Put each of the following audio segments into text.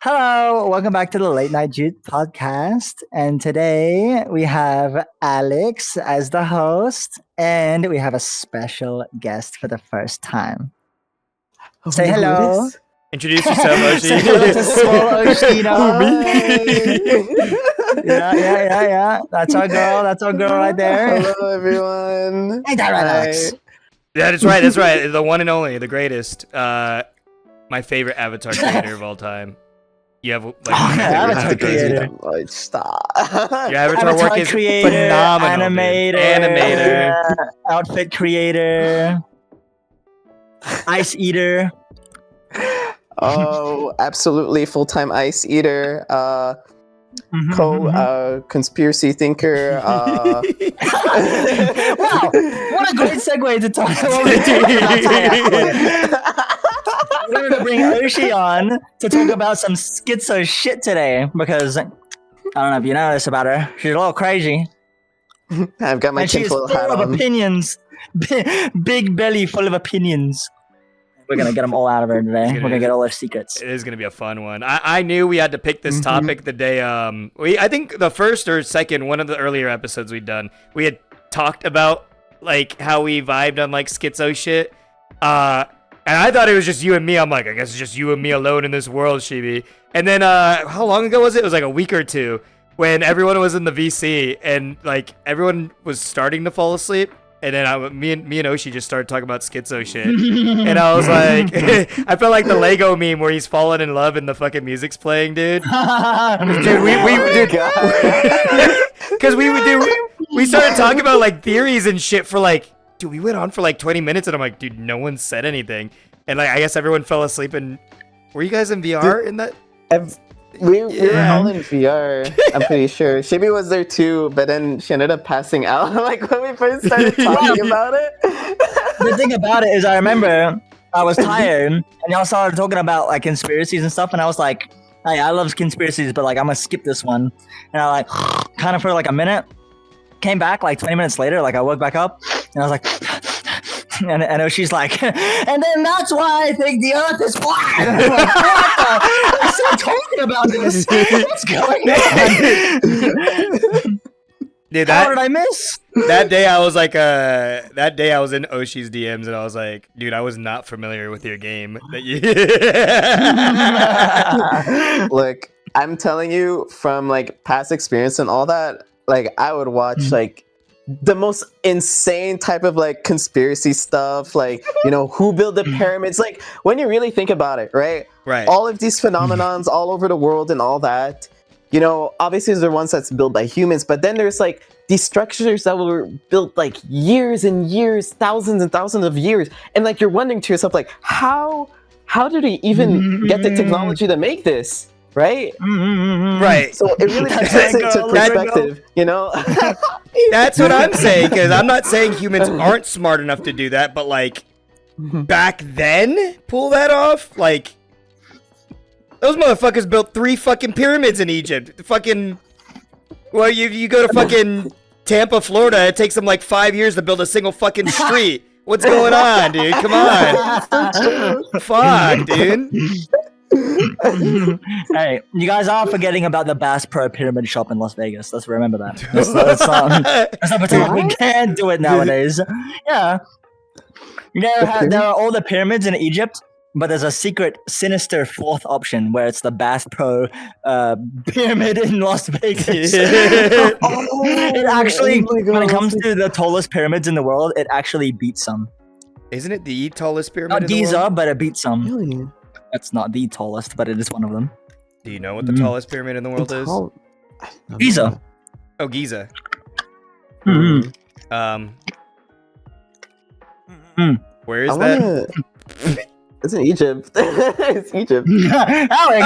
Hello, welcome back to the Late Night Jude podcast. And today we have Alex as the host, and we have a special guest for the first time. Say hello. Introduce yourself, Oshi. Say hello to small Oshino. Yeah. That's our girl. That's our girl right there. Hello, everyone. Hey, there, Alex. Yeah, that's right. That's right. The one and only, the greatest. My favorite Avatar creator of all time. You have like Avatar creator. Like, stop. Your Avatar work is creator, phenomenal. Animator, outfit creator, ice eater. Oh, absolutely full-time ice eater. Conspiracy thinker. Wow, what a great segue to talk about. We're going to bring Oshi on to talk about some schizo shit today because I don't know if you know this about her. She's a little crazy. I've got my and she's tinfoil full hat of on. Opinions. Big belly full of opinions. We're going to get them all out of her today. We're going to get all her secrets. It is going to be a fun one. I knew we had to pick this topic the day, I think the first or second, one of the earlier episodes we'd done, we had talked about, like, how we vibed on, like, schizo shit. And I thought it was just you and me. I'm like, I guess it's just you and me alone in this world, Shibi. And then, how long ago was it? It was like a week or two when everyone was in the VC and, like, everyone was starting to fall asleep. And then me and Oshi just started talking about schizo shit. And I was like, I felt like the Lego meme where he's falling in love and the fucking music's playing, dude. Dude, because we started talking about, like, theories and shit for, like, dude, we went on for like 20 minutes and I'm like, dude, no one said anything. And like, I guess everyone fell asleep. And were you guys in VR in that? We were all in VR, I'm pretty sure. Shibi was there too, but then she ended up passing out like when we first started talking about it. The thing about it is I remember I was tired and y'all started talking about like conspiracies and stuff and I was like, hey, I love conspiracies, but like I'm gonna skip this one. And I like kind of for like a minute, came back like 20 minutes later, like I woke back up and I was like, and she's like, and then that's why I think the earth is flat. And I'm like, what the? I'm still talking about this. What's going on? Dude, How did I miss? That day I was like, that day I was in Oshi's DMs and I was like, dude, I was not familiar with your game. Look, I'm telling you from like past experience and all that, like I would watch like the most insane type of like conspiracy stuff, like, you know, who built the pyramids, like when you really think about it, right? All of these phenomenons all over the world and all that, you know, obviously there's the ones that's built by humans, but then there's like these structures that were built like years and years, thousands and thousands of years, and like you're wondering to yourself, like how did they even get the technology to make this? Right? Right. So it really puts it into perspective, you know? That's what I'm saying, because I'm not saying humans aren't smart enough to do that, but like back then, pull that off? Like, those motherfuckers built 3 fucking pyramids in Egypt. Fucking, well, you go to fucking Tampa, Florida, it takes them like 5 years to build a single fucking street. What's going on, dude? Come on. Fuck, dude. Hey, you guys are forgetting about the Bass Pro Pyramid Shop in Las Vegas. Let's remember that. Let's not pretend we can't do it nowadays. Yeah. There are all the pyramids in Egypt, but there's a secret, sinister 4th option where it's the Bass Pro Pyramid in Las Vegas. It actually, when it comes to the tallest pyramids in the world, it actually beats some. Isn't it the tallest pyramid Not in the world? Giza, but it beats some. Really? It's not the tallest, but it is one of them. Do you know what the tallest pyramid in the world is? Giza. Oh, Giza. Where is that? It's in Egypt. It's Egypt. Alex,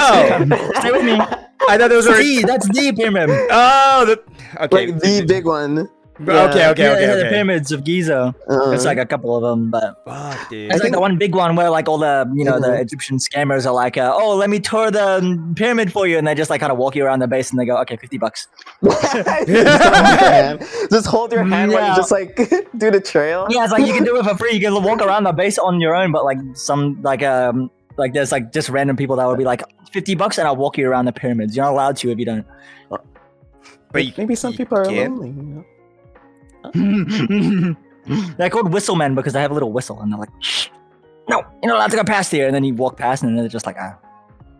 stay with me. I thought those were... That's the pyramid. Oh, okay. Like the big one. Okay. The pyramids of Giza. There's like a couple of them, but fuck, dude. It's like the one big one where like all the the Egyptian scammers are like, oh, let me tour the pyramid for you, and they just like kind of walk you around the base, and they go, okay, $50. Just hold your hand while you just like do the trail. Yeah, it's like you can do it for free. You can walk around the base on your own, but like some like Like there's like just random people that would be like $50 and I'll walk you around the pyramids. You're not allowed to if you don't. But Maybe some people are can't. lonely. They're called whistlemen because they have a little whistle and they're like, shh, no, you're not allowed to go past here. And then you walk past and then they're just like, ah.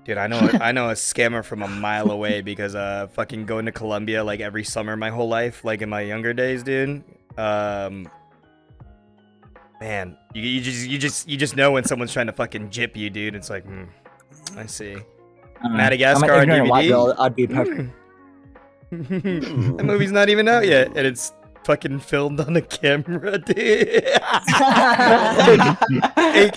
Dude, I know a scammer from a mile away because fucking going to Colombia like every summer my whole life, like in my younger days, dude. Man, you just know when someone's trying to fucking jip you, dude. It's like, I see. Madagascar on I'm an ignorant white DVD. girl, I'd be perfect. That movie's not even out yet, and it's fucking filmed on a camera, dude.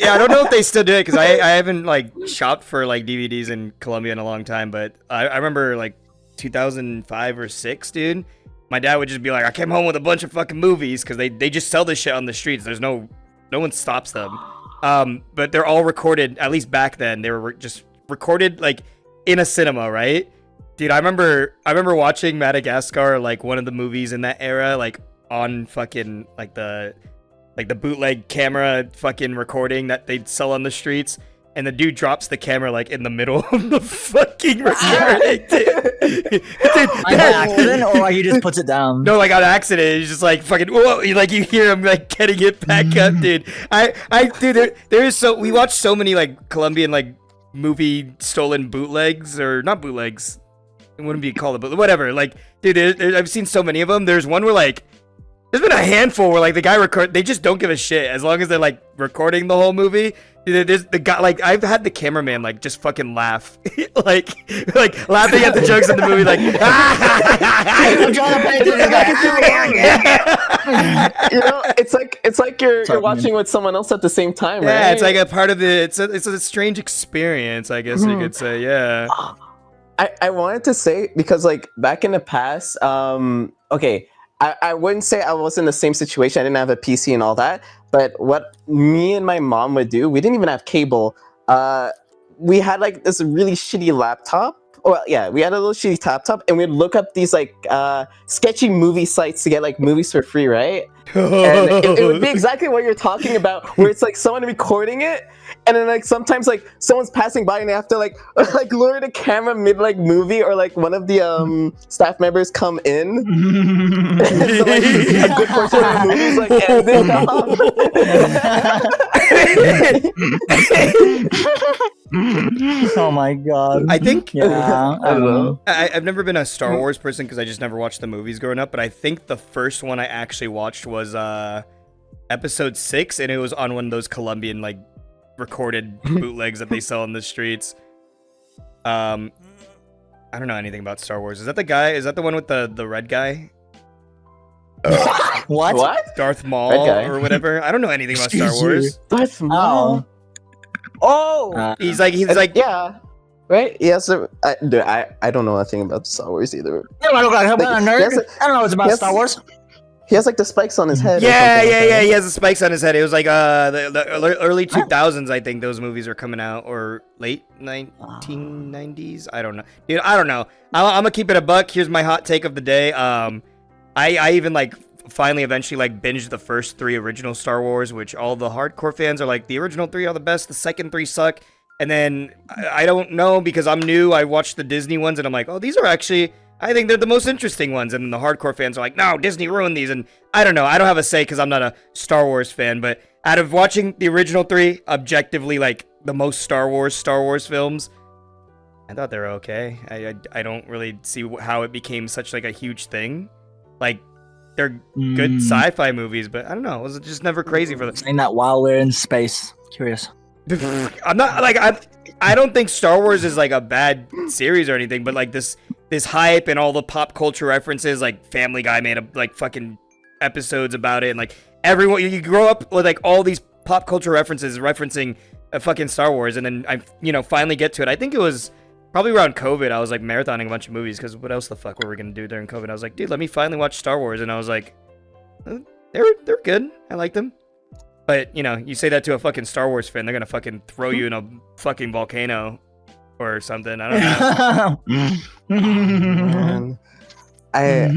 I don't know if they still do it because I haven't like shopped for like DVDs in Colombia in a long time, but I remember like 2005 or 6, dude. My dad would just be like, I came home with a bunch of fucking movies because they just sell this shit on the streets. There's no one stops them. But they're all recorded, at least back then. They were just recorded like in a cinema, right? Dude, I remember watching Madagascar, like one of the movies in that era, like on fucking like the bootleg camera fucking recording that they'd sell on the streets. And the dude drops the camera like in the middle of the fucking recording, dude. By accident, or he just puts it down? No, like on accident. He's just like fucking. Whoa! You hear him like getting it back up, dude. Dude, there is so we watched so many like Colombian like movie stolen bootlegs or not bootlegs. It wouldn't be called, but whatever. Like, dude, I've seen so many of them. There's one where like. There's been a handful where like the guy they just don't give a shit as long as they're like recording the whole movie. There's the guy like I've had the cameraman like just fucking laugh like laughing at the jokes in the movie like I'm trying to pay You know, it's like you're watching with someone else at the same time, right? Yeah, it's like a part of the it's a strange experience, I guess you could say. Yeah. I wanted to say because like back in the past, okay. I wouldn't say I was in the same situation. I didn't have a PC and all that. But what me and my mom would do, we didn't even have cable. We had like this really shitty laptop. Well, yeah, we had a little shitty laptop, and we'd look up these like sketchy movie sites to get like movies for free, right? And it would be exactly what you're talking about, where it's like someone recording it, and then like sometimes like someone's passing by and they have to like lower the camera mid like movie, or like one of the staff members come in. So like a good portion of the movie is like ending. Oh my god. I think Yeah, I don't know. I've never been a Star Wars person because I just never watched the movies growing up, but I think the first one I actually watched was episode 6, and it was on one of those Colombian like recorded bootlegs that they sell on the streets. I don't know anything about Star Wars. Is that the one with the red guy? What? Darth Red Maul guy? or whatever? I don't know anything about Star Excuse you. Wars. That's Oh. Oh, He's like yeah, right? Yes, I don't know anything about Star Wars either. I look like I'm a nerd. Yes, I don't know what's about yes. Star Wars. He has like the spikes on his head. or Yeah, something like that. He has the spikes on his head. It was like the early 2000s, I think those movies were coming out, or late 1990s. I don't know, dude. I don't know. I'm gonna keep it a buck. Here's my hot take of the day. I even like finally eventually like binged the first 3 original Star Wars, which all the hardcore fans are like the original 3 are the best. The second 3 suck. And then I don't know because I'm new. I watched the Disney ones and I'm like, oh, these are actually. I think they're the most interesting ones, and then the hardcore fans are like, no, Disney ruined these, and I don't know. I don't have a say because I'm not a Star Wars fan, but out of watching the original 3, objectively, like, the most Star Wars films, I thought they were okay. I don't really see how it became such, like, a huge thing. Like, they're good sci-fi movies, but I don't know. It was just never crazy for them. Saying that while we're in space. Curious. I'm not, like, I don't think Star Wars is, like, a bad series or anything, but, like, this hype and all the pop culture references, like Family Guy made like fucking episodes about it, and like everyone, you grow up with like all these pop culture references referencing a fucking Star Wars, and then I finally get to it. I think it was probably around COVID. I was like marathoning a bunch of movies because what else the fuck were we gonna do during COVID? I was like, dude, let me finally watch Star Wars, and I was like, they're good. I like them. But you say that to a fucking Star Wars fan, they're gonna fucking throw you in a fucking volcano or something. I don't know. Man. I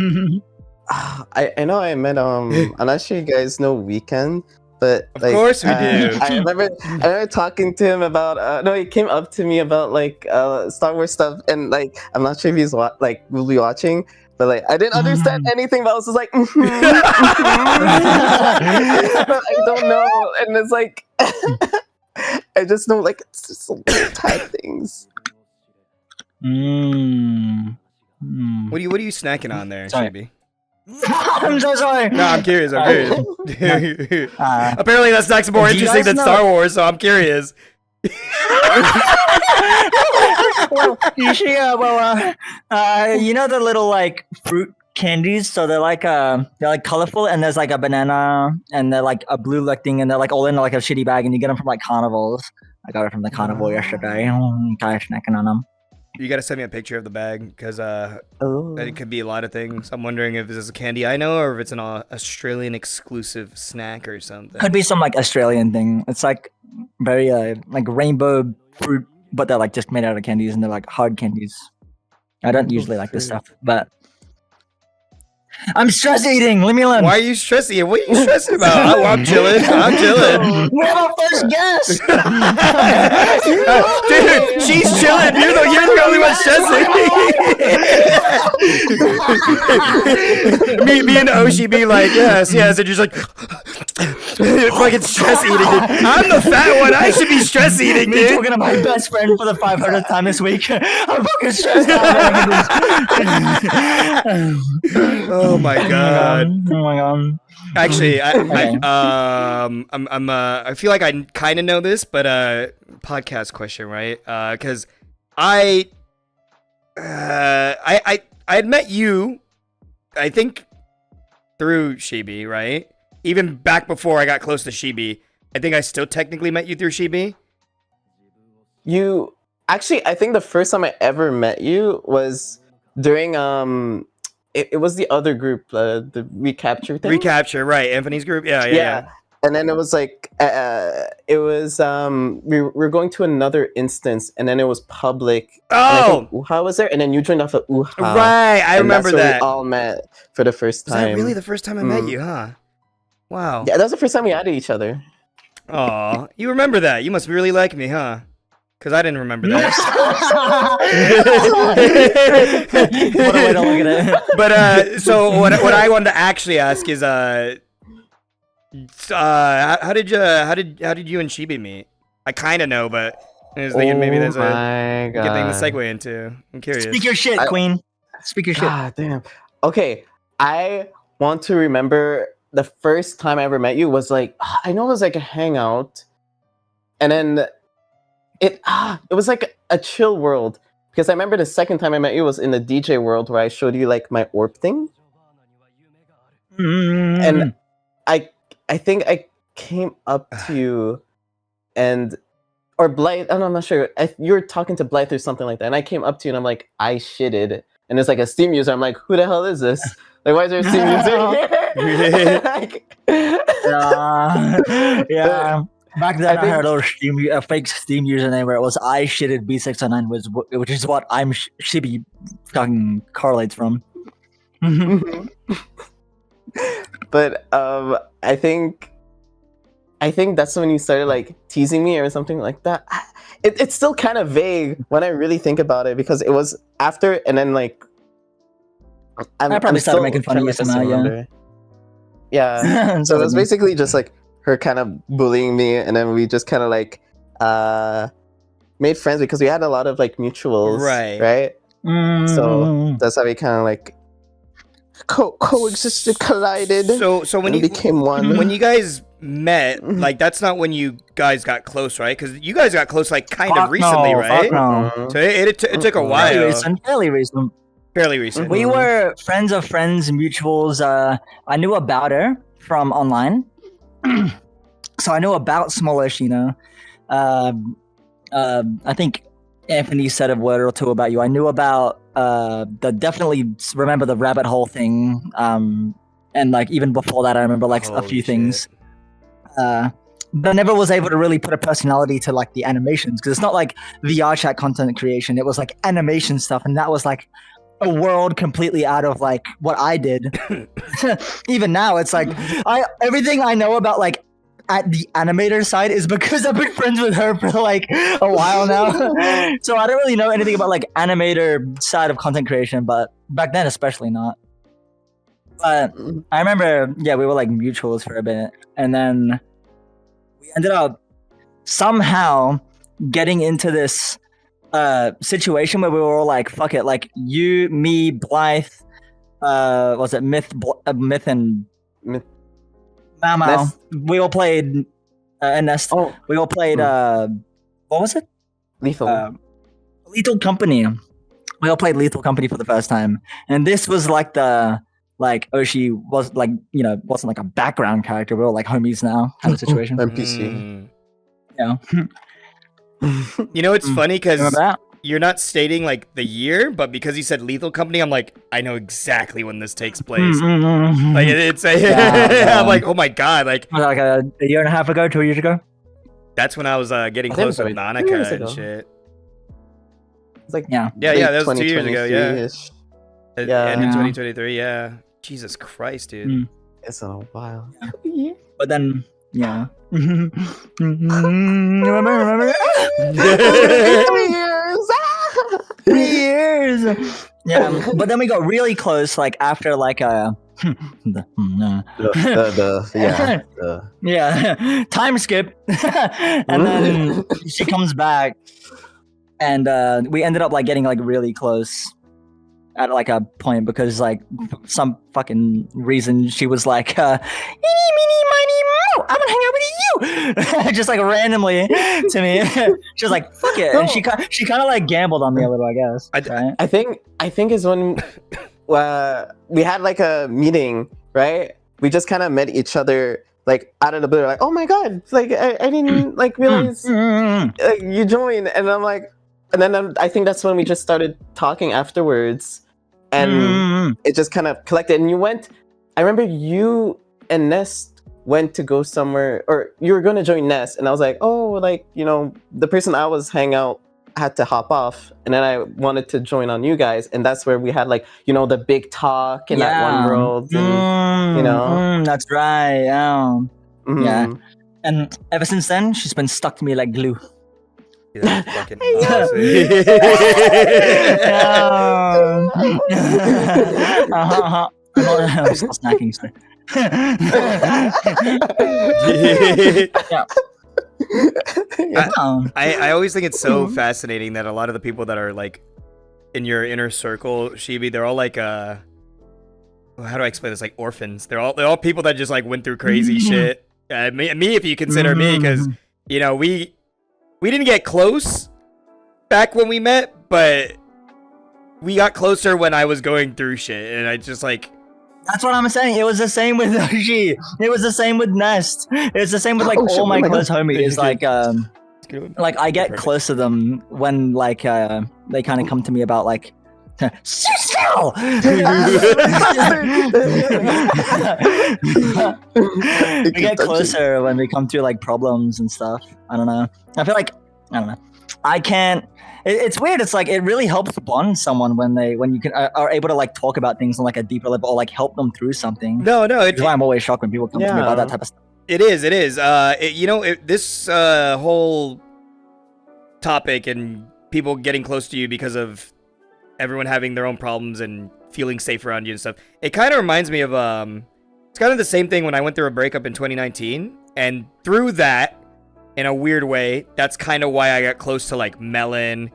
know I met I'm not sure you guys know Weekend. But Of course we do. I remember talking to him about no, he came up to me about like Star Wars stuff, and like I'm not sure if he's will be watching, but like I didn't understand anything, but I was just like, but I don't know, and it's like I just know like it's just so many tad things. What are you snacking on there, Sorry. Shibi? I'm so sorry. No, I'm curious. Apparently, that snack's more Do you interesting guys than know- Star Wars, so I'm curious. Well, you should, you know the little like fruit candies, so they're like colorful, and there's like a banana, and they're like a blue like thing, and they're like all in like a shitty bag, and you get them from like carnivals. I got it from the carnival yesterday. Kind of snacking on them. You gotta send me a picture of the bag, because Oh. it could be a lot of things. I'm wondering if this is a candy I know, or if it's an Australian exclusive snack or something. Could be some like Australian thing. It's like very like rainbow fruit, but they're like just made out of candies, and they're like hard candies. I don't usually like this stuff, but I'm stress eating. Leave me alone. Why are you stressing? What are you stressing about? I'm chilling. I'm chilling. We have our first guest. Dude, she's chilling. You're the only one stressing. me and Oshi be like, yes, and you're just like, fucking stress eating, dude. I'm the fat one. I should be stress eating, Me dude. talking to my best friend for the 500th time this week. I'm fucking stressed out. Oh my god. Oh my god. Actually, I Okay. feel like I kind of know this, but podcast question, right? Because I had met you, I think, through Shibi, right? Even back before I got close to Shibi, I think I still technically met you through Shibi. You actually, I think the first time I ever met you was during it was the other group, the recapture thing. Recapture, right? Anthony's group, yeah. And then it was like it was we were going to another instance, and then it was public. And I think Oh, Uha was there, and then you joined off of Uha. right. I And remember that's where that. we all met for the first Was time. that really the first time I met Mm. you, huh? Wow. Yeah, that was the first time we added each other. Aw, you remember that? You must really like me, huh? Because I didn't remember that. What a way to look at it. But so what I wanted to actually ask is how did you and Shibi meet? I kind of know, but I was thinking maybe there's a my good thing to segue into. I'm curious. Speak your shit, Queen. Speak your shit. God damn. Okay, I want to remember the first time I ever met you was like I know it was like a hangout, and then it was like a chill world, because I remember the second time I met you was in the DJ world where I showed you like my orb thing, and I think I came up to you or Blythe. I'm not sure. You were talking to Blythe or something like that, and I came up to you and I'm like, I shitted, and it's like a Steam user. I'm like, who the hell is this? Like, why is there a Steam user here? Like, Yeah. Back then, I I heard a fake Steam username where it was I shitted B609, which is what I'm Shibi fucking correlates from. But I think that's when you started like teasing me or something like that. It's still kind of vague when I really think about it, because it was after, and then like I probably started still making fun of trying you to somehow, yeah. remember. Yeah. So it was basically just like her kind of bullying me, and then we just kind of like made friends because we had a lot of like mutuals, right? So that's how we kind of like coexisted, collided, So when and you became one. when you guys met, like that's not when you guys got close, right? Because you guys got close like kind of recently, right? No. So it took a while. Fairly recent. Fairly recent. We were friends of friends, mutuals. I knew about her from online. So I knew about Smallish, you know. I think Anthony said a word or two about you. I knew about definitely remember the rabbit hole thing. And like even before that, I remember like a few things. But I never was able to really put a personality to like the animations, because it's not like VR chat content creation. It was like animation stuff, and that was like a world completely out of like what I did. Even now, it's like everything I know about like at the animator side is because I've been friends with her for like a while now. So I don't really know anything about like animator side of content creation, but back then especially not. But I remember, yeah, we were like mutuals for a bit, and then we ended up somehow getting into this situation where we were all like, "Fuck it!" Like you, me, Blythe, was it Myth and Myth. Mamo? Nest. We all played Nest. Oh, We all played what was it? Lethal. Lethal Company. We all played Lethal Company for the first time, and this was like the Oshi was like, you know, wasn't like a background character. We're all like homies now kind of situation. NPC. Yeah. You know, it's funny because Remember that? you're not stating like the year, but because you said Lethal Company, I'm like, I know exactly when this takes place. Like it's Yeah. I'm like, oh my god, like Was it like a year and a half ago, 2 years ago? that's when I was getting I think close with it was like 2 years Nanaka and ago. shit. It's like Yeah. Yeah, late that was 2 years ago, yeah. 2023-ish. End Yeah. of Yeah. 2023, yeah. Jesus Christ, dude. Mm. It's been a while. But then, yeah. remember? 3 years. Yeah, but then we got really close, like after like a. Yeah, time skip, and then she comes back, and we ended up like getting like really close at like a point because like for some fucking reason she was like, "Eeny, meeny, miny, moe, I'm gonna hang out with you," just like randomly to me. She was like, "Fuck it," and she kind of like gambled on me a little, I guess. Right? I think is when we had like a meeting, right? We just kind of met each other like out of the blue, like, oh my god, like I didn't like realize like, you joined, and I'm like, and then I think that's when we just started talking afterwards, and it just kind of collected. And you went, I remember you and Nest went to go somewhere, or you were going to join Nest, and I was like, oh, like, you know, the person I was hanging out had to hop off, and then I wanted to join on you guys, and that's where we had like, you know, the big talk in that one world, and, you know, that's right. Yeah. mhm. Yeah. And ever since then, she's been stuck to me like glue. Yeah, that's fucking I'm still snacking. Sorry. Yeah. I always think it's so fascinating that a lot of the people that are like in your inner circle, Shibi, they're all like how do I explain this? Like orphans. They're all people that just like went through crazy shit. Me, if you consider me, because you know we didn't get close back when we met, but we got closer when I was going through shit, and I just like. That's what I'm saying. It was the same with Oshi. It was the same with Nest. It's the same with like all my close homies. Like I get close to them when like they kind of come to me about like. We get closer when we come through like problems and stuff. I don't know. I feel like I don't know. I can't. It's weird. It's like it really helps bond someone when you can are able to like talk about things on like a deeper level or like help them through something. No. That's why I'm always shocked when people come to me about that type of stuff. It is. You know, this whole topic and people getting close to you because of everyone having their own problems and feeling safe around you and stuff. It kind of reminds me of it's kind of the same thing when I went through a breakup in 2019, and through that, in a weird way, that's kind of why I got close to like Melon,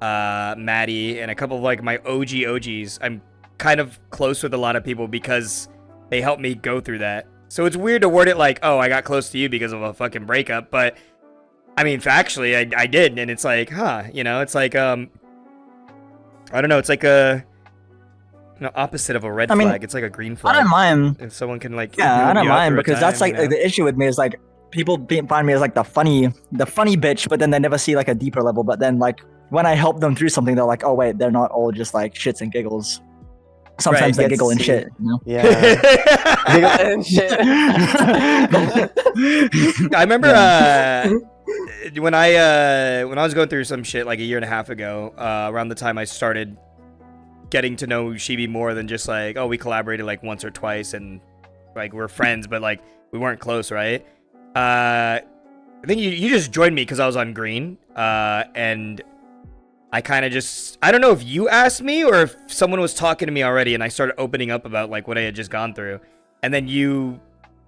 Maddie, and a couple of like my OGs. I'm kind of close with a lot of people because they helped me go through that. So it's weird to word it like, oh, I got close to you because of a fucking breakup, but I mean, factually, I did, and it's like, you know, it's like, I don't know, it's like a opposite of a red flag. It's like a green flag. I don't mind. If someone can like, I don't mind through a because that's time, like you know? the issue with me is like people find me as like the funny bitch, but then they never see like a deeper level. But then like when I help them through something, they're like, oh wait, they're not all just like shits and giggles. Sometimes they giggle and shit. You know? Yeah. Giggle and shit. I remember when I was going through some shit like a year and a half ago, around the time I started getting to know Shibi more than just like, oh, we collaborated like once or twice and like we're friends, but like we weren't close, right? I think you just joined me because I was on green, and I kind of just, I don't know if you asked me or if someone was talking to me already, and I started opening up about like what I had just gone through, and then you,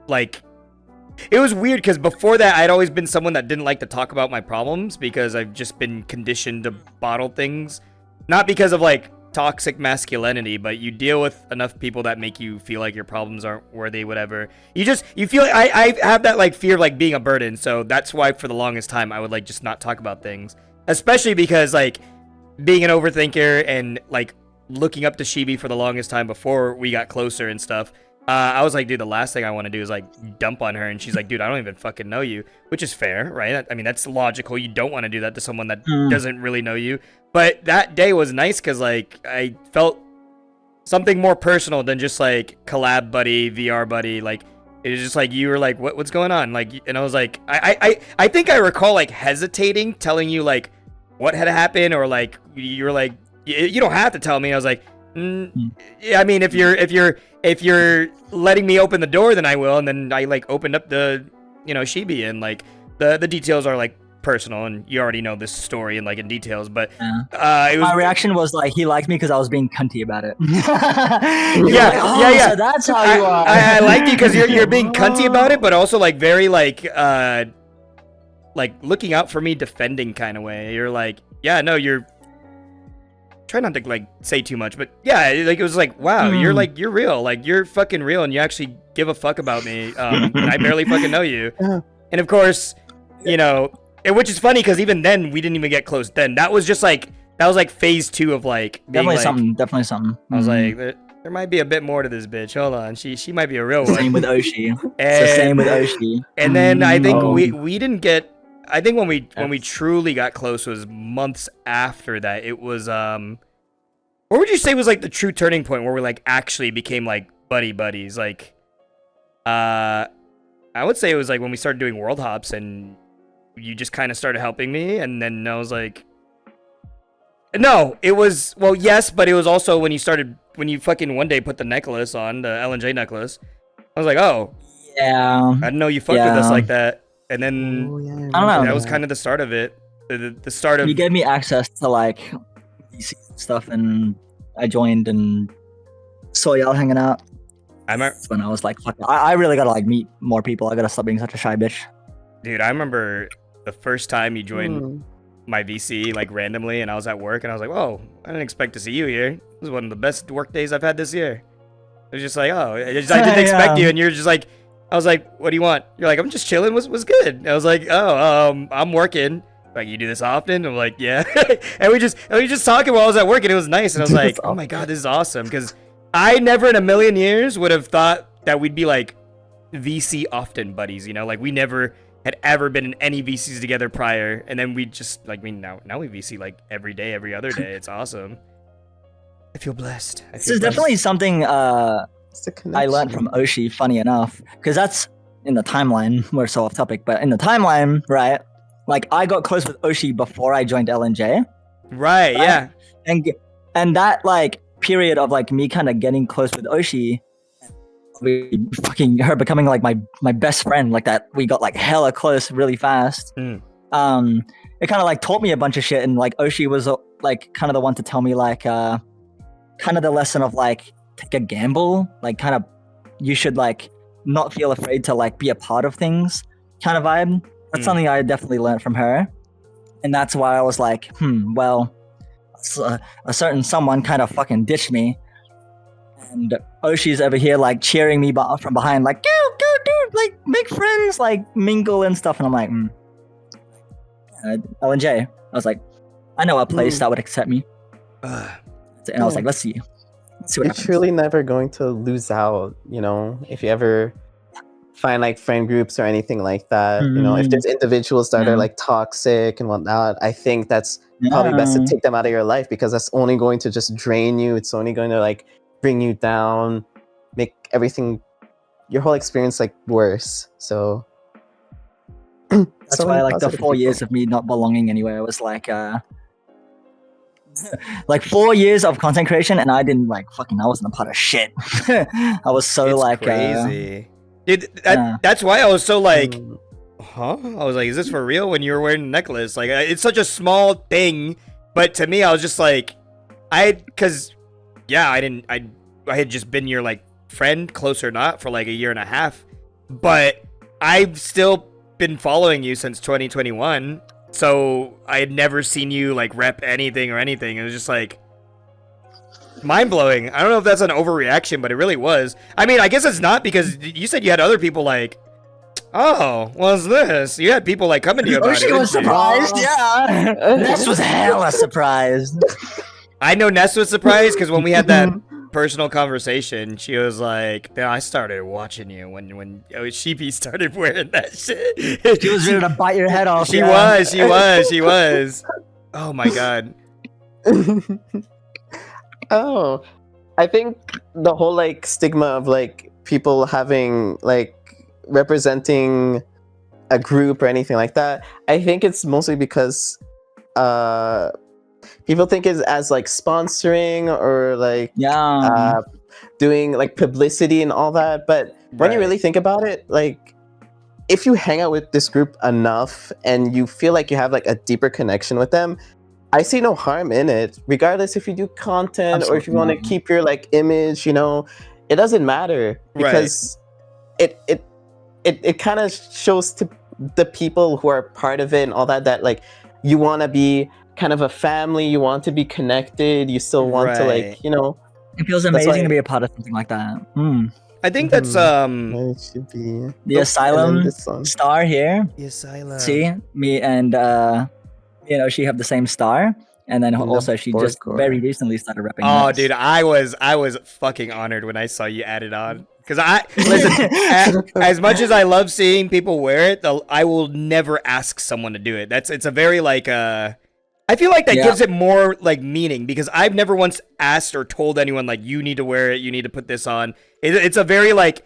like, it was weird because before that I'd always been someone that didn't like to talk about my problems because I've just been conditioned to bottle things, not because of like toxic masculinity, but you deal with enough people that make you feel like your problems aren't worthy, whatever. You feel like I have that like fear of like being a burden, so that's why for the longest time I would like just not talk about things, especially because like being an overthinker and like looking up to Shibi for the longest time before we got closer and stuff. I was like, dude, the last thing I want to do is like dump on her, and she's like, dude, I don't even fucking know you, which is fair, right? I mean, that's logical. You don't want to do that to someone that doesn't really know you. But that day was nice because like I felt something more personal than just like collab buddy, VR buddy. Like it was just like you were like, what's going on? Like, and I was like, I think I recall like hesitating, telling you like what had happened, or like you were like, you don't have to tell me. I was like, yeah, I mean, if you're letting me open the door, then I will. And then I like opened up the, Shibi, and like the details are like personal, and you already know this story and like in details. But my reaction was like he liked me because I was being cunty about it. yeah. So that's how you are. I liked you because you're being cunty about it, but also like very like looking out for me, defending kind of way. You're like, yeah, no, you're. Try not to like say too much, but yeah, like it was like, wow, you're real, like you're fucking real, and you actually give a fuck about me. And I barely fucking know you, and of course, which is funny because even then we didn't even get close. Then that was phase 2 of like being definitely something. I was like, there might be a bit more to this bitch. Hold on, she might be a real one. Same with Oshi. Same with Oshi. And then I think we didn't get. I think when we truly got close was months after that. It was what would you say was like the true turning point where we like actually became like buddies? Like I would say it was like when we started doing world hops and you just kind of started helping me, and then I was like, no, it was, well, yes, but it was also when you fucking one day put the necklace on, the LNJ necklace. I was like, oh yeah, I didn't know you fucked with us like that. And then I don't know. That was kind of the start of it. The start of. You gave me access to like VC stuff, and I joined and saw y'all hanging out. That's when I was like, fuck, I really gotta like meet more people. I gotta stop being such a shy bitch. Dude, I remember the first time you joined my VC like randomly, and I was at work, and I was like, whoa, I didn't expect to see you here. This is one of the best work days I've had this year. It was just like, oh, I didn't expect you, and you're just like. I was like, what do you want? You're like, I'm just chilling. What's good? I was like, I'm working. Like, you do this often? I'm like, yeah. and we just talking while I was at work, and it was nice. And I was like, oh my God, this is awesome. Because I never in a million years would have thought that we'd be like VC often buddies, like we never had ever been in any VCs together prior. And then we just like, now we VC like every day, every other day. It's awesome. I feel blessed. This is definitely something I learned from Oshi, funny enough, because that's in the timeline. We're so off topic, but in the timeline, right? Like I got close with Oshi before I joined LNJ. Right, yeah. And that like period of like me kind of getting close with Oshi, her becoming like my best friend, like that we got like hella close really fast. It kind of like taught me a bunch of shit, and like Oshi was like kind of the one to tell me like kind of the lesson of like take a gamble, like kind of you should like not feel afraid to like be a part of things kind of vibe. That's something I definitely learned from her, and that's why I was like, well, a certain someone kind of fucking ditched me, and Oshi's over here like cheering me from behind, like go dude, like make friends, like mingle and stuff, and I'm like LNJ. I was like, I know a place that would accept me, and I was like, let's see what happens. Truly never going to lose out, if you ever find like friend groups or anything like that. If there's individuals that are like toxic and whatnot, I think that's probably best to take them out of your life, because that's only going to just drain you. It's only going to like bring you down, make everything, your whole experience like worse. So that's why like the 4 years of me not belonging anywhere was like like 4 years of content creation, and I didn't like I wasn't a part of shit. I was so it's like crazy. Dude, that's why I was so like huh? I was like, is this for real? When you were wearing a necklace, like it's such a small thing, but to me, I was just like, I had just been your like friend, close or not, for like a year and a half, but I've still been following you since 2021, so I had never seen you like rep anything or anything. It was just like mind blowing. I don't know if that's an overreaction, but it really was. I mean, I guess it's not, because you said you had other people like, oh, what's this? You had people like coming to you about She it. was didn't you? surprised, yeah. Ness was hella surprised. I know Ness was surprised because when we had that personal conversation, she was like, "Yeah, I started watching you when Sheepy started wearing that shit." She was ready to bite your head off. She yeah. was. Oh my god. Oh, I think the whole like stigma of like people having like representing a group or anything like that, I think it's mostly because people think it as like sponsoring or like doing like publicity and all that, but when you really think about it, like if you hang out with this group enough and you feel like you have like a deeper connection with them, I see no harm in it, regardless if you do content or if you want to keep your like image, you know, it doesn't matter, because it kind of shows to the people who are part of it and all that like you want to be kind of a family, you want to be connected, you still want to like, you know, it feels amazing to be a part of something like that. I think that's it should be the Asylum star here. The Asylum. See, me and you know, she have the same star, and then also she just very recently started repping. Oh, dude, I was fucking honored when I saw you add it on, because listen, as much as I love seeing people wear it, I will never ask someone to do it. It's a very like I feel like that gives it more like meaning, because I've never once asked or told anyone like, you need to wear it, you need to put this on. It's a very like,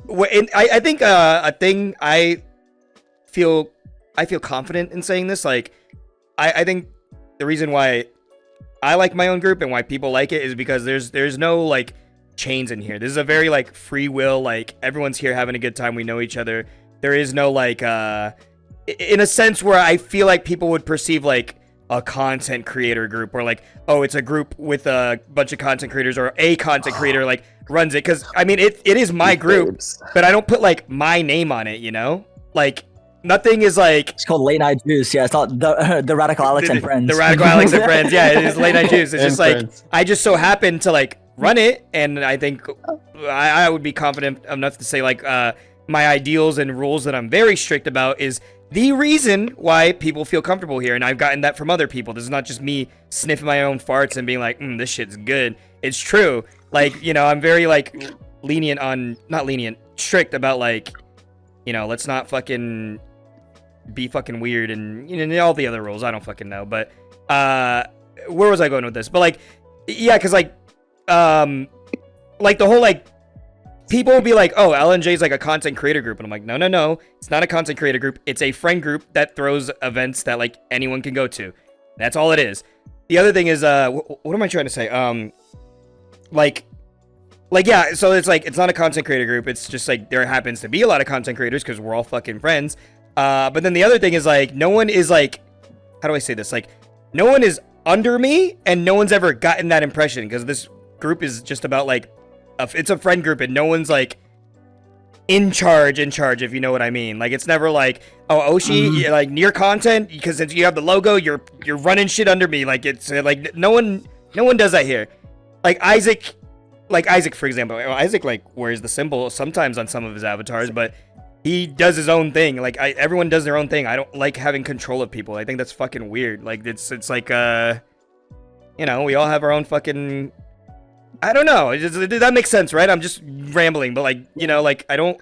I think a thing I feel confident in saying this, like I think the reason why I like my own group and why people like it is because there's no like chains in here. This is a very like free will, like everyone's here having a good time, we know each other. There is no like in a sense where I feel like people would perceive like a content creator group, or like, oh, it's a group with a bunch of content creators, or a content creator like runs it, because I mean it is my group, but I don't put like my name on it, you know, like nothing is like, it's called Late Night Juice. Yeah, it's not the Radical Alex and Friends. The Radical Alex and Friends. Yeah, it is Late Night Juice. It's just like I just so happen to like run it, and I think I would be confident enough to say like my ideals and rules that I'm very strict about is the reason why people feel comfortable here, and I've gotten that from other people. This is not just me sniffing my own farts and being like, this shit's good. It's true. Like, you know, I'm very like strict about like, you know, let's not fucking be fucking weird, and you know all the other rules. I don't fucking know, but where was I going with this? But like, yeah, because like the whole like, people will be like, oh, LNJ is like a content creator group, and I'm like, no, it's not a content creator group. It's a friend group that throws events that like anyone can go to. That's all it is. The other thing is what am I trying to say? Like yeah, so it's like, it's not a content creator group. It's just like there happens to be a lot of content creators because we're all fucking friends. But then the other thing is like, no one is like, how do I say this? Like, no one is under me, and no one's ever gotten that impression, because this group is just about like, it's a friend group, and no one's like in charge, if you know what I mean. Like, it's never like, oh, Oshi, like near content, because since you have the logo, you're running shit under me. Like, it's like no one does that here. Like Isaac, for example, Isaac like wears the symbol sometimes on some of his avatars, but he does his own thing. Like, everyone does their own thing. I don't like having control of people. I think that's fucking weird. Like, it's like you know, we all have our own fucking, I don't know. That makes sense, right? I'm just rambling, but like, you know, like I don't.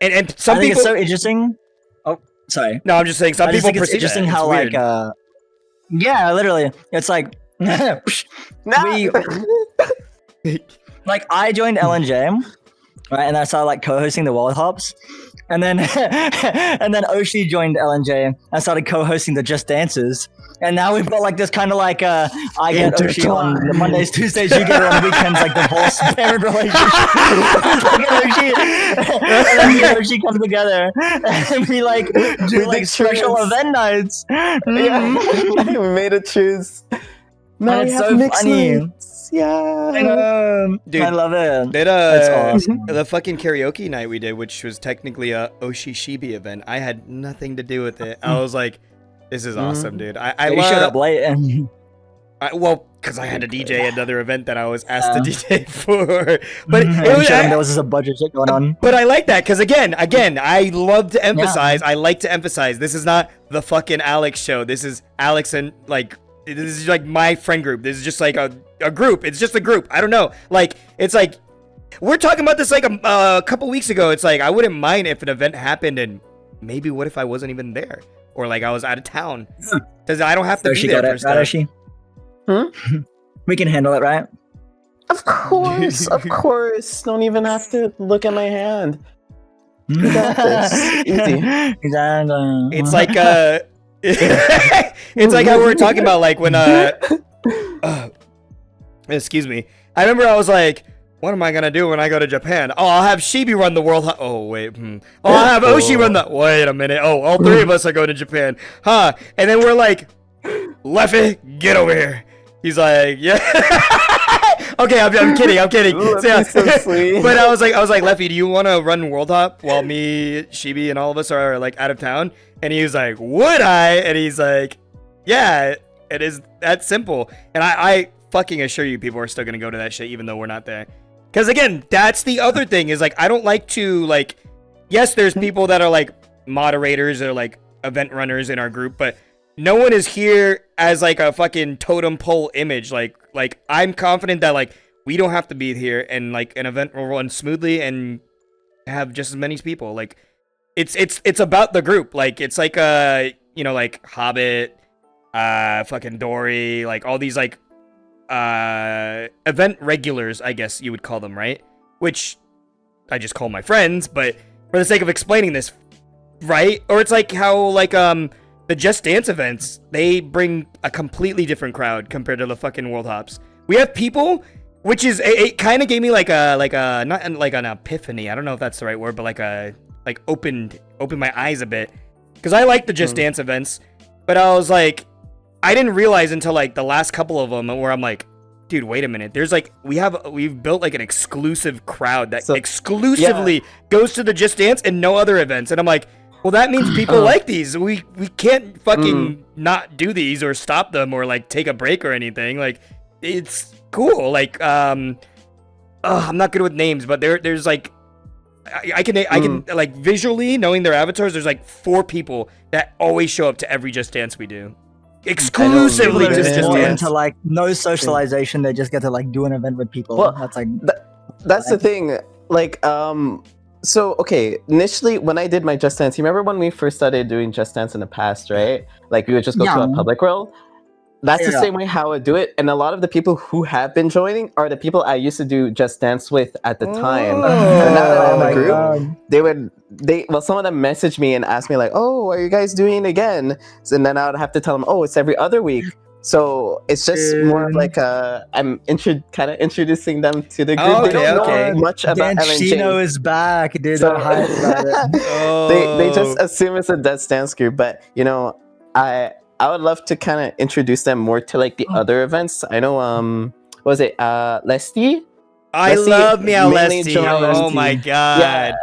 And some I think people. it's so interesting. Oh, sorry. No, I'm just saying some people it's perceive interesting that. how It's like weird. yeah, literally, it's like we like I joined LNJ, right, and I started like co-hosting the World Hops, and then and then Oshi joined LNJ and started co-hosting the Just Dances, And now we've got like this kind of like I get Oshi on the Mondays, Tuesdays, you get her on weekends, like divorce parent relationship. And then me and Oshi come together and we like do like special event nights. Yeah, we made a choose. Now And we it's have so mixed funny. nights. Yeah. Dude, I love it. That's awesome. The fucking karaoke night we did, which was technically a Oshi Shibi event. I had nothing to do with it. I was like, "This is awesome, dude." I You showed up late and well, because I had to DJ another event that I was asked to DJ for. But there was just a budget shit going on. But I like that because again, I love to emphasize. I like to emphasize. This is not the fucking Alex show. This is Alex and like. This is like my friend group. This is just like a group. It's just a group. I don't know. Like, it's like, we're talking about this like a couple weeks ago. It's like, I wouldn't mind if an event happened and maybe what if I wasn't even there? Or like I was out of town. Because I don't have to be there for stuff. We can handle it, right? Of course, of course. Don't even have to look at my hand. You got this. Easy. Exactly. It's like, it's like how we were talking about like when excuse me. I remember I was like, what am I gonna do when I go to Japan? Oh, I'll have Shibi run the world. Oh wait, Oh, I'll have Oshi run the. Wait a minute. Oh, all three of us are going to Japan, huh? And then we're like, Leffy, get over here. He's like, yeah. Okay, I'm kidding. So sweet. But I was like, Leffy, do you want to run World Hop while me, Shibi, and all of us are like out of town? And he was like, would I? And he's like, yeah, it is that simple. And I fucking assure you, people are still gonna go to that shit even though we're not there. Because again, that's the other thing is like, I don't like to like, yes, there's people that are like moderators or like event runners in our group, but no one is here as like a fucking totem pole image. Like I'm confident that like we don't have to be here and like an event will run smoothly and have just as many people. Like it's about the group. Like it's like like Hobbit, fucking Dory, like all these like event regulars, I guess you would call them, right? Which I just call my friends, but for the sake of explaining this, right? Or it's like how like the Just Dance events, they bring a completely different crowd compared to the fucking World Hops. We have people, which is it kind of gave me like a not like an epiphany. I don't know if that's the right word, but like opened my eyes a bit, because I like the Just Dance events, but I was like, I didn't realize until like the last couple of them where I'm like, dude, wait a minute. There's like we've built like an exclusive crowd that exclusively goes to the Just Dance and no other events, and I'm like, well, that means people like these. We can't fucking not do these or stop them or like take a break or anything. Like, it's cool. Like, I'm not good with names, but there's like, I can like visually knowing their avatars. There's like 4 people that always show up to every Just Dance we do, exclusively to Just Dance. Into like no socialization. They just get to like do an event with people. Well, that's like that's the thing. Like, so, okay, initially when I did my Just Dance, you remember when we first started doing Just Dance in the past, right? Like, we would just go to a public world. That's the same way how I would do it. And a lot of the people who have been joining are the people I used to do Just Dance with at the time. And now that I'm in the group, some of them messaged me and asked me like, oh, are you guys doing it again? So, and then I would have to tell them, oh, it's every other week. So it's just more of like I'm kind of introducing them to the group. They don't know much about LNJ. Chino is back, dude. So, about it. They just assume it's a Just Dance group, but you know, I would love to kind of introduce them more to like the other events. I know, what was it Leslie? I love Meow Leslie. Oh my god. Yeah,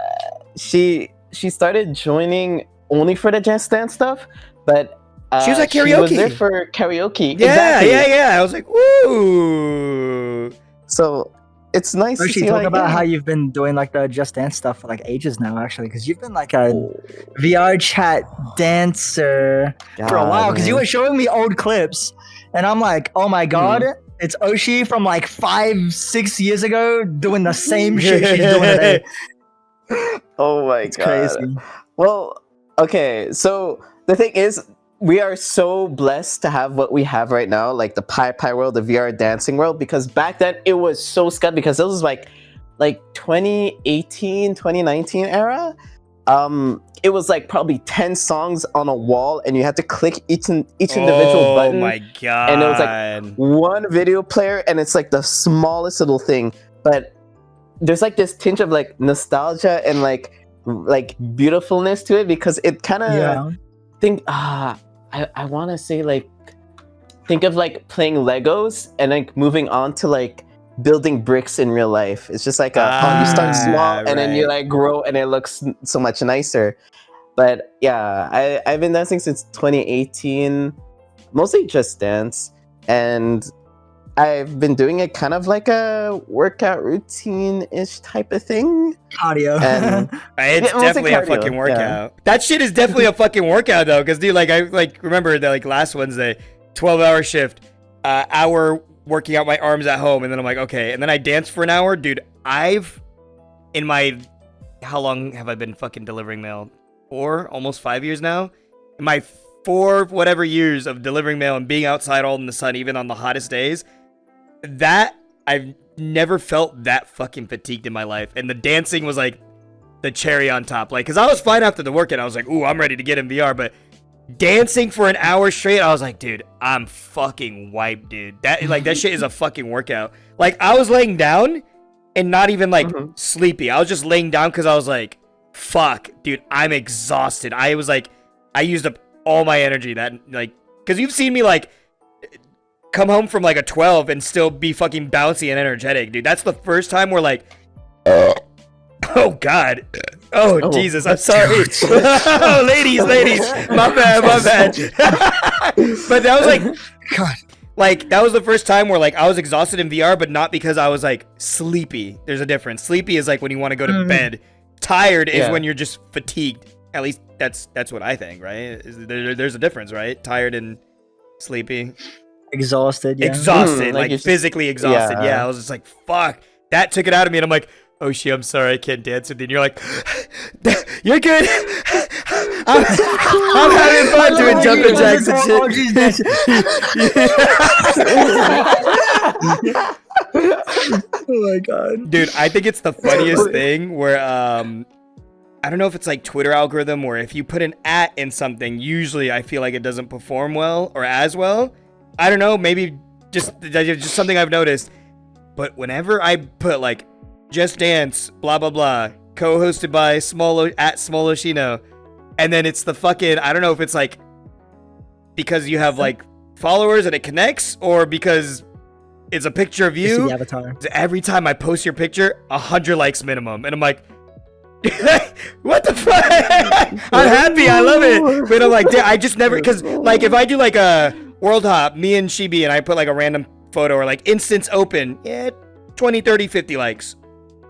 she started joining only for the Just Dance stuff, but. She was at karaoke. She was there for karaoke. Yeah, exactly. yeah. I was like, woo. So it's nice to see. Talk about how you've been doing like the Just Dance stuff for like ages now, actually, because you've been like a VR chat dancer for a while. Because you were showing me old clips, and I'm like, oh my god, it's Oshi from like 5-6 years ago doing the same shit she's doing today. Oh my god, crazy. Well, okay, so the thing is, we are so blessed to have what we have right now, like the Pi world, the VR dancing world, because back then it was so scud because this was like 2018, 2019 era. it was like probably 10 songs on a wall, and you had to click each individual button. Oh my god! And it was like one video player, and it's like the smallest little thing, but there's like this tinge of like nostalgia and like beautifulness to it, because it kind of I want to say like, think of like playing Legos and like moving on to like building bricks in real life. It's just like you start small and then you like grow and it looks so much nicer. But yeah, I've been dancing since 2018, mostly Just Dance, and I've been doing it kind of like a workout routine-ish type of thing. Cardio. And it's definitely a fucking workout. Yeah. That shit is definitely a fucking workout though, because dude, like I like remember that like last Wednesday, 12-hour shift, hour working out my arms at home, and then I'm like, okay, and then I danced for an hour. Dude, how long have I been fucking delivering mail? 4, almost 5 years now. In my 4 whatever years of delivering mail and being outside all in the sun, even on the hottest days, that I've never felt that fucking fatigued in my life. And the dancing was like the cherry on top. Like, cause I was fine after the workout. I was like, ooh, I'm ready to get in VR, but dancing for an hour straight, I was like, dude, I'm fucking wiped, dude. That shit is a fucking workout. Like, I was laying down and not even like sleepy. I was just laying down because I was like, fuck, dude, I'm exhausted. I was like, I used up all my energy that like, because you've seen me like come home from like a 12 and still be fucking bouncy and energetic, dude. That's the first time we're like, oh god. Oh, Jesus, I'm sorry. Oh, ladies, my bad. But that was like, God. Like, that was the first time where, like, I was exhausted in VR, but not because I was, like, sleepy. There's a difference. Sleepy is, like, when you want to go to bed. Tired is when you're just fatigued. At least that's what I think, right? There's a difference, right? Tired and sleepy. Exhausted, yeah. Exhausted, like physically exhausted. Yeah, I was just like, fuck. That took it out of me, and I'm like, oh shit, I'm sorry, I can't dance with you. And you're like, you're good. I'm having fun doing jumping jacks and shit. Oh my god. Dude, I think it's the funniest thing where, I don't know if it's like Twitter algorithm or if you put an @ in something, usually I feel like it doesn't perform well or as well. I don't know, maybe just something I've noticed. But whenever I put like, Just Dance, blah, blah, blah, co-hosted by Smoloshino, and then it's the fucking, I don't know if it's like, because you have like followers and it connects, or because it's a picture of you. The avatar. Every time I post your picture, 100 likes minimum, and I'm like, what the fuck? I'm happy, I love it, but I'm like, I just never, because like if I do like a World Hop, me and Shibi, and I put like a random photo or like instance open, 20, 30, 50 likes.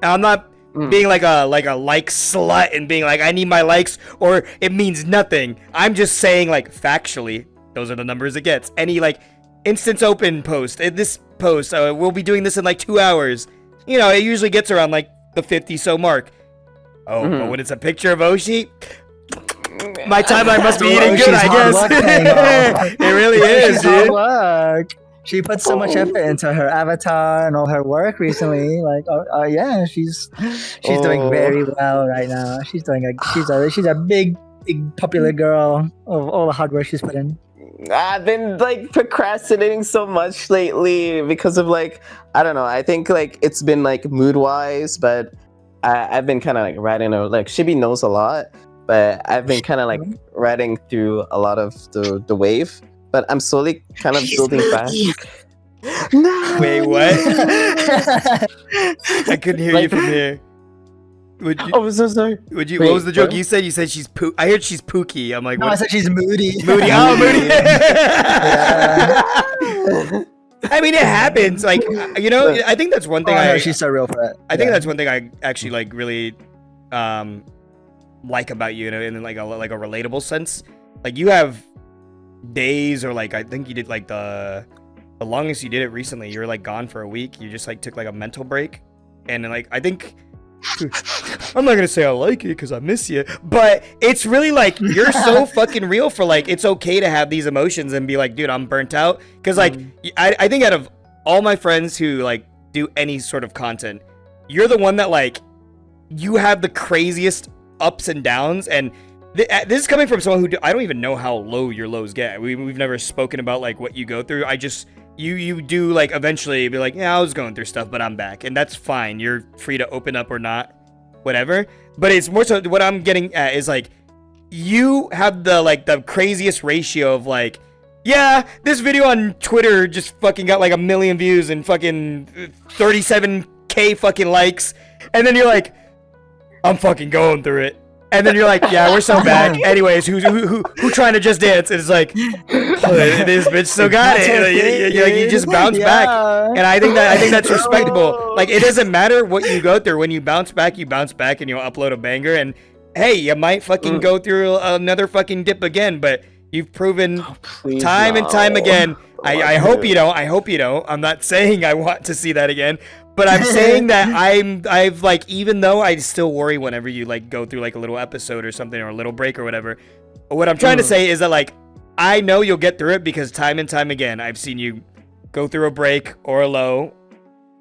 I'm not being like a like slut and being like, I need my likes or it means nothing. I'm just saying like factually, those are the numbers it gets. Any like instance open post, this post, we'll be doing this in like 2 hours. You know, it usually gets around like the 50 so mark. Oh, but when it's a picture of Oshi, my timeline must be eating good, I guess. It really is, dude. Work. She put so much effort into her avatar and all her work recently. Like, yeah, she's doing very well right now. She's a big popular girl of all the hard work she's put in. I've been like procrastinating so much lately because of like, I don't know. I think like it's been like mood wise, but I've been kind of like riding like Shibi knows a lot, but I've been kind of like riding through a lot of the wave. But I'm slowly kind of building fast. No. Wait, what? I couldn't hear you from here. I'm so sorry. What was the joke you said? You said she's I heard she's pooky. I'm like, no, I said she's moody. Moody. Oh, moody. I mean, it happens. Like, you know, I think that's one thing. She's so real for it. I think that's one thing I actually like really like about you, in like a relatable sense. Like, you have days, or like I think you did like the longest you did it recently, you were like gone for a week. You just like took like a mental break, and then, like, I think I'm not gonna say I like it because I miss you, but it's really like you're so fucking real for like it's okay to have these emotions and be like, dude, I'm burnt out. Because like I think out of all my friends who like do any sort of content, you're the one that like you have the craziest ups and downs, and this is coming from someone who I don't even know how low your lows get. We've never spoken about like what you go through. I just you do like eventually be like, yeah, I was going through stuff, but I'm back, and that's fine. You're free to open up or not, whatever. But it's more so what I'm getting at is like you have the craziest ratio of like, yeah, this video on Twitter just fucking got like 1 million views and fucking 37K fucking likes, and then you're like, I'm fucking going through it. And then you're like, yeah, we're so back. Anyways, who trying to just dance? And it's like, this bitch still got it. You just bounce back, and I think that's respectable. Like, it doesn't matter what you go through. When you bounce back, and you'll upload a banger. And hey, you might fucking go through another fucking dip again, but you've proven time and time again. I hope you don't. I hope you don't. I'm not saying I want to see that again. But I'm saying that I've like, even though I still worry whenever you like go through like a little episode or something or a little break or whatever, what I'm trying to say is that like, I know you'll get through it because time and time again, I've seen you go through a break or a low,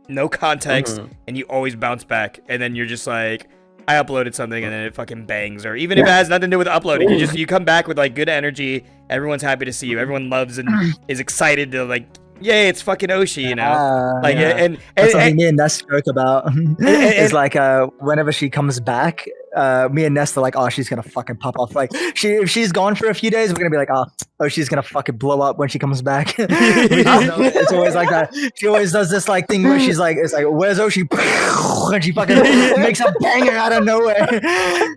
no context, and you always bounce back. And then you're just like, I uploaded something and then it fucking bangs. Or even if it has nothing to do with uploading, you come back with like good energy. Everyone's happy to see you. Everyone loves and is excited to like, yay, it's fucking Oshi, you know? Like, and that's something me and Ness joke about. It's like whenever she comes back, me and Ness are like, oh, she's gonna fucking pop off. Like, if she's gone for a few days, we're gonna be like, oh, she's gonna fucking blow up when she comes back. We just know it's always like that. She always does this like thing where she's like, it's like, where's Oshi? And she fucking makes a banger out of nowhere.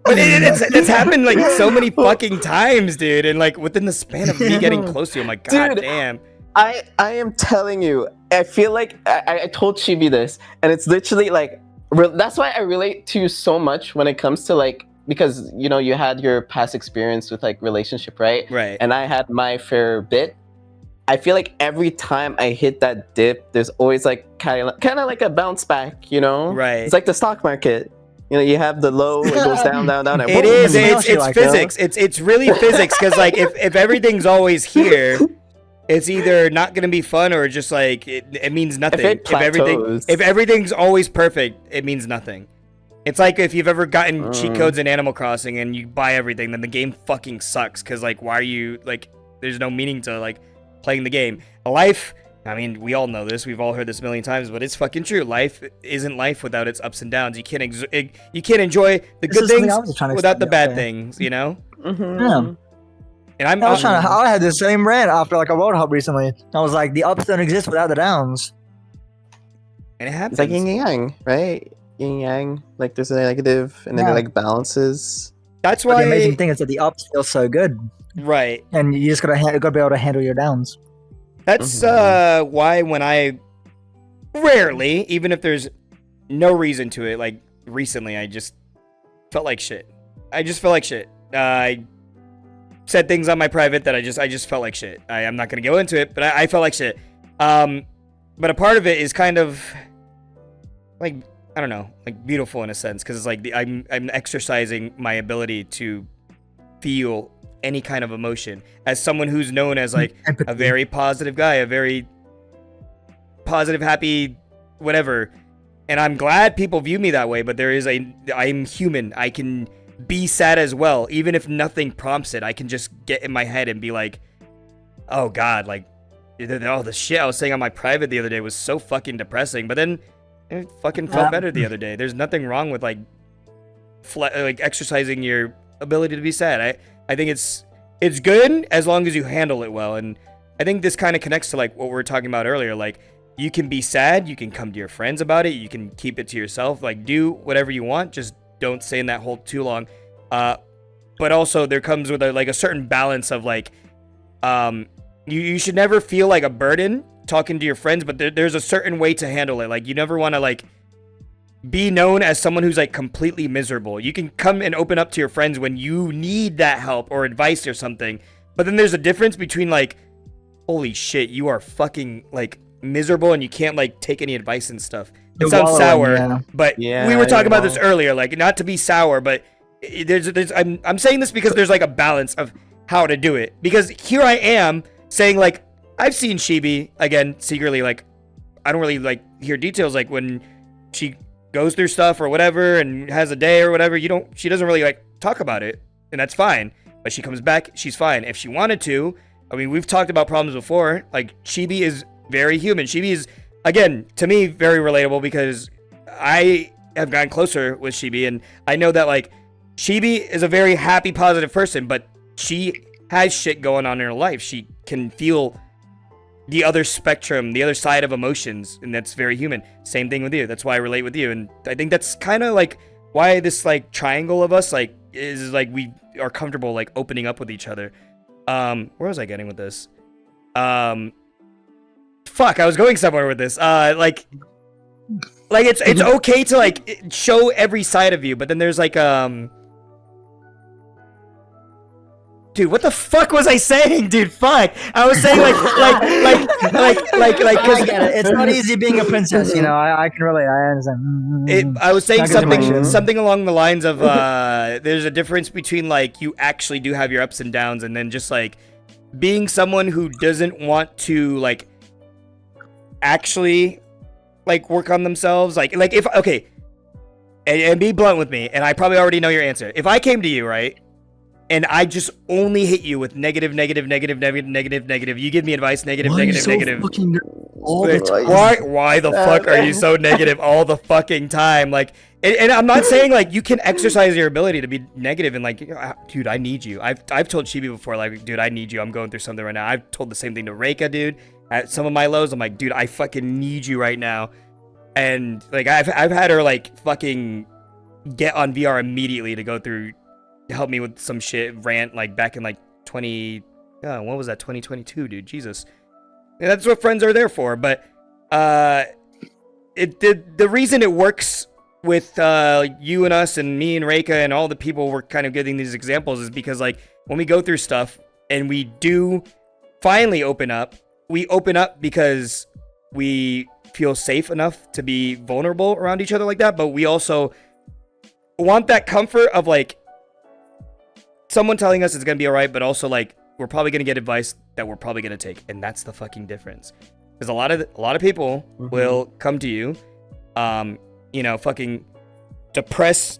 But it's happened like so many fucking times, dude. And like within the span of me getting close to you, I'm like, god damn. I am telling you, I feel like I told Chibi this, and it's literally like, that's why I relate to you so much when it comes to like, because you know, you had your past experience with like relationship, right? Right. And I had my fair bit. I feel like every time I hit that dip, there's always like kind of like a bounce back, you know? Right. It's like the stock market. You know, you have the low, it goes down, down, down. And It is. It's physics. It's really physics because like if everything's always here, it's either not gonna be fun or just like it means nothing. If everything's always perfect, it means nothing. It's like if you've ever gotten cheat codes in Animal Crossing and you buy everything, then the game fucking sucks because like why are you like? There's no meaning to like playing the game. Life. I mean, we all know this. We've all heard this a million times, but it's fucking true. Life isn't life without its ups and downs. You can't enjoy the good things without the bad things. You know. Yeah. And I had the same rant after like a World Hub recently. I was like, the ups don't exist without the downs. And it happens. It's like yin and yang, right? Yin and yang. Like there's a negative, and then it like balances. That's why the amazing thing is that the ups feel so good, right? And you just gotta be able to handle your downs. That's why when I rarely, even if there's no reason to it, like recently, I just felt like shit. I said things on my private that I just felt like shit. I'm not gonna go into it, but I felt like shit. But a part of it is kind of like, I don't know, like beautiful in a sense, because it's like I'm exercising my ability to feel any kind of emotion as someone who's known as like a very positive guy, a very positive, happy, whatever. And I'm glad people view me that way, but I'm human. I can be sad as well, even if nothing prompts it. I can just get in my head and be like, oh god, like the shit I was saying on my private the other day was so fucking depressing, but then it fucking felt better the other day. There's nothing wrong with like exercising your ability to be sad. I think it's good as long as you handle it well. And I think this kind of connects to like what we were talking about earlier. Like, you can be sad, you can come to your friends about it, you can keep it to yourself, like do whatever you want, just don't stay in that hole too long. But also there comes with a certain balance of like, you should never feel like a burden talking to your friends, but there's a certain way to handle it. Like, you never want to like be known as someone who's like completely miserable. You can come and open up to your friends when you need that help or advice or something. But then there's a difference between like, holy shit, you are fucking like miserable and you can't like take any advice and stuff. It sounds sour, but we were talking about this earlier, like not to be sour, but I'm saying this because there's like a balance of how to do it. Because here I am saying like, I've seen Shibi again secretly, like I don't really like hear details, like when she goes through stuff or whatever and has a day or whatever, she doesn't really like talk about it, and that's fine. But she comes back, she's fine. If she wanted to, I mean, we've talked about problems before. Like, Chibi is very human. Chibi is, again, to me, very relatable because I have gotten closer with Chibi, and I know that, like, Chibi is a very happy, positive person, but she has shit going on in her life. She can feel the other spectrum, the other side of emotions, and that's very human. Same thing with you. That's why I relate with you, and I think that's kind of like why this like triangle of us like is like we are comfortable like opening up with each other. Where was I getting with this? Fuck, I was going somewhere with this. Like it's okay to like show every side of you, but then there's like dude, what the fuck was I saying, dude? Fuck. I was saying like, I get it. It's not easy being a princess, you know. I can relate. I understand. I was saying Not gonna lie. something along the lines of there's a difference between like you actually do have your ups and downs, and then just like being someone who doesn't want to like actually like work on themselves. Like if okay, and be blunt with me, and I probably already know your answer. If I came to you, right? And I just only hit you with negative. You give me advice, negative. All the time. Why the fuck are you so negative all the fucking time? Like, and I'm not saying like you can exercise your ability to be negative and like, dude, I need you. I've told Chibi before, like, dude, I need you. I'm going through something right now. I've told the same thing to Reika, dude. At some of my lows, I'm like, dude, I fucking need you right now. And like, I've had her like fucking get on VR immediately to go through. Help me with some shit rant like back in like 2022, dude. Jesus. Yeah, that's what friends are there for. But the reason it works with you and us and me and Reika and all the people we're kind of getting these examples is because like when we go through stuff and we do finally open up, we open up because we feel safe enough to be vulnerable around each other like that, but we also want that comfort of like someone telling us it's gonna be all right, but also like we're probably gonna get advice that we're probably gonna take, and that's the fucking difference. Because a lot of people will come to you, you know, fucking depress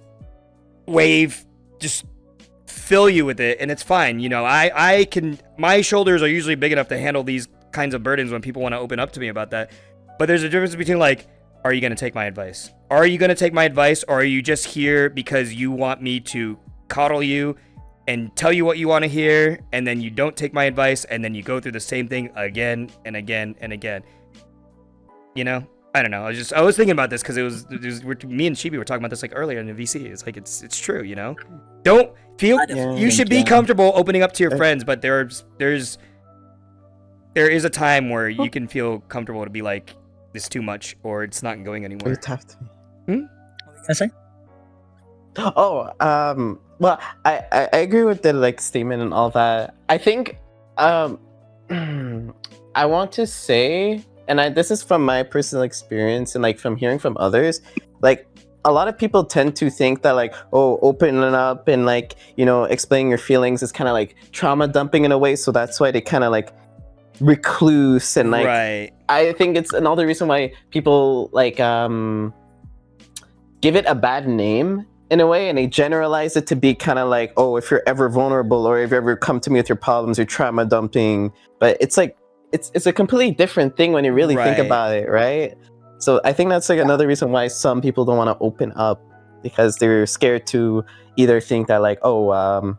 wave, just fill you with it, and it's fine. You know, I can. My shoulders are usually big enough to handle these kinds of burdens when people want to open up to me about that. But there's a difference between like, are you gonna take my advice? Are you gonna take my advice, or are you just here because you want me to coddle you and tell you what you want to hear, and then you don't take my advice, and then you go through the same thing again and again and again. You know, I don't know. I was thinking about this because it was me and Chibi were talking about this like earlier in the VC. It's like it's true. You know, don't feel you should be comfortable opening up to your friends, but there is a time where you can feel comfortable to be like, this is too much, or it's not going anywhere. It's tough to me. What were you gonna say? Oh, well, I agree with the like statement and all that. I think I want to say, and this is from my personal experience and like from hearing from others, like a lot of people tend to think that like, oh, opening up and like, you know, explaining your feelings is kind of like trauma dumping in a way, so that's why they kind of like recluse and like right. I think it's another reason why people like give it a bad name in a way, and they generalize it to be kind of like, oh, if you're ever vulnerable or if you ever come to me with your problems, you're trauma dumping. But it's like it's a completely different thing when you really think about it, right? So I think that's like another reason why some people don't want to open up, because they're scared to either think that like, oh,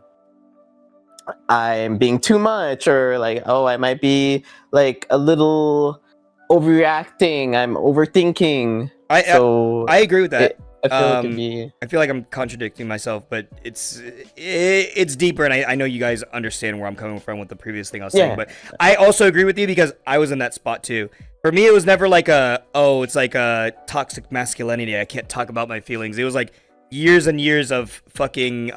I'm being too much, or like, oh, I might be like a little overreacting, I'm overthinking. I agree with that. I feel it can be. I feel like I'm contradicting myself, but it's deeper, and I know you guys understand where I'm coming from with the previous thing I was saying. But I also agree with you because I was in that spot too. For me, it was never like it's like a toxic masculinity. I can't talk about my feelings. It was like years and years of fucking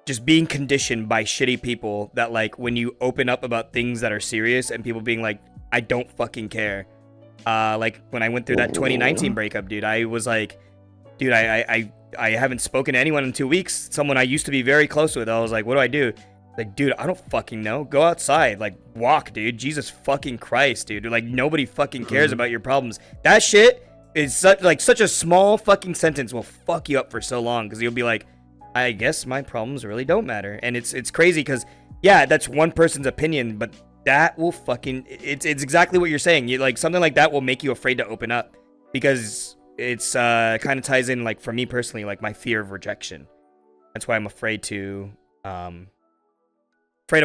just being conditioned by shitty people that like when you open up about things that are serious and people being like, I don't fucking care. Like when I went through that 2019 breakup, dude, I was like, dude, I haven't spoken to anyone in 2 weeks. Someone I used to be very close with. I was like, what do I do? Like, dude, I don't fucking know. Go outside, like walk, dude. Jesus fucking Christ, dude. Like nobody fucking cares about your problems. That shit is such a small fucking sentence will fuck you up for so long, because you'll be like, I guess my problems really don't matter. And it's crazy because, yeah, that's one person's opinion, but that will fucking, it's exactly what you're saying. You like something like that will make you afraid to open up because it's kind of ties in, like, for me personally, like my fear of rejection. That's why I'm afraid of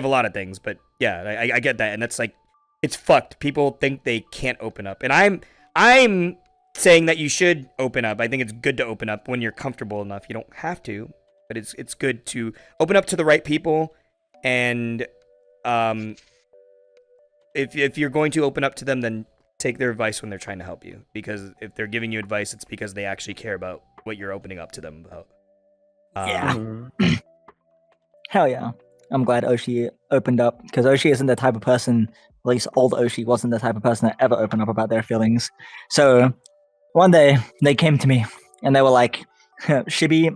a lot of things. But yeah, I get that. And that's like, it's fucked. People think they can't open up. And I'm saying that you should open up. I think it's good to open up when you're comfortable enough. You don't have to, but it's good to open up to the right people. And if you're going to open up to them, then take their advice when they're trying to help you. Because if they're giving you advice, it's because they actually care about what you're opening up to them about. Hell yeah. I'm glad Oshi opened up, because Oshi isn't the type of person, at least old Oshi wasn't the type of person that ever opened up about their feelings. So one day they came to me and they were like, Shibi,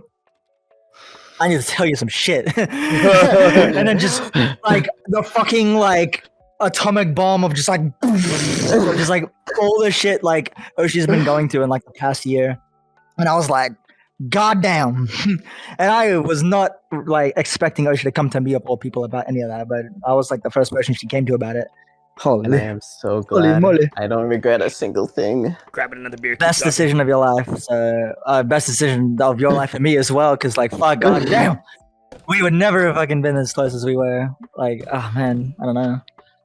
I need to tell you some shit. And then just like the fucking like atomic bomb of just like all the shit like Oshi's been going through in like the past year. And I was like, God damn. And I was not like expecting Oshi to come to me of all people about any of that, but I was like the first person she came to about it. Holy. And I am so glad. moly. I don't regret a single thing. Grabbing another beer. Best decision of your life. So best decision of your life for me as well, because like fuck, God damn. We would never have fucking been as close as we were. Like, oh man, I don't know.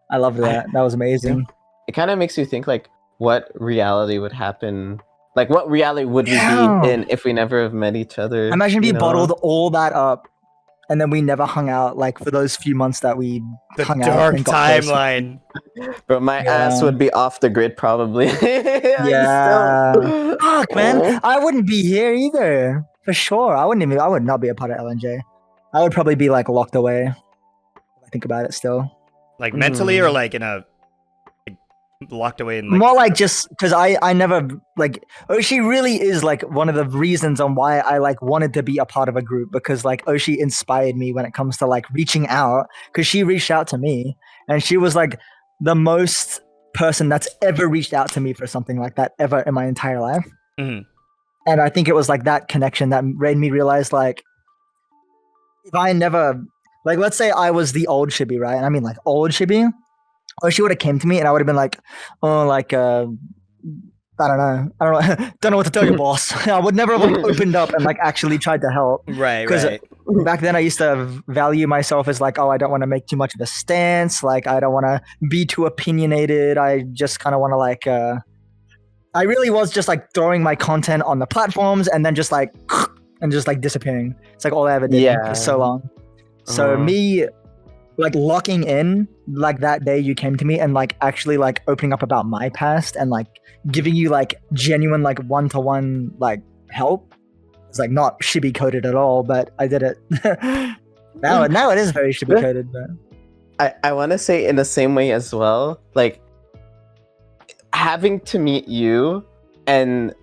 I loved that. That was amazing. It kind of makes you think like what reality would happen. Like, what reality would we be in if we never have met each other? Imagine if we bottled all that up, and then we never hung out. Like for those few months that we hung out. Dark and got close. timeline. But my ass would be off the grid probably. Yeah. Fuck, man. I wouldn't be here either. For sure. I would not be a part of LNJ. I would probably be like locked away. If I think about it still. Like mentally or like in a locked away in like, more like just because I never like Oshi really is like one of the reasons on why I like wanted to be a part of a group, because like Oshi inspired me when it comes to like reaching out, because she reached out to me and she was like the most person that's ever reached out to me for something like that ever in my entire life. Mm-hmm. And I think it was like that connection that made me realize like if I never like, let's say I was the old Shibi, right? And I mean like old Shibi, or she would have came to me and I would have been like, oh, like, I don't know, don't know what to tell you, boss. I would never have like, opened up and like actually tried to help. Right. Because back then I used to value myself as like, oh, I don't want to make too much of a stance. Like, I don't want to be too opinionated. I just kind of want to like, I really was just like throwing my content on the platforms and then just like, and just like disappearing. It's like all I ever did for so long. So me like locking in like that day you came to me and like actually like opening up about my past and like giving you like genuine like one-to-one like help. It's like not Shibi coded at all, but I did it. now it is very Shibi coded, but I want to say in the same way as well, like having to meet you and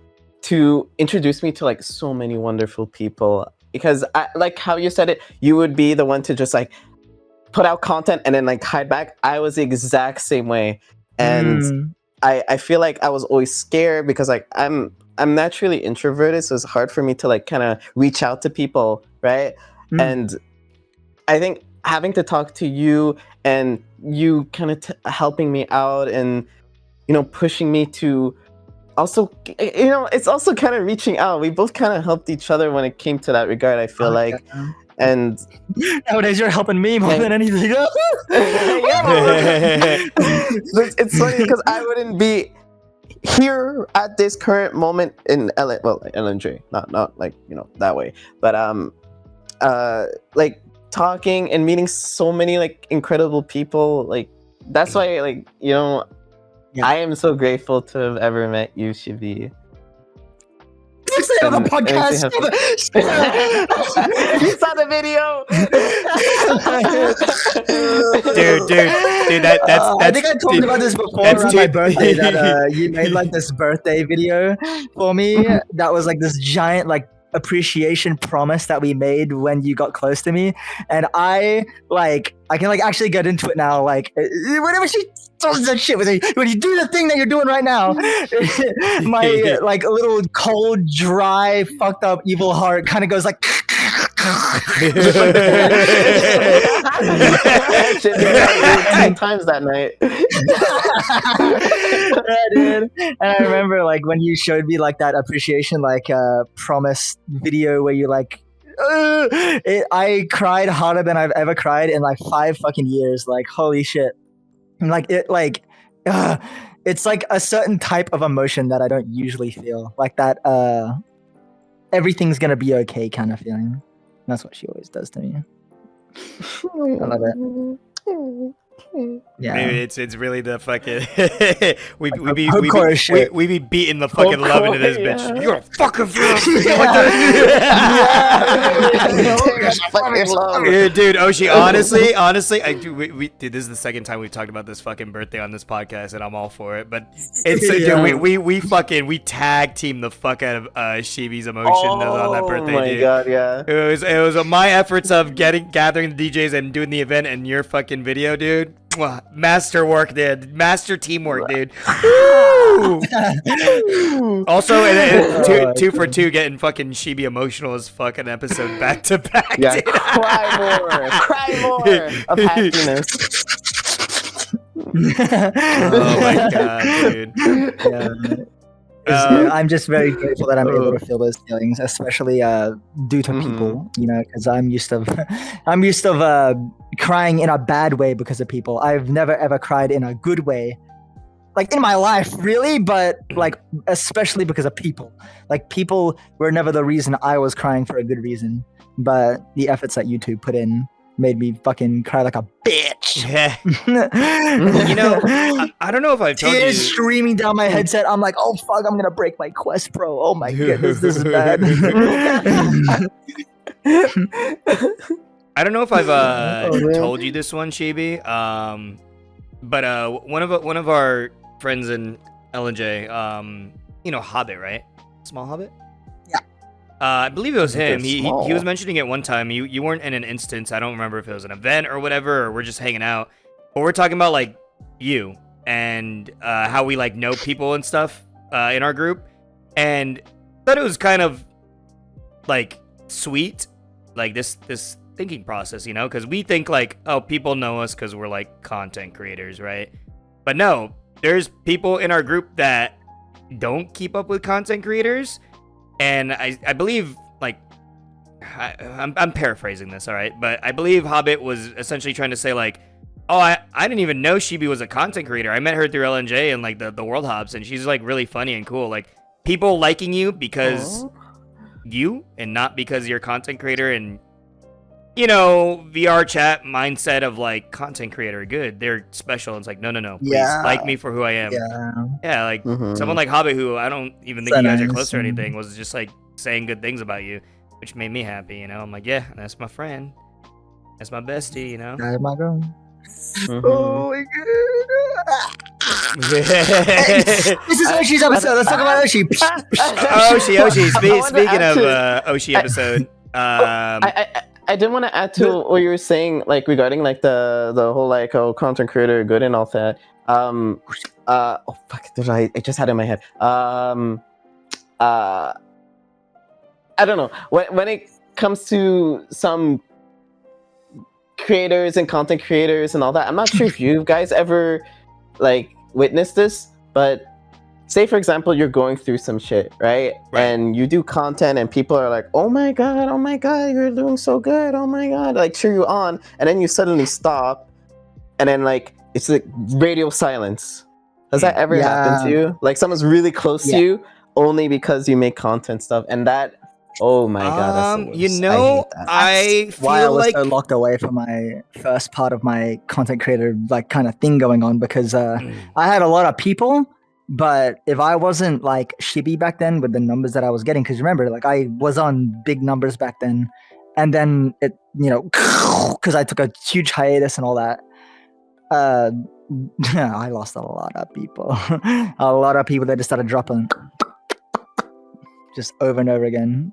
to introduce me to like so many wonderful people, because I like how you said it, you would be the one to just like put out content and then like hide back. I was the exact same way, and I feel like I was always scared because like I'm naturally introverted, so it's hard for me to like kind of reach out to people, right? And I think having to talk to you and you kind of helping me out and pushing me to also it's also kind of reaching out. We both kind of helped each other when it came to that regard, I feel like. Yeah. And nowadays you're helping me more than anything else. It's funny because I wouldn't be here at this current moment in LNJ, not like that way, but like talking and meeting so many like incredible people. Like that's why I am so grateful to have ever met you, Shibi. On the podcast. You saw the video. dude, that's I think I talked about this before around my birthday, that you made like this birthday video for me that was like this giant like appreciation promise that we made when you got close to me, and I can like actually get into it now, like whenever she does that shit with me, when you do the thing that you're doing right now, my like little cold, dry, fucked up evil heart kind of goes like Shit, they got 10 times that night. Yeah, dude. And I remember like when you showed me like that appreciation like promise video where you like I cried harder than I've ever cried in like 5 fucking years. Like holy shit. And, like it like it's like a certain type of emotion that I don't usually feel. Like that everything's gonna be okay kind of feeling. That's what she always does to me. I love it. Yeah. Maybe it's really the fucking we Hardcore shit. we be beating the fucking love into this bitch. Yeah. You're a fucking feel Yeah. dude, Oshi, honestly, dude, this is the second time we've talked about this fucking birthday on this podcast, and I'm all for it. But it's dude, we tag team the fuck out of Shibi's emotion on that birthday. Oh my dude. god, yeah. It was my efforts of gathering the DJs and doing the event, and your fucking video, dude. Mwah. Masterwork, dude. Master teamwork, dude. Woo! Also, and 2 for 2 getting fucking Shibi emotional as fucking episode back to back. Yeah, dude. cry more of happiness. Oh my god, dude. Yeah. I'm just very grateful that I'm able to feel those feelings, especially due to people, you know, because I'm used to crying in a bad way because of people. I've never ever cried in a good way, like in my life, really, but like especially because of people. Like people were never the reason I was crying for a good reason, but the efforts that you two put in made me fucking cry like a bitch. Yeah. You know, I don't know if I've told you. Tears streaming down my headset. I'm like, oh fuck, I'm gonna break my Quest Pro. Oh my goodness, this is bad. I don't know if I've told you this one, Shibi. But one of our friends in LNJ, you know, Hobbit, right? Small Hobbit. Yeah. I believe it was him. They're He small. was mentioning it one time. You weren't in an instance. I don't remember if it was an event or whatever, or we're just hanging out. But we're talking about like you and how we like know people and stuff in our group, and thought it was kind of like sweet, like this thinking process, you know, because we think like, oh, people know us because we're like content creators, right? But no, there's people in our group that don't keep up with content creators, and I believe like I'm paraphrasing this, all right, but I believe Hobbit was essentially trying to say like, oh, I didn't even know Shibi was a content creator. I met her through LNJ and like the World Hops, and she's like really funny and cool. Like people liking you because you and not because you're a content creator, and you know, VR chat mindset of like content creator, good, they're special. It's like no, please like me for who I am. Yeah, like someone like Hobbit, who I don't even think you guys are close or anything, was just like saying good things about you, which made me happy. You know, I'm like, yeah, that's my friend, that's my bestie. You know, That's my girl. oh my god. This is Oshi's episode. Let's talk about Oshi. Oshi. Speaking of Oshi episode, I did want to add to what you were saying, like regarding like the whole like content creator good and all that. Oh fuck! I just had it in my head. I don't know when it comes to some creators and content creators and all that. I'm not sure if you guys ever like witnessed this, but say for example you're going through some shit, right? And you do content and people are like, oh my god, you're doing so good, oh my god, like cheer you on, and then you suddenly stop, and then like it's like radio silence. Has that ever happened to you? Like someone's really close to you only because you make content stuff, and that, oh my god, that's the worst. You know, I Why I feel was like so locked away from my first part of my content creator like kind of thing going on, because I had a lot of people. But if I wasn't like Shibi back then with the numbers that I was getting, because remember, like I was on big numbers back then, and then it, you know, because I took a huge hiatus and all that, I lost a lot of people. A lot of people that just started dropping just over and over again.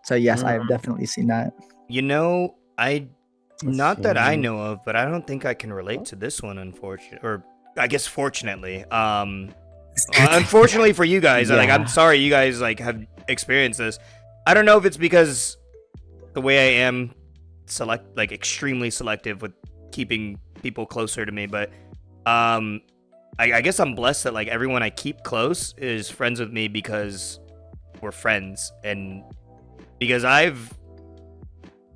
So yes, I have definitely seen that. You know, not that I know of, but I don't think I can relate to this one, unfortunately, or I guess fortunately. Unfortunately for you guys, like I'm sorry you guys like have experienced this. I don't know if it's because the way I am extremely selective with keeping people closer to me, but I guess I'm blessed that like everyone I keep close is friends with me because we're friends, and because I've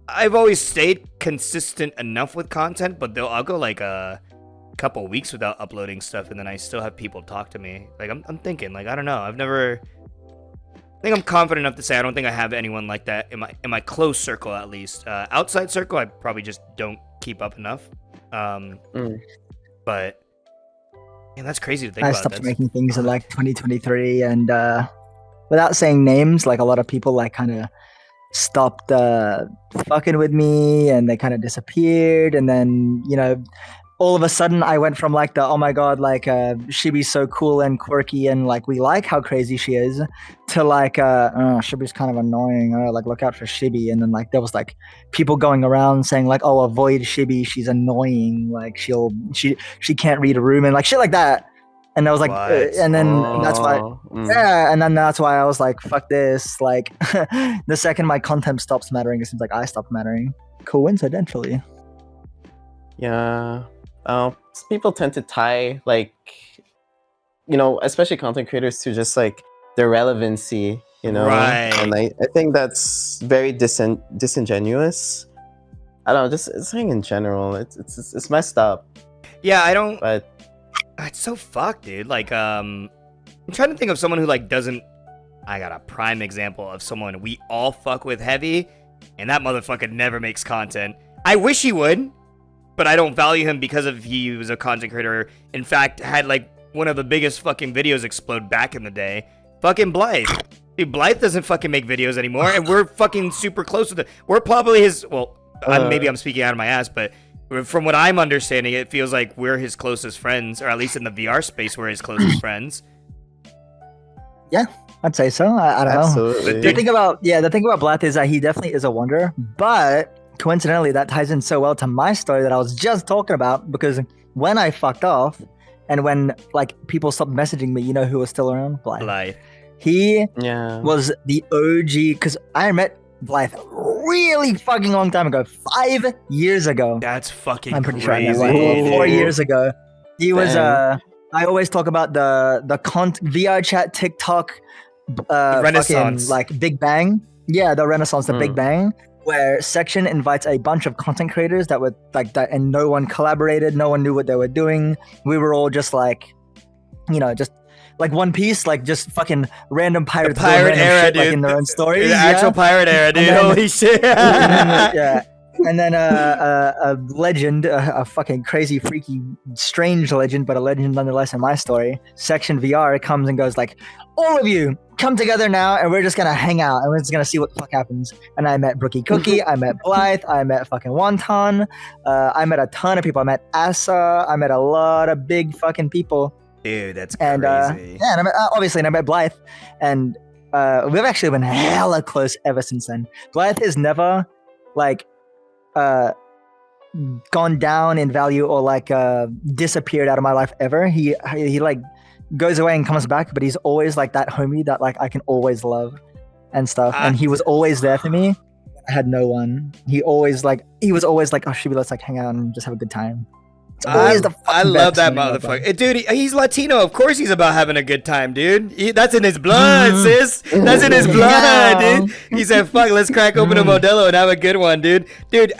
always stayed consistent enough with content, but I'll go like a couple weeks without uploading stuff, and then I still have people talk to me. Like I'm thinking, like I don't know, I think I'm confident enough to say I don't think I have anyone like that in my close circle, at least. Outside circle, I probably just don't keep up enough. But man, that's crazy to think about. I stopped making things in like 2023, and without saying names, like a lot of people like kind of stopped fucking with me, and they kind of disappeared, and then all of a sudden I went from like the oh my god, like Shibi's so cool and quirky and like we like how crazy she is, to like Shibi's kind of annoying, like look out for Shibi. And then like there was like people going around saying like, oh, avoid Shibi, she's annoying, like she can't read a room and like shit like that. And I was like and then that's why and then that's why I was like, fuck this, like the second my content stops mattering, it seems like I stopped mattering, coincidentally. Yeah. People tend to tie like, especially content creators, to just like their relevancy, Right. And I think that's very disingenuous. I don't know, just saying in general, it's messed up. Yeah, I don't. But it's so fucked, dude. Like, I'm trying to think of someone who like doesn't. I got a prime example of someone we all fuck with heavy, and that motherfucker never makes content. I wish he would, but I don't value him because of he was a content creator. In fact, had like one of the biggest fucking videos explode back in the day. Fucking Blythe. Dude, Blythe doesn't fucking make videos anymore, and we're fucking super close with it. We're probably his. Well, maybe I'm speaking out of my ass, but from what I'm understanding, it feels like we're his closest friends, or at least in the VR space, we're his closest friends. Yeah, I'd say so. I don't absolutely. know. The thing about Blythe is that he definitely is a wonder, but coincidentally, that ties in so well to my story that I was just talking about, because when I fucked off and when like people stopped messaging me, who was still around? Blythe. He was the OG, because I met Blythe really fucking long time ago, 5 years ago. That's fucking I'm pretty crazy. sure I met Blythe 4 years ago. He was I always talk about the VR chat TikTok Renaissance, fucking, like Big Bang. Yeah, the Renaissance, the Big Bang, where Section invites a bunch of content creators that were like that, and no one collaborated, no one knew what they were doing. We were all just like, just like One Piece, like just fucking random pirates. The pirate era, shit, dude. Like, in their own stories. The actual pirate era, dude. Then, holy shit. And then a legend, a fucking crazy, freaky, strange legend, but a legend nonetheless in my story. Section VR comes and goes like, all of you come together now, and we're just gonna hang out, and we're just gonna see what the fuck happens. And I met Brookie Cookie, I met Blythe, I met fucking Wonton, I met a ton of people. I met Asa, I met a lot of big fucking people. Dude, that's and, crazy. And I met, obviously, and I met Blythe, and we've actually been hella close ever since then. Blythe has never like gone down in value or like disappeared out of my life ever. He like goes away and comes back, but he's always like that homie that like I can always love and stuff. And he was always there for me. I had no one. He was always like, oh, should we let's like hang out and just have a good time. I love that motherfucker. Dude, he's Latino. Of course he's about having a good time, dude. That's in his blood, sis. That's in his blood, dude. He said, fuck, let's crack open a Modelo and have a good one, dude. Dude,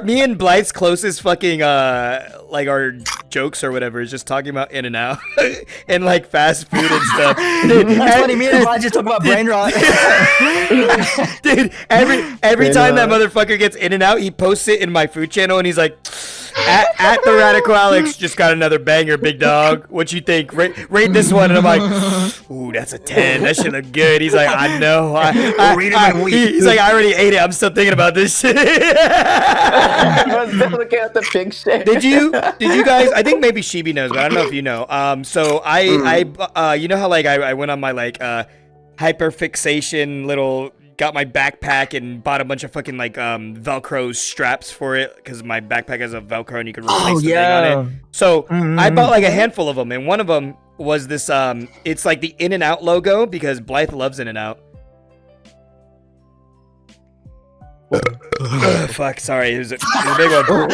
me and Blythe's closest fucking, like our jokes or whatever is just talking about In-N-Out and like fast food and stuff. Dude, that's funny. Me and Blythe just talk about brain rot. Dude, every time that motherfucker gets In-N-Out, he posts it in my food channel and he's like, at the Radical Alex just got another banger, big dog. What you think? Rate this one. And I'm like, ooh, that's a 10. That shit look good. He's like, I know. He's like, I already ate it. I'm still thinking about this shit. I was looking at the big shit. Did you guys? I think maybe Shibi knows, but I don't know if you know. So I you know how like I went on my like hyperfixation little. Got my backpack and bought a bunch of fucking like Velcro straps for it because my backpack has a Velcro and you can replace the thing on it. So I bought like a handful of them, and one of them was this. It's like the In-N-Out logo because Blythe loves In-N-Out. Fuck, sorry, it was a big one. Call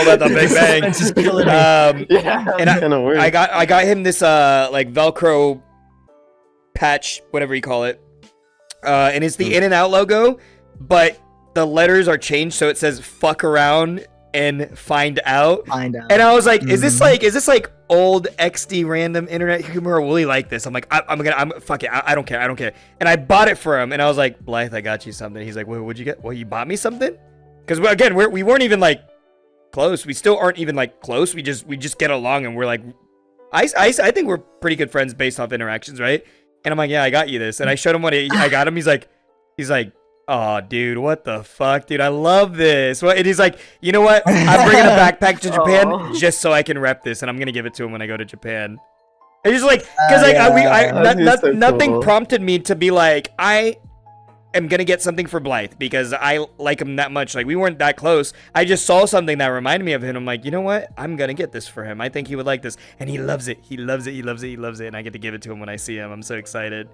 that the Big Bang. Suspense is killing me. Yeah, And kind of weird. I got him this like Velcro patch, whatever you call it, and it's the In and Out logo, but the letters are changed, so it says "fuck around" and "find out." Find out. And I was like, is this like old XD random internet humor, or will he like this? I'm like, fuck it, I don't care. And I bought it for him, and I was like, Blythe, I got you something. He's like, what'd you get? Well, you bought me something? Because again, we weren't even like close. We still aren't even like close. We just get along, and we're like, I think we're pretty good friends based off interactions, right? And I'm like, yeah, I got you this. And I showed him what I got him. He's like, oh, dude, what the fuck, dude? I love this. Well, and he's like, you know what? I'm bringing a backpack to Japan just so I can rep this, and I'm gonna give it to him when I go to Japan. And he's like, because like, nothing cool. prompted me to be like, I am gonna get something for Blythe because I like him that much. Like, we weren't that close. I just saw something that reminded me of him. I'm like, you know what? I'm gonna get this for him. I think he would like this, and he loves it. He loves it. He loves it. He loves it. And I get to give it to him when I see him. I'm so excited.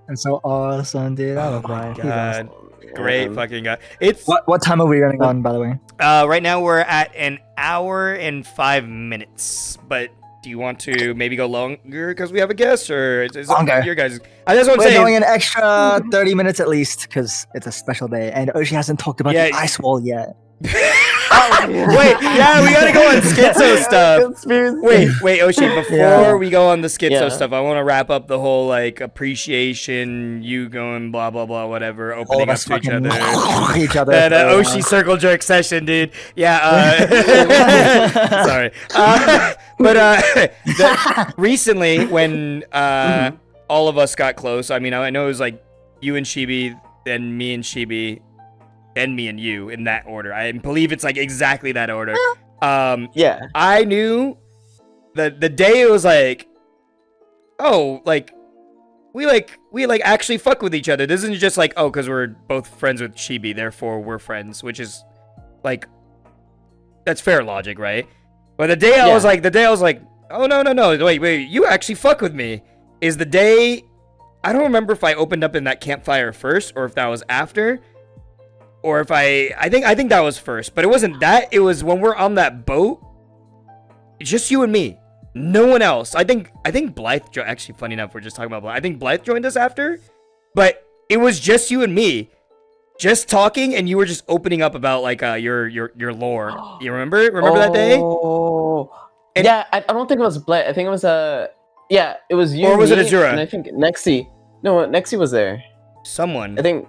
And so awesome, dude. I love Blythe. He's awesome. God. Great fucking guy. It's What time are we running on, by the way? right now we're at an hour and 5 minutes. But do you want to maybe go longer because we have a guest, or is Longer. Your guys? I just want to We're say. going an extra 30 minutes at least because it's a special day, and Oshi hasn't talked about Yeah. the ice wall yet. Wait, yeah, we gotta go on schizo stuff. Conspiracy. Wait, Oshi, before Yeah. we go on the schizo Yeah. stuff, I want to wrap up the whole like appreciation, you going blah blah blah, whatever, All opening of up us to each fucking other. each other. That for, Oshi circle jerk session, dude. Yeah. Sorry. Recently, when all of us got close, I mean, I know it was like you and Shibi, then me and Shibi, then me and you in that order. I believe it's like exactly that order. Yeah. I knew the day it was like, oh, like we actually fuck with each other. This isn't just like, oh, because we're both friends with Chibi, therefore we're friends, which is like, that's fair logic, right? But the day I was like, oh no, wait, you actually fuck with me, is the day. I don't remember if I opened up in that campfire first or if that was after. Or if I think that was first, but it wasn't that. It was when we're on that boat, just you and me, no one else. I think Blythe. Actually, funny enough, we're just talking about Blythe. I think Blythe joined us after, but it was just you and me, just talking, and you were just opening up about like your lore. You remember that day? Oh. And- Yeah, I don't think it was Blake. I think it was yeah, it was you. Or was it me, Azura? And I think Nexi. No, Nexi was there. Someone. I think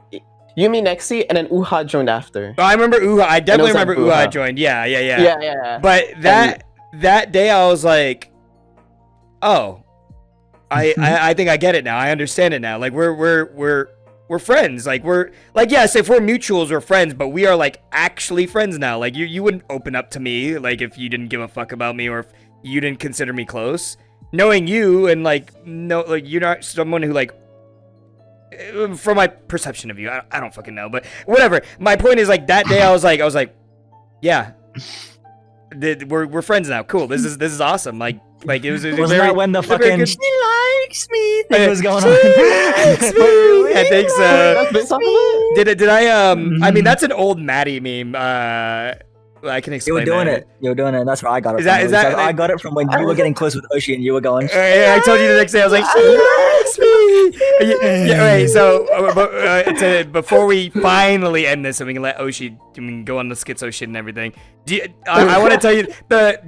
you, me, Nexi, and then Uha joined after. Oh, I remember Uha. I definitely was like remember Uha Uha. joined. Yeah. Yeah. But that day I was like, oh, I think I get it now. I understand it now. Like we're friends. Like we're like, yes, if we're mutuals, we're friends, but we are like actually friends now. Like you wouldn't open up to me like if you didn't give a fuck about me or if you didn't consider me close. Knowing you and like no, like you're not someone who like, from my perception of you, I don't fucking know, but whatever. My point is like that day I was like, yeah, we're friends now. Cool. This is awesome. Like it was. Wasn't that when the fucking good- she likes me thing was going She on? likes me. I think so. That's based off of it? Did I I mean that's an old Maddie meme. I can You explain. were doing that. it. You were doing it. That's where I got it Is from. that- is that, Because I like- got it from when you were getting close with Oshi and you were going. I told you the next day. I was like, she likes me. Yeah, right. So, before we finally end this, and we can let Oshi go on the schizo shit and everything. I want to tell you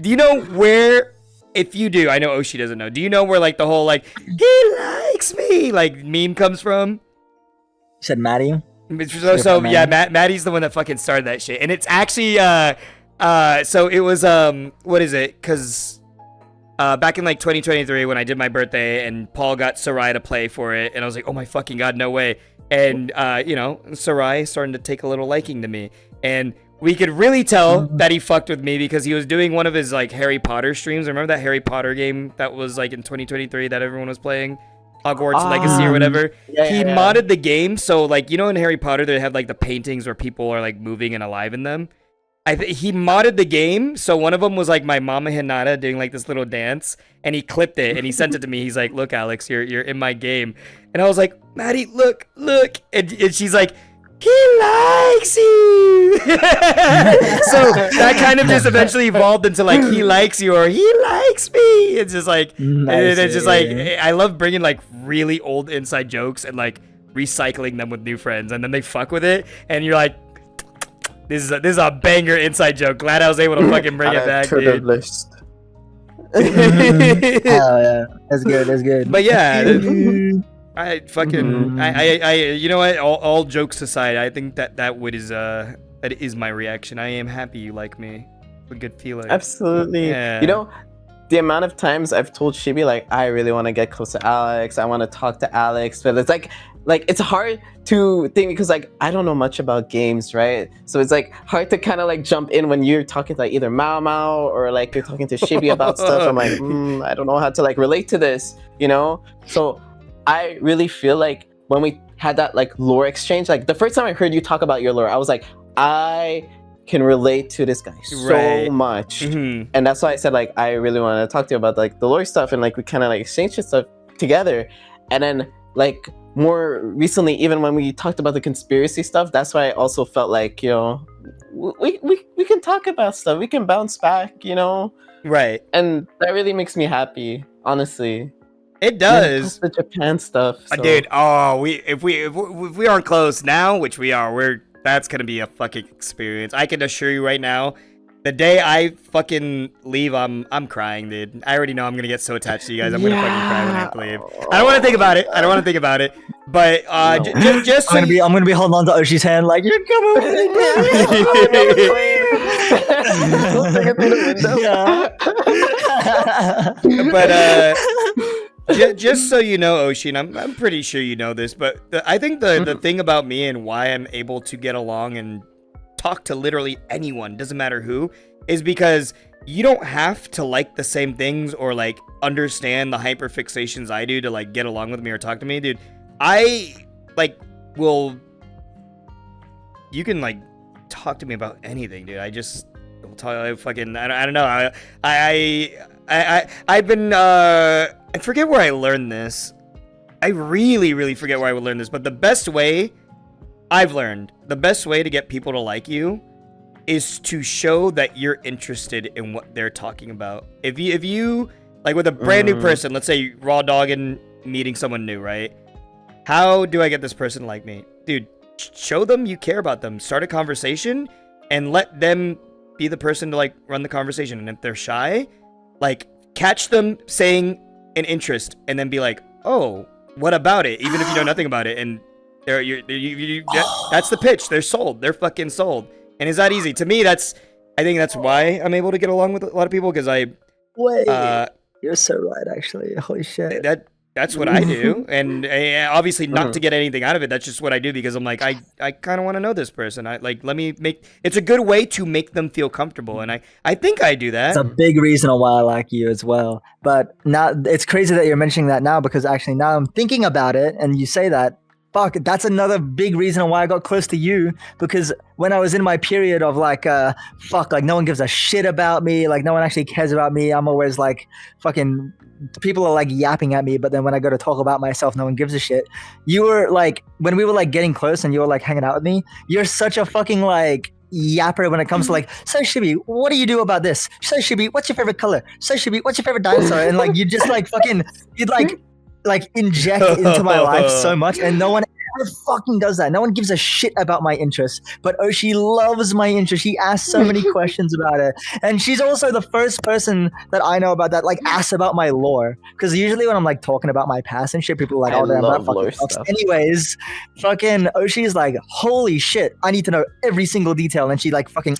do you know where? If you do, I know Oshi doesn't know. Do you know where like the whole like he likes me like meme comes from? You said Maddie? So yeah, Maddie's the one that fucking started that shit, and it's actually so it was what is it? Because back in like 2023 when I did my birthday and Paul got Sarai to play for it, and I was like, oh my fucking god, no way. And Sarai starting to take a little liking to me, and we could really tell that he fucked with me because he was doing one of his like Harry Potter streams. Remember that Harry Potter game that was like in 2023 that everyone was playing? Hogwarts Legacy or whatever. He modded the game, so like in Harry Potter they have like the paintings where people are like moving and alive in them. He modded the game, so one of them was like my Mama Hinata doing like this little dance, and he clipped it and he sent it to me. He's like, "Look, Alex, you're in my game," and I was like, "Maddie, look," and she's like, he likes you. So that kind of just eventually evolved into like he likes you or he likes me. It's just like it's just like I love bringing like really old inside jokes and like recycling them with new friends, and then they fuck with it, and you're like, this is a banger inside joke. Glad I was able to fucking bring it back, dude. Oh yeah, that's good. But yeah. I fucking I you know what, all jokes aside, I think that is my reaction. I am happy you like me. A good feeling. Absolutely. Yeah. You know, the amount of times I've told Shibi like I really want to get close to Alex, I want to talk to Alex, but it's like it's hard to think because like I don't know much about games, right? So it's like hard to kind of like jump in when you're talking to like either Mao Mao or like you're talking to Shibi about stuff. I'm like, I don't know how to like relate to this, you know? So I really feel like when we had that like lore exchange, like the first time I heard you talk about your lore, I was like, I can relate to this guy so much. And that's why I said like I really want to talk to you about like the lore stuff, and like we kind of like exchanged stuff together. And then like more recently, even when we talked about the conspiracy stuff, that's why I also felt like, you know, we can talk about stuff, we can bounce back, you know? Right. And that really makes me happy, honestly. It does. The Japan stuff, so. Dude. Oh, if we aren't close now, which we are, that's gonna be a fucking experience. I can assure you right now, the day I fucking leave, I'm crying, dude. I already know I'm gonna get so attached to you guys. I'm gonna fucking cry when I have to leave. I don't want to think about it. But just so I'm gonna be holding on to Oshi's hand like you're coming with me. But just so you know, Oshi, and I'm pretty sure you know this, but I think the thing about me and why I'm able to get along and talk to literally anyone, doesn't matter who, is because you don't have to like the same things or like understand the hyperfixations I do to like get along with me or talk to me, dude. I like you can like talk to me about anything, dude. I just will talk. I don't know. I've been I forget where I learned this. I really forget where I would learn this, but the best way to get people to like you is to show that you're interested in what they're talking about. If you like with a brand new person, let's say raw dogging meeting someone new, right? How do I get this person to like me? Dude, show them you care about them. Start a conversation and let them be the person to like run the conversation. And if they're shy, like catch them saying an interest and then be like, oh, what about it? Even if you know nothing about it. And that's the pitch. They're sold. They're fucking sold. And it's that easy. To me, I think that's why I'm able to get along with a lot of people, because you're so right, actually. Holy shit. That's what I do. And obviously not to get anything out of it. That's just what I do, because I'm like, I kind of want to know this person. It's a good way to make them feel comfortable. And I think I do that. It's a big reason on why I like you as well. But now it's crazy that you're mentioning that now, because actually now I'm thinking about it and you say that. Fuck, that's another big reason why I got close to you, because when I was in my period of like, like no one gives a shit about me, like no one actually cares about me, I'm always like fucking, people are like yapping at me, but then when I go to talk about myself, no one gives a shit. You were like, when we were like getting close and you were like hanging out with me, you're such a fucking like yapper when it comes to like, so Shibi, what do you do about this? So Shibi, what's your favorite color? So Shibi, what's your favorite dinosaur? And like, you just like fucking, you'd like inject into my life so much, and no one ever fucking does that. No one gives a shit about my interests, but Oshi loves my interest. She asks so many questions about it, and she's also the first person that I know about that like asks about my lore, because usually when I'm like talking about my past and shit, people are like, oh damn, that fucking sucks. Anyways, fucking Oshi is like, holy shit, I need to know every single detail, and she like fucking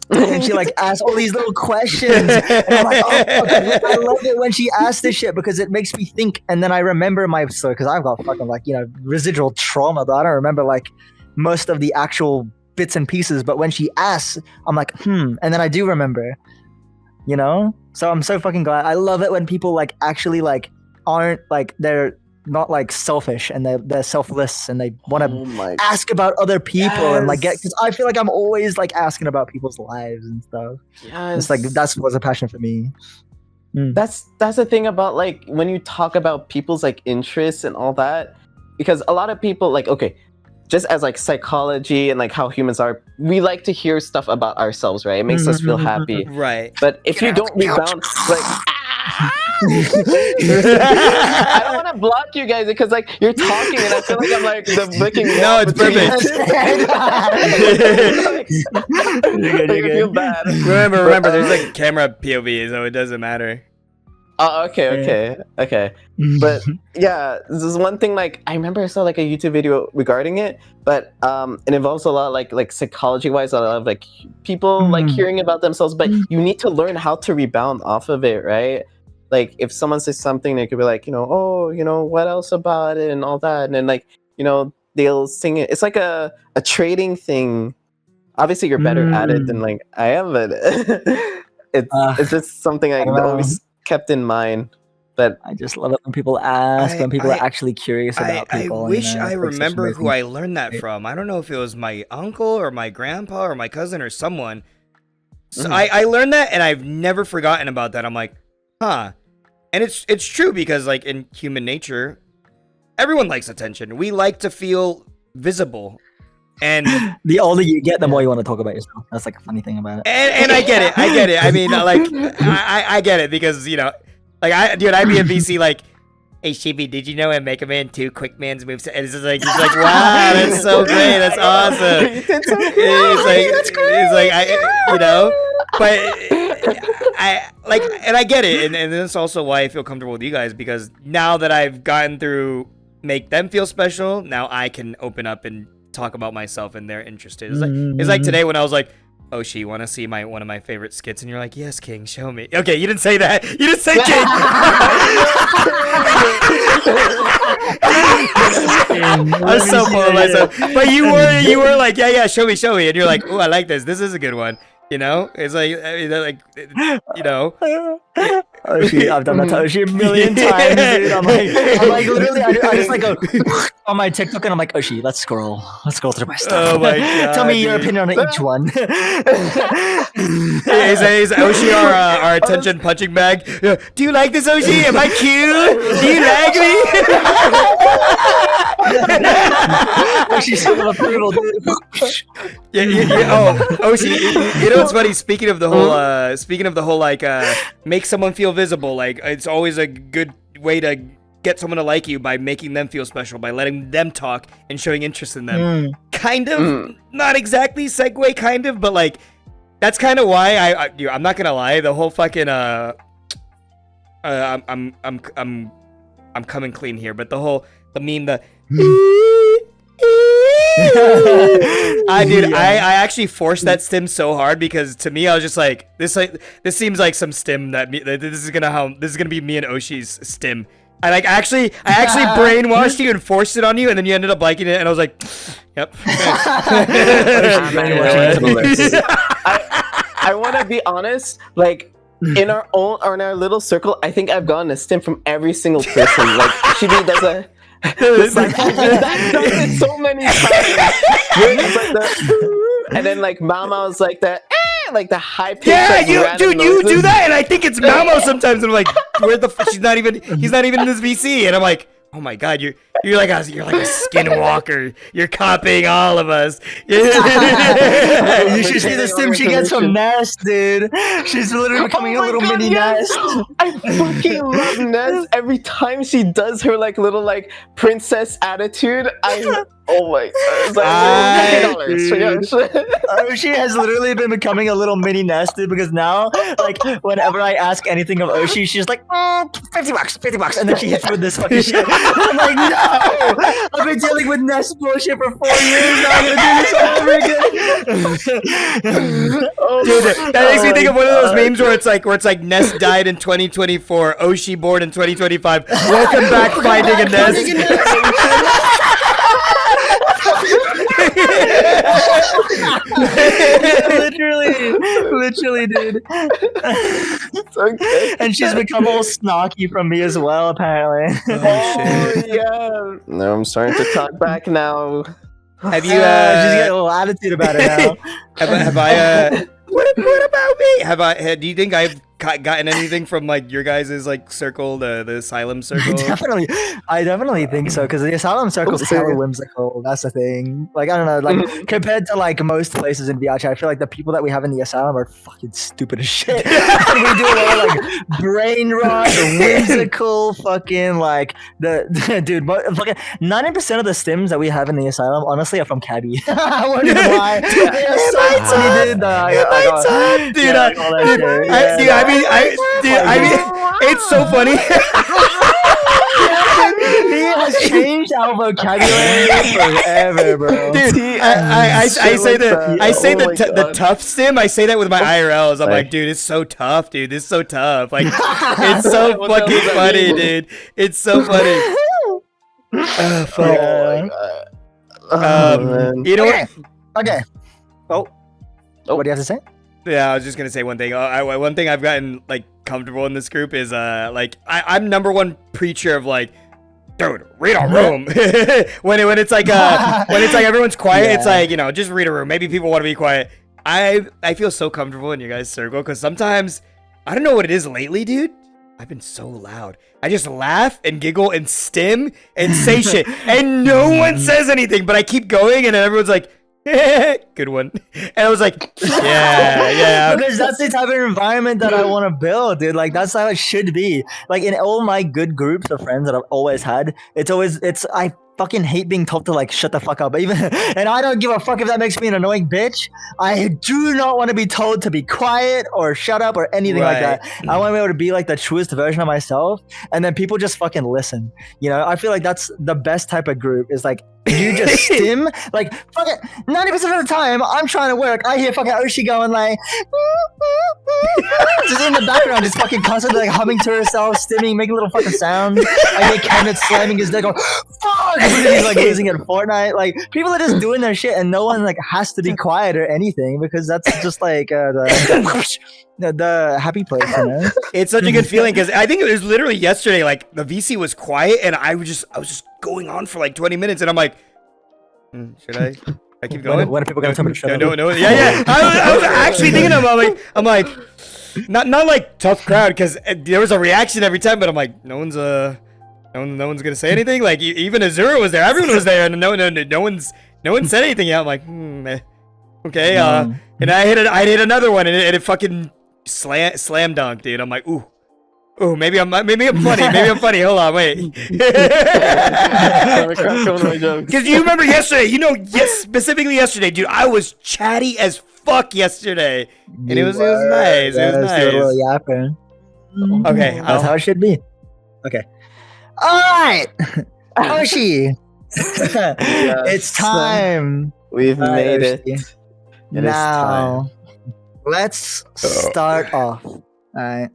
and she like asks all these little questions, and I'm like, oh fuck, I love it when she asks this shit, because it makes me think, and then I remember my story, because I've got fucking like, you know, residual trauma that I don't remember like most of the actual bits and pieces, but when she asks, I'm like, and then I do remember, you know. So I'm so fucking glad. I love it when people like actually like aren't like, they're not like selfish, and they're selfless, and they want to ask about other people and like get, because I feel like I'm always like asking about people's lives and stuff. It's like that's what's a passion for me. That's the thing about like when you talk about people's like interests and all that, because a lot of people like, okay, just as like psychology and like how humans are, we like to hear stuff about ourselves, right? It makes us feel happy. Right. But if you don't rebound, like I don't want to block you guys because like you're talking and I feel like I'm like the blicking. No, it's perfect. I feel bad. Remember, there's like camera POV, so it doesn't matter. Oh, okay. But yeah, this is one thing. Like I remember I saw like a YouTube video regarding it, but it involves a lot like psychology wise, a lot of like people like hearing about themselves. But you need to learn how to rebound off of it, right? Like if someone says something, they could be like, oh, what else about it and all that, and then like they'll sing it. It's like a trading thing. Obviously, you're better at it than like I am, but it's just something I always kept in mind. But I just love it when people ask, when people are actually curious about people. I wish I remember who I learned that from. I don't know if it was my uncle or my grandpa or my cousin or someone. So I learned that, and I've never forgotten about that. I'm like, huh. And it's true because like in human nature, everyone likes attention. We like to feel visible. And the older you get, the more you want to talk about yourself. That's like a funny thing about it. And I get it. I mean, like, I get it because, like, I'd be at VC like, hey, Shibi, did you know in Mega Man 2 Quick Man's moves? And it's just like, he's like, wow, that's so great. That's awesome. It's like, but and I get it. And that's also why I feel comfortable with you guys, because now that I've gotten through make them feel special, now I can open up and talk about myself and they're interested. It's like today when I was like, oh, you want to see one of my favorite skits? And you're like, yes, King, show me. Okay, you didn't say that. You didn't say King. I'm so full of myself. But you were like, yeah, show me. And you're like, oh, I like this. This is a good one. It's like, Oshi, I've done that to Oshi a million times, dude. I'm like literally, I just like go on my TikTok and I'm like, Oshi, let's scroll through my stuff. Oh my god! Tell me your opinion on each one. Is Oshi our attention punching bag? Do you like this, Oshi? Am I cute? Do you like me? Oshi's so approval, dude. Oshi, you know what's funny? Speaking of the whole like make someone feel visible, like it's always a good way to get someone to like you by making them feel special, by letting them talk and showing interest in them. Kind of, not exactly segue, kind of, but like that's kind of why I'm not gonna lie, the whole fucking I'm coming clean here, but the meme, I actually forced that stim so hard because to me I was just like this seems like some stim that this is gonna be me and Oshi's stim. I actually brainwashed you and forced it on you, and then you ended up liking it, and I was like, yep. I want to be honest, like in our little circle, I think I've gotten a stim from every single person. Like Shibi does a. It's like I've done it so many times. And then like Mama's like the like the high pitch. Yeah, you do that, and I think it's Mamo sometimes. And I'm like, where the fuck? He's not even in this VC, and I'm like, oh my god, you're like a skinwalker. You're copying all of us. You should see the stim she gets from Ness, dude. She's literally becoming a little mini Ness. I fucking love Ness. Every time she does her like little like princess attitude, oh my god. It's like Oshi has literally been becoming a little mini Ness, dude, because now, like, whenever I ask anything of Oshi, she's like, $50, and then she hits me with this fucking shit. I'm like, no! I've been dealing with Ness bullshit for 4 years, now I'm gonna do this all over again. Dude, that makes me think of one of those memes where it's like Ness died in 2024, Oshi born in 2025. Welcome back, finding a Ness. literally, dude. Okay. And she's become all snarky from me as well, apparently. Oh yeah. No, I'm starting to talk back now. Have you? She's got a little attitude about it now. Have I? What about me? Do you think I've gotten anything from like your guys' like circle, the asylum circle? I definitely think so because the asylum circle's hella whimsical. That's the thing. Like I don't know, like compared to like most places in VRChat, I feel like the people that we have in the asylum are fucking stupid as shit. And we do a lot of like brain rot, whimsical, fucking like the dude. Fucking 90% of the stims that we have in the asylum, honestly, are from Cabby. I won't even lie. They're so funny, dude. I mean, it's so funny. He has changed our vocabulary forever, bro. Dude, I say the tough stim. I say that with my IRLs. I'm like, dude, it's so tough, dude. This is so tough. Like, it's so fucking funny, dude. It's so funny. Oh, fuck. You know what? Okay. Oh, what do you have to say? Yeah, I was just gonna say one thing. One thing I've gotten like comfortable in this group is like I'm number one preacher of like, dude, read a room. when it's like everyone's quiet, it's like, you know, just read a room. Maybe people want to be quiet. I feel so comfortable in you guys' circle because sometimes I don't know what it is lately, dude. I've been so loud. I just laugh and giggle and stim and say shit, and no one says anything. But I keep going, and everyone's like, good one. And I was like, yeah. Because that's the type of environment that I want to build, dude. Like, that's how it should be. Like, in all my good groups of friends that I've always had, I fucking hate being told to, like, shut the fuck up. And I don't give a fuck if that makes me an annoying bitch. I do not want to be told to be quiet or shut up or anything like that. I want to be able to be, like, the truest version of myself. And then people just fucking listen. You know, I feel like that's the best type of group is, like, you just stim, like, fucking 90% of the time, I'm trying to work. I hear fucking Oshi going, like, just in the background, just fucking constantly, like, humming to herself, stimming, making little fucking sounds. I hear Kenneth slamming his dick, going, fuck, he's, like, losing at Fortnite. Like, people are just doing their shit, and no one, like, has to be quiet or anything, because that's just, like, the happy place, you know? It's such a good feeling, because I think it was literally yesterday, like, the VC was quiet, and I was just going on for, like, 20 minutes, and I'm like, should I keep going? When are people gonna tell me to shut up? No. Yeah. I was actually thinking about I'm like, not like tough crowd because there was a reaction every time, but I'm like, no one's gonna say anything. Like even Azura was there, everyone was there, and no one said anything yet. I'm like, okay. And I hit another one, and it fucking slam dunked, dude. I'm like, ooh. Oh, maybe I'm funny. Maybe I'm funny. Hold on, wait. Because you remember yesterday, specifically yesterday, dude. I was chatty as fuck yesterday, and it was nice. It was nice. Okay, that's how it should be. Okay. All right, Oshi. It's time. We've made it. Now, let's start off. All right.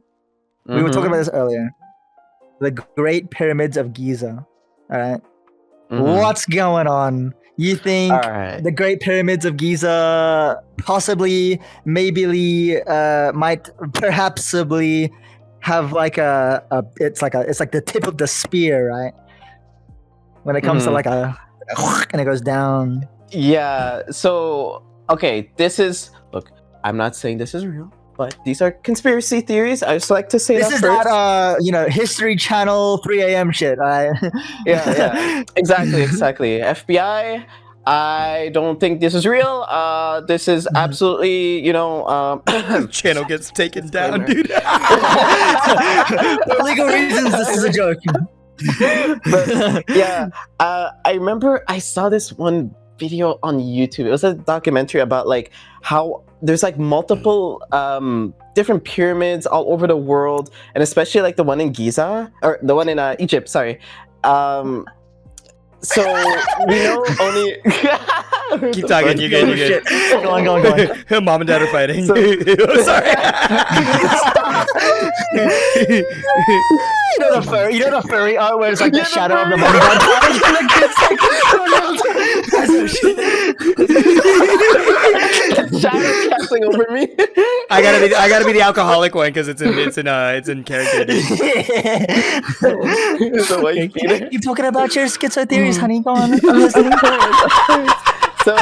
We were talking about this earlier. The Great Pyramids of Giza. All right. What's going on? You think the Great Pyramids of Giza possibly, maybe, might perhapsably have like it's like the tip of the spear, right? When it comes to like and it goes down. Yeah. So okay, look. I'm not saying this is real. But these are conspiracy theories. I just like to say this is first. Not History Channel 3 a.m. shit. Yeah. Exactly. FBI. I don't think this is real. This is absolutely, channel gets taken down, dude. For legal reasons, this is a joke. But, yeah, I remember I saw this one video on YouTube. It was a documentary about like how there's like multiple different pyramids all over the world, and especially like the one in Giza or the one in Egypt. Sorry. So we know only. Keep talking. You're good. Go on. Mom and dad are fighting. So... Sorry. You know the furry art where it's like the shadow of the mom and dad. Shadow casting over me. I gotta be the alcoholic one because it's in character. Keep talking about your schizo theories, honey. Go on. I'm listening. So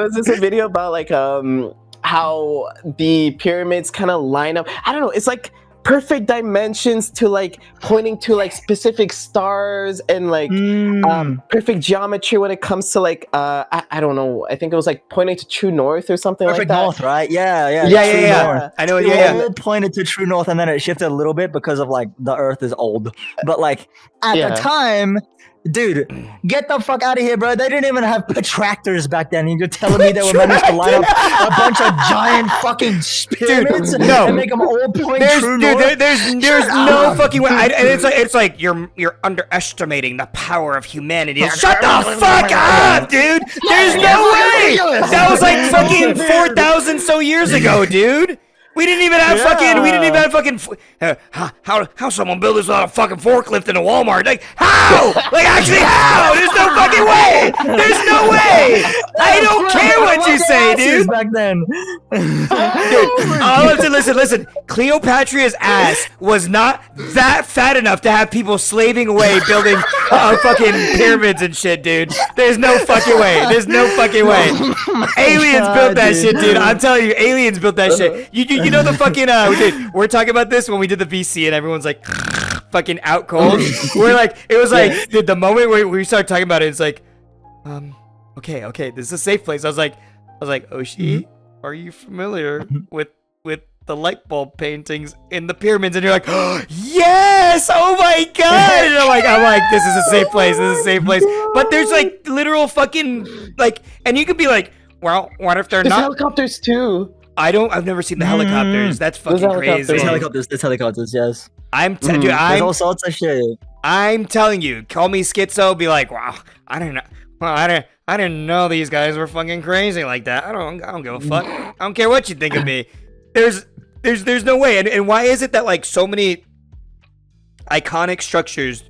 it's just a video about like how the pyramids kind of line up. I don't know. It's like perfect dimensions to like pointing to like specific stars and like perfect geometry when it comes to like I don't know. I think it was like pointing to true north or something Perfect like that. north, right? Yeah. Yeah. North. I know. It Yeah. all pointed to true north, and then it shifted a little bit because of like the Earth is old. But like at the time, dude, get the fuck out of here, bro. They didn't even have protractors back then. And you're telling me they were managed to line up a bunch of giant fucking pyramids and make them all point true north? There's no fucking way. And it's like you're underestimating the power of humanity. Shut the fuck up, dude. There's no way. That was like fucking 4,000 so years ago, dude. We didn't even have how someone built this on a fucking forklift in a Walmart? Like how? Like actually how? There's no fucking way. There's no way. I don't care what you say, dude. Back then, dude. Listen. Cleopatra's ass was not that fat enough to have people slaving away building fucking pyramids and shit, dude. There's no fucking way. Aliens built that shit, dude. I'm telling you, aliens built that shit. You know the fucking we're talking about this when we did the VC and everyone's like fucking out cold. We're like, it was like dude, the moment where we started talking about it, it's like, okay, this is a safe place. I was like, Oshi, are you familiar with the light bulb paintings in the pyramids? And you're like, oh, yes, oh my god. And I'm like, this is a safe place. But there's like literal fucking like, and you could be like, well, what if they're There's not helicopters too. I've never seen the helicopters. That's fucking crazy. There's helicopters, yes. Dude, there's all sorts of shit. I'm telling you, call me schizo, be like, wow, I don't know. Well, I didn't know these guys were fucking crazy like that. I don't give a fuck. I don't care what you think of me. There's no way. And why is it that like so many iconic structures,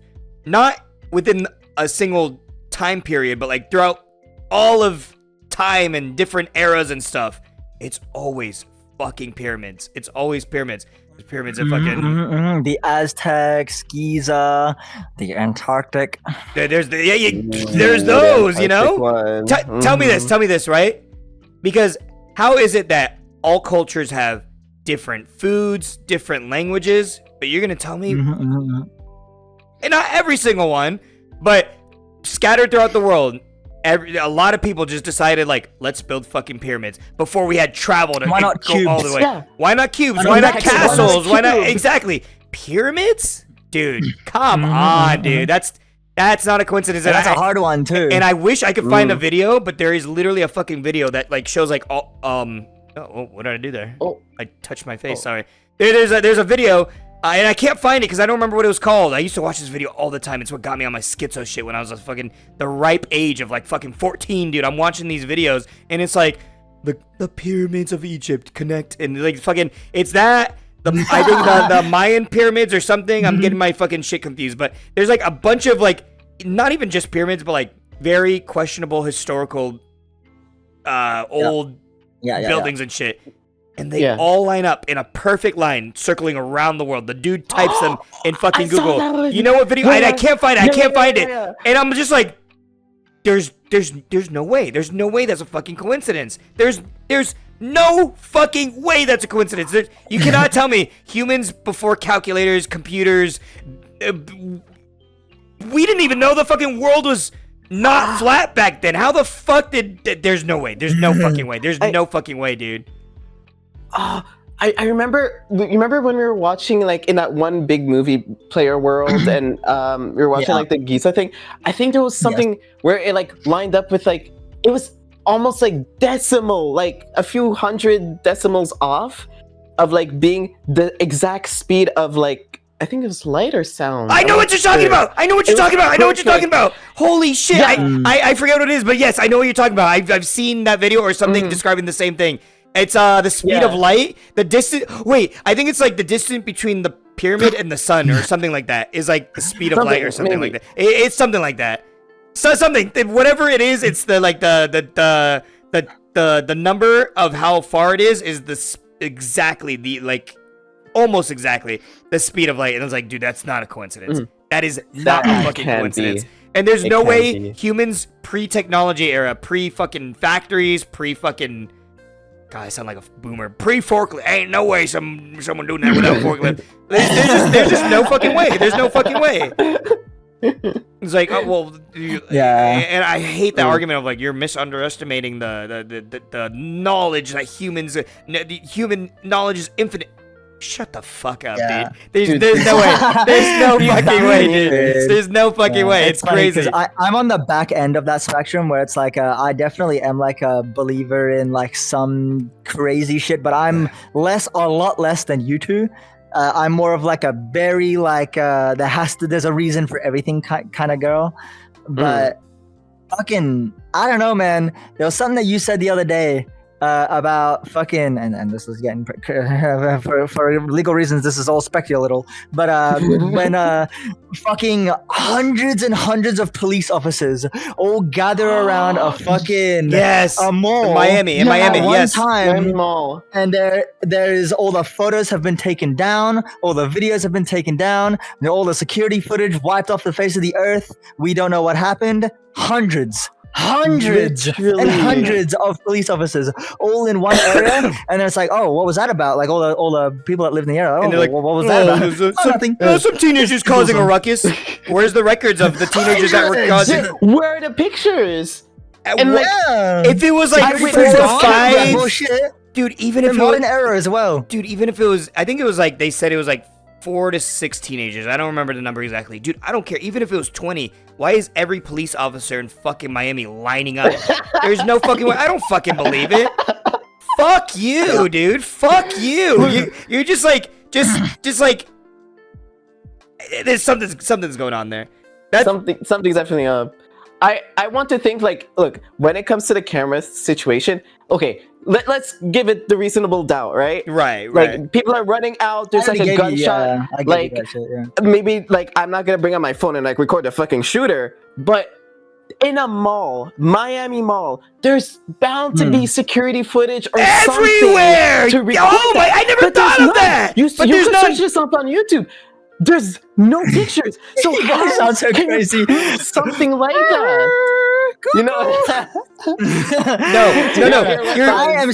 not within a single time period, but like throughout all of time and different eras and stuff, it's always fucking pyramids. It's always pyramids. There's pyramids of fucking the Aztecs, Giza, the Antarctic. There's those, you know. Tell me this, right? Because how is it that all cultures have different foods, different languages, but you're gonna tell me, and not every single one, but scattered throughout the world, a lot of people just decided like, let's build fucking pyramids before we had traveled and why not go cubes? all the way. Yeah. Why not cubes? I Why know not that's castles? Why not cubes. exactly pyramids? Dude, come on, dude. That's not a coincidence. That's a hard one too. And I wish I could find a video, but there is literally a fucking video that like shows like all oh, what did I do there? Oh. I touched my face. Sorry. There's a video, and I can't find it because I don't remember what it was called. I used to watch this video all the time. It's what got me on my schizo shit when I was a fucking the ripe age of like fucking 14, dude. I'm watching these videos, and it's like the pyramids of Egypt connect, and like fucking it's that. I think the Mayan pyramids or something. I'm getting my fucking shit confused, but there's like a bunch of like not even just pyramids, but like very questionable historical old buildings and shit. And they all line up in a perfect line, circling around the world. The dude types them in fucking Google. You know what video? I can't find it. I can't find it. And I'm just like, there's no way. There's no way that's a fucking coincidence. There's no fucking way that's a coincidence. You cannot tell me humans before calculators, computers. We didn't even know the fucking world was not flat back then. How the fuck there's no way. There's no fucking way. There's no fucking way, dude. I remember. You remember when we were watching like in that one big movie, Player World, and we were watching like the Giza thing. I think there was something where it like lined up with like it was almost like decimal, like a few hundred decimals off of like being the exact speed of like I think it was light or sound. I know what you're talking about. I know what you're talking about. Holy shit! Yeah. I forget what it is, but yes, I know what you're talking about. I've seen that video or something describing the same thing. It's the speed of light, the distance. Wait, I think it's like the distance between the pyramid and the sun, or something like that. Is like the speed of light, or something like that. It's something like that. So something, whatever it is, it's the like the number of how far it is exactly the like almost exactly the speed of light. And I was like, dude, that's not a coincidence. That is not a fucking coincidence. And there's no way humans pre-technology era, pre-fucking factories, pre-fucking God, I sound like a boomer. Pre-forklift. Ain't no way someone doing that without forklift. There's just no fucking way. There's no fucking way. It's like, oh well, and I hate that argument of like you're misunderestimating the knowledge that human knowledge is infinite. Shut the fuck up, dude. There's no way. There's no fucking way, dude. There's no fucking way. It's crazy. I'm on the back end of that spectrum where it's like I definitely am like a believer in like some crazy shit, but I'm a lot less than you two. I'm more of like a very like there's a reason for everything kind of girl. But fucking, I don't know, man. There was something that you said the other day. About fucking and this is getting for legal reasons, this is all speculative, but when fucking hundreds and hundreds of police officers all gather around a fucking a mall in Miami one time, Miami Mall, and there's all the photos have been taken down, all the videos have been taken down, and all the security footage wiped off the face of the earth. We don't know what happened. Hundreds Literally. and hundreds of police officers all in one area, and it's like, oh, what was that about? Like all the people that live in the area, and they're like, what was that about? Nothing. Some teenagers causing a ruckus. Where's the records of the teenagers that were causing? Where are the pictures? And like, if it was like 4 or 5, dude, even if it was an error as well, dude, even if it was, I think it was like they said it was like 4 to 6 teenagers. I don't remember the number exactly. Dude, I don't care. Even if it was 20, why is every police officer in fucking Miami lining up? There's no fucking way. I don't fucking believe it. Fuck you, dude. Fuck you. You're just like, just like, there's something's going on there. Something's definitely up. I want to think like, look, when it comes to the camera situation, okay, let's give it the reasonable doubt, right? Right. Like people are running out. There's like a gunshot. Like maybe like I'm not gonna bring out my phone and like record the fucking shooter, but in a mall, Miami Mall, there's bound to be security footage or everywhere. Something to record. Oh my! I never thought of that. You can search this up on YouTube. There's no pictures, so how sounds so crazy. Something like that, you know? No. I am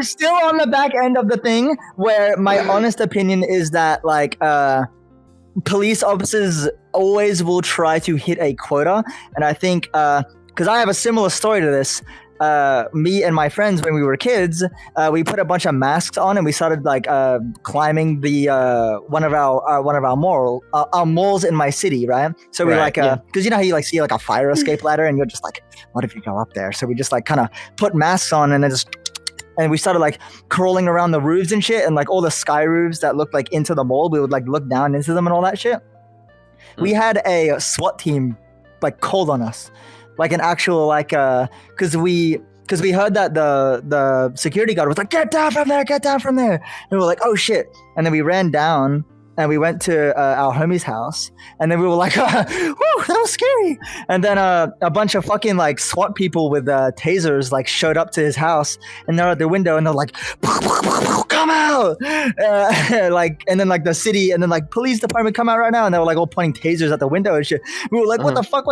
still on the back end of the thing where my honest opinion is that like police officers always will try to hit a quota, and I think because I have a similar story to this. Me and my friends, when we were kids, we put a bunch of masks on and we started like climbing the one of our malls in my city, right? So we because you know how you like see like a fire escape ladder and you're just like, what if you go up there? So we just like kind of put masks on and and we started like crawling around the roofs and shit, and like all the sky roofs that looked like into the mall, we would like look down into them and all that shit. We had a SWAT team like called on us. Like an actual like because we heard that the security guard was like, get down from there, and we were like, oh shit, and then we ran down and we went to our homie's house, and then we were like, whew, that was scary. And then a bunch of fucking like SWAT people with tasers like showed up to his house, and they're at the window and they're like, come out, like, and then like the city and then like police department, come out right now, and they were like all pointing tasers at the window and shit. We were like, what the fuck,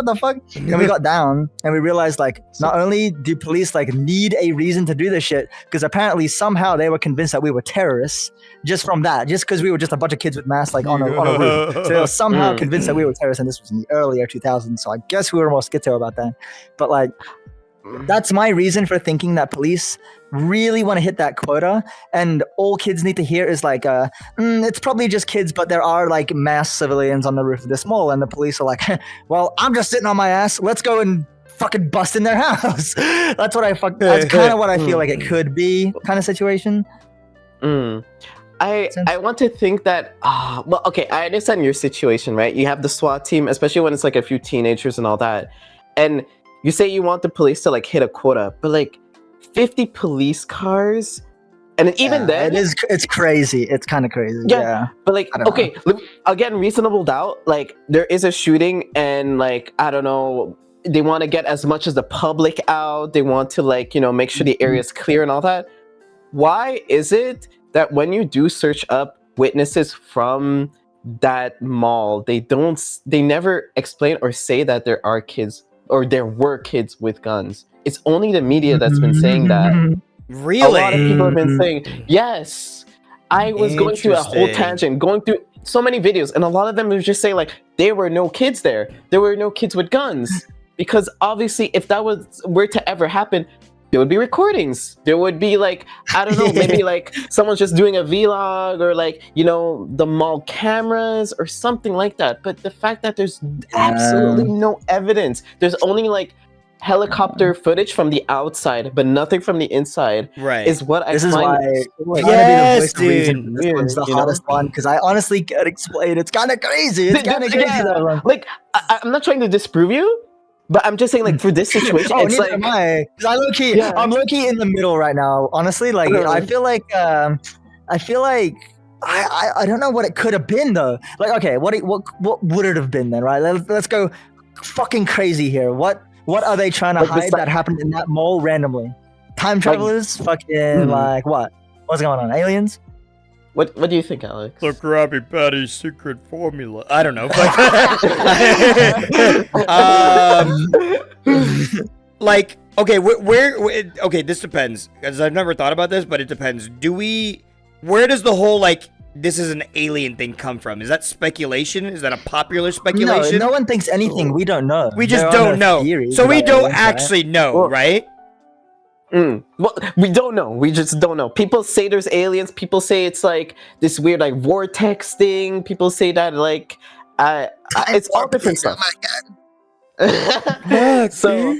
and we got down and we realized like not only do police like need a reason to do this shit, because apparently somehow they were convinced that we were terrorists just from that, just because we were just a bunch of kids with masks like on a roof, so they were somehow convinced that we were terrorists, and this was in the earlier 2000s, so I guess we were more schizo about that. But like that's my reason for thinking that police really want to hit that quota, and all kids need to hear is like it's probably just kids, but there are like mass civilians on the roof of this mall, and the police are like, well, I'm just sitting on my ass, let's go and fucking bust in their house. That's kind of what I feel like it could be, kind of situation. I want to think that well, okay, I understand your situation, right? You have the SWAT team, especially when it's like a few teenagers and all that, and you say you want the police to like hit a quota, but like 50 police cars, and even then it's crazy. It's kind of crazy. Yeah, but like okay, again, reasonable doubt. Like there is a shooting, and like I don't know, they want to get as much as the public out. They want to like make sure the area is clear and all that. Why is it that when you do search up witnesses from that mall, they never explain or say that there are kids or there were kids with guns? It's only the media that's been saying that. Really? A lot of people have been saying, yes. I was going through a whole Interesting. tangent, going through so many videos, and a lot of them would just say like there were no kids there. There were no kids with guns. Because obviously if that were to ever happen, there would be recordings. There would be like, I don't know, maybe like someone's just doing a vlog or like, you know, the mall cameras or something like that. But the fact that there's absolutely no evidence, there's only like helicopter footage from the outside, but nothing from the inside, Right. is what I This is find why so, trying like, to be the Yes, voice of reason. dude. This one's the You know? hardest one because I honestly can't explain. It's kind of crazy. It's kind of crazy. Yeah, That one. like I'm not trying to disprove you, but I'm just saying like for this situation, Oh, it's neither like am I. 'Cause I'm low key in the middle right now. Honestly, like Really? I feel like I don't know what it could have been though. Like, okay, what would it have been then? Right? Let's go fucking crazy here. What are they trying to Like hide that happened in that mall randomly? Time travelers? Fucking like what? What's going on? Aliens? What do you think, Alex? The Krabby Patty's secret formula. I don't know. Like, okay, where okay, this depends, because I've never thought about this, but it depends. Where does the whole, like, this is an alien thing come from? Is that speculation? Is that a popular speculation? No one thinks anything. We don't know. We just There are don't no know. theories So we about don't aliens, right? actually know, Well, right? Well, we don't know. We just don't know. People say there's aliens. People say it's like this weird like vortex thing. People say that like it's all different stuff. So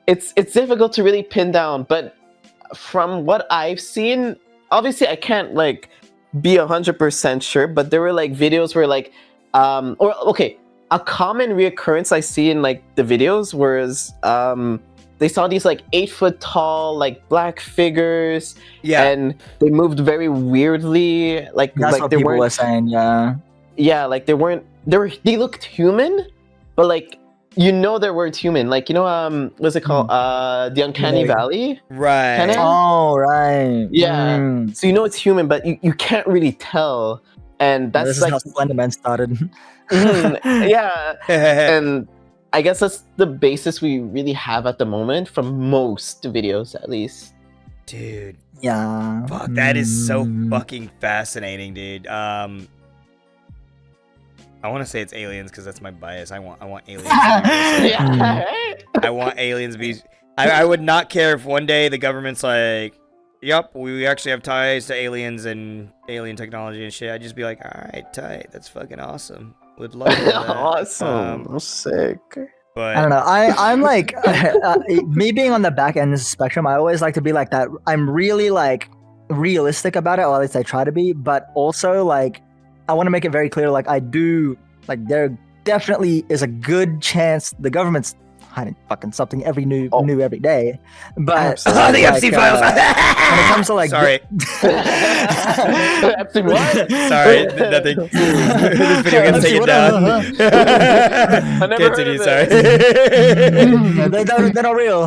it's difficult to really pin down. But from what I've seen, obviously I can't like be 100% sure. But there were like videos where like or okay, a common reoccurrence I see in like the videos was they saw these like 8-foot tall like black figures, Yeah. and they moved very weirdly. Like That's like what they people weren't. were saying. Yeah. Like they weren't. They looked human, but like you know they weren't human. Like you know what's it called? The Uncanny Yeah. Valley. Right. Kinda? Oh right. Yeah. Mm. So you know it's human, but you can't really tell, and This that's is like how Slenderman started. yeah. And I guess that's the basis we really have at the moment from most videos, at least. Dude, Yeah. fuck, that is so Mm. fucking fascinating, dude. I want to say it's aliens because that's my bias. I want aliens. To be real. Yeah. I want aliens to be. I would not care if one day the government's like, "Yup, we actually have ties to aliens and alien technology and shit." I'd just be like, "All right, tight. That's fucking awesome. Would love to know that." Awesome. Sick. But I don't know. I'm like me being on the back end of the spectrum. I always like to be like that. I'm really like realistic about it, or at least I try to be. But also like I want to make it very clear. Like I do like there definitely is a good chance the government's hiding fucking something new every day. But Absolutely. the like, FC files. when it comes to like Sorry, Absolutely what? sorry, nothing. This video gets FC taken what? down. I never heard Continue. of Sorry. they're not real.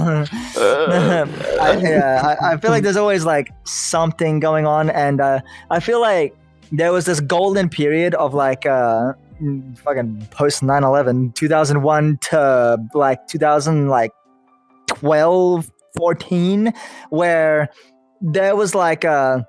I feel like there's always like something going on, and I feel like there was this golden period of like fucking post 9/11, 2001 to like 2012, 14, where there was like the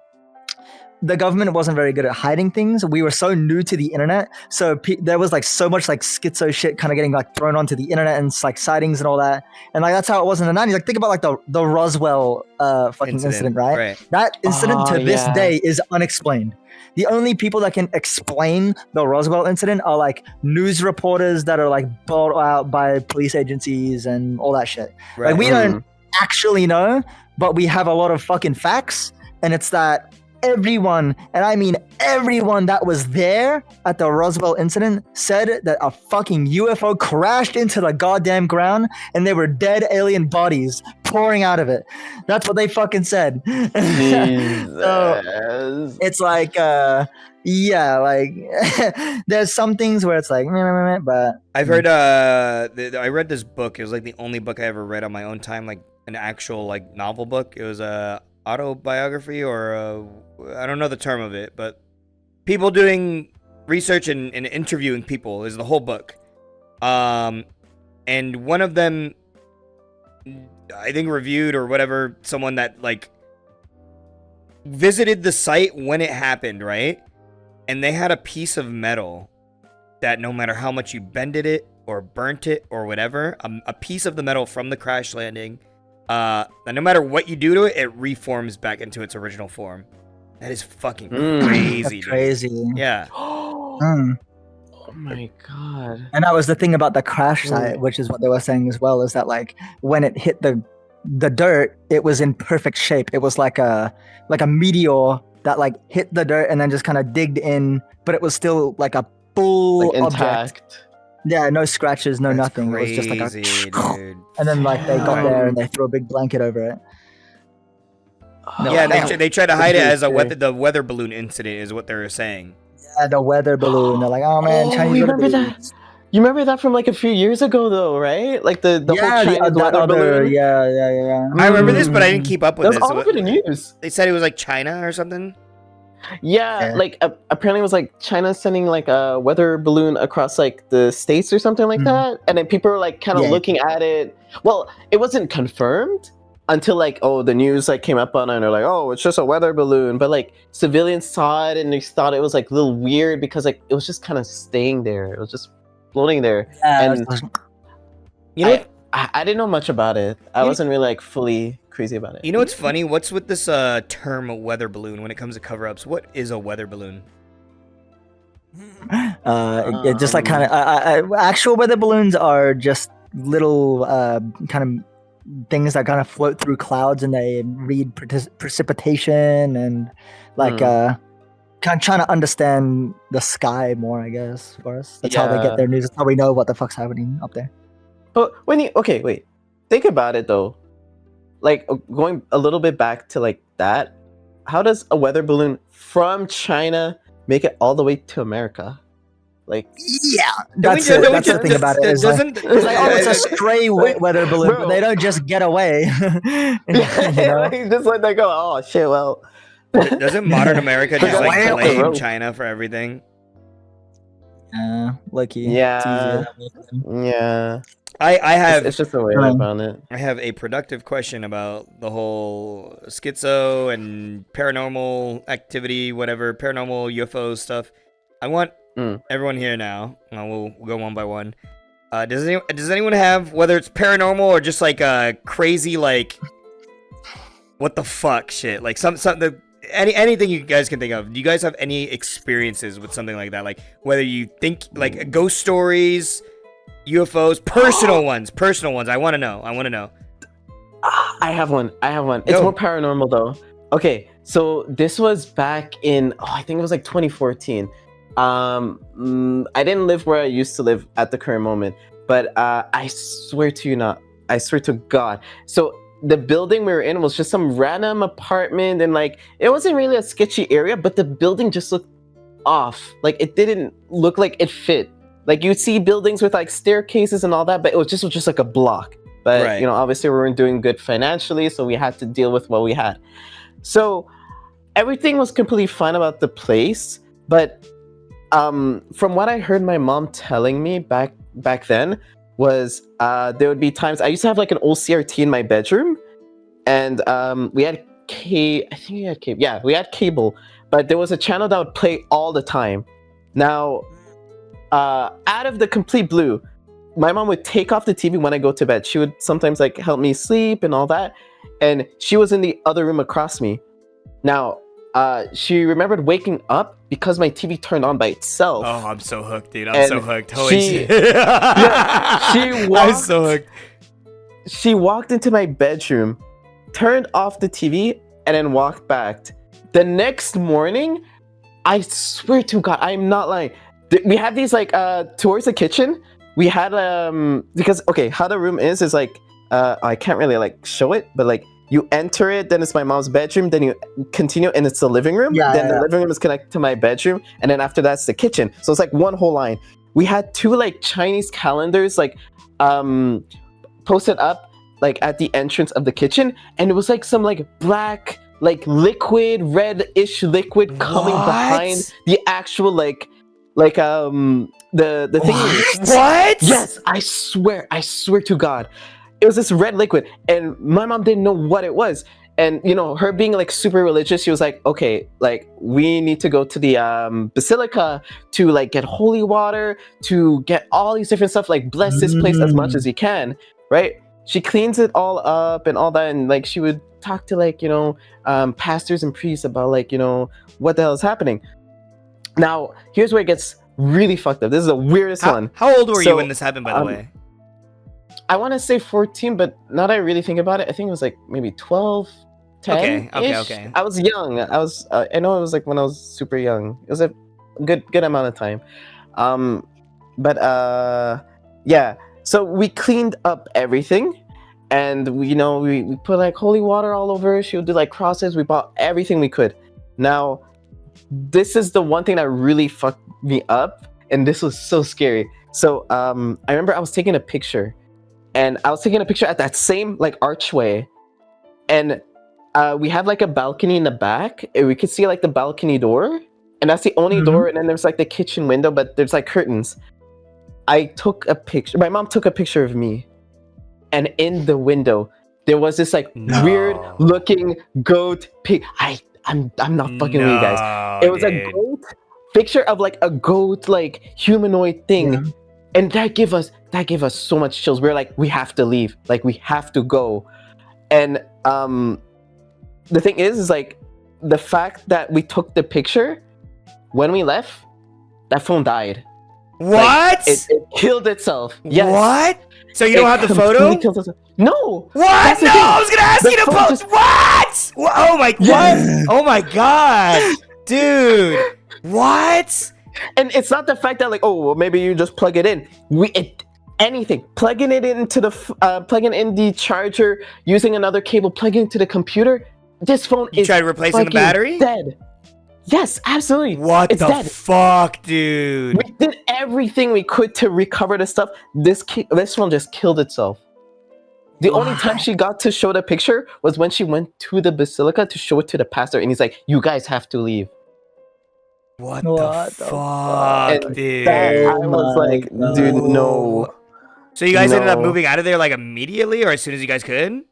government wasn't very good at hiding things. We were so new to the internet, so there was like so much like schizo shit kind of getting like thrown onto the internet and like sightings and all that. And like that's how it was in the 90s. Like think about like the Roswell fucking incident, right? That incident to this day is unexplained. The only people that can explain the Roswell incident are like news reporters that are like bought out by police agencies and all that shit. Right. Like we don't actually know, but we have a lot of fucking facts, and it's that everyone, and I mean everyone that was there at the Roswell incident said that a fucking UFO crashed into the goddamn ground and there were dead alien bodies pouring out of it. That's what they fucking said. So it's like, yeah, like there's some things where it's like, but I've heard. I read this book. It was like the only book I ever read on my own time, like an actual like novel book. It was a autobiography or I don't know the term of it, but people doing research and interviewing people is the whole book. And one of them, I think, reviewed or whatever, someone that like visited the site when it happened, right? And they had a piece of metal that no matter how much you bended it or burnt it or whatever, a piece of the metal from the crash landing, that no matter what you do to it, it reforms back into its original form. That is fucking crazy. That's dude. crazy. Yeah. Mm. Oh my god. And that was the thing about the crash site, which is what they were saying as well, is that like when it hit the dirt, it was in perfect shape. It was like a meteor that like hit the dirt and then just kind of digged in, but it was still like a full Like object. intact. Yeah, no scratches, no That's nothing. Crazy, it was just like a dude. and then like they got Damn. there and they threw a big blanket over it. No, Yeah, damn. they tried to hide it as Scary. the weather balloon incident is what they were saying. Yeah, the weather balloon. They're like, oh man, Oh, Chinese you weather remember balloons. that? You remember that from like a few years ago though, right? Like the whole Yeah, Chinese that weather other, balloon. yeah. I remember this, but I didn't keep up with That was this. all over the news. They said it was like China or something. Yeah, Yeah. like apparently it was like China sending like a weather balloon across like the states or something like that, and then people were like kind of Yeah. looking at it. Well, it wasn't confirmed until like the news like came up on it and they're like, oh, it's just a weather balloon. But like civilians saw it and they thought it was like a little weird because like it was just kind of staying there. It was just floating there. And You know, what, I didn't know much about it. I You- wasn't really like fully crazy about it. you know what's funny? What's with this term weather balloon when it comes to cover-ups? What is a weather balloon? It just like kind of actual weather balloons are just little kind of things that kind of float through clouds and they read precipitation and like kind of trying to understand the sky more, I guess, for us. That's how they Yeah. get their news. That's how we know what the fuck's happening up there. But when you wait, think about it though. Like going a little bit back to like that, how does a weather balloon from China make it all the way to America? Like, Yeah, that's it. That's the thing about it. It's like, it's like, oh, it's a stray weather balloon, but Bro. they don't just get away. You know? like, just let that go. Oh shit! Well, Doesn't modern America just like Wow. blame China for everything? Lucky. Yeah. It's easier that way. I yeah, have it's just a way I found it. I have a productive question about the whole schizo and paranormal activity, whatever, paranormal UFO stuff. I want everyone here now. We'll go one by one. Does anyone have, whether it's paranormal or just like a crazy like what the fuck shit, like anything you guys can think of? Do you guys have any experiences with something like that? Like whether you think like ghost stories, UFOs, personal ones. I want to know. I have one. It's Go. more paranormal though. Okay, so this was back in I think it was like 2014. I didn't live where I used to live at the current moment, but I swear to you not. I swear to God. So the building we were in was just some random apartment, and like it wasn't really a sketchy area, but the building just looked off. Like it didn't look like it fit. Like you'd see buildings with like staircases and all that, but it was just like a block. But Right. you know, obviously we weren't doing good financially, so we had to deal with what we had. So everything was completely fine about the place, but from what I heard my mom telling me back then was there would be times I used to have like an old CRT in my bedroom, and we had we had cable, but there was a channel that would play all the time. Now, out of the complete blue, my mom would take off the TV when I go to bed. She would sometimes like help me sleep and all that, and she was in the other room across me. Now, she remembered waking up because my TV turned on by itself. Oh, I'm so hooked, dude. I'm And so hooked. Holy she- shit. she I'm walked- so hooked. She walked into my bedroom, turned off the TV, and then walked back. The next morning, I swear to God, I'm not lying. We had these like towards the kitchen. We had because okay, how the room is like I can't really like show it, but like you enter it, then it's my mom's bedroom, then you continue and it's the living room. Yeah, Then yeah. the living room is connected to my bedroom, and then after that's the kitchen. So it's like one whole line. We had two like Chinese calendars like posted up like at the entrance of the kitchen, and it was like some like black like liquid red-ish liquid coming What? behind the actual like the thing. What? Yes, I swear to God. It was this red liquid, and my mom didn't know what it was. And her being like super religious, she was like, okay, like we need to go to the basilica to like get holy water, to get all these different stuff, like bless this place as much as you can, right? She cleans it all up and all that, and like she would talk to like pastors and priests about like what the hell is happening. Now here's where it gets really fucked up. This is the weirdest one. How old were you when this happened, by the way? I want to say 14, but now that I really think about it, I think it was like maybe 12, 10. Okay. I was young. I know it was like when I was super young. It was a good amount of time. Yeah. So we cleaned up everything, and we put like holy water all over. She would do like crosses. We bought everything we could. Now, this is the one thing that really fucked me up, and this was so scary. So I remember I was taking a picture. And I was taking a picture at that same like archway, and we have like a balcony in the back, and we could see like the balcony door, and that's the only door. And then there's like the kitchen window, but there's like curtains. I took a picture. My mom took a picture of me, and in the window there was this like weird looking goat pig. I'm not fucking with you guys. It was a goat picture of like a goat like humanoid thing. Yeah. And that gave us so much chills. We were like, we have to leave. Like, we have to go. And the thing is like, the fact that we took the picture, when we left, that phone died. What? Like, it killed itself. Yes. What? So you don't have the photo? No. What? No, I was gonna ask you to post. What? Oh my. What? Oh my god, dude. What? And it's not the fact that like, oh, well, maybe you just plug it in. Anything, plugging it into the plugging in the charger, using another cable, plugging into the computer. This phone is tried replacing the battery? Dead. Yes, absolutely. What it's the dead. fuck, dude? We did everything we could to recover the stuff. This phone just killed itself. The only time she got to show the picture was when she went to the basilica to show it to the pastor, and he's like, "You guys have to leave." What the fuck, dude? I was like, dude, no. So you guys ended up moving out of there like immediately, or as soon as you guys could?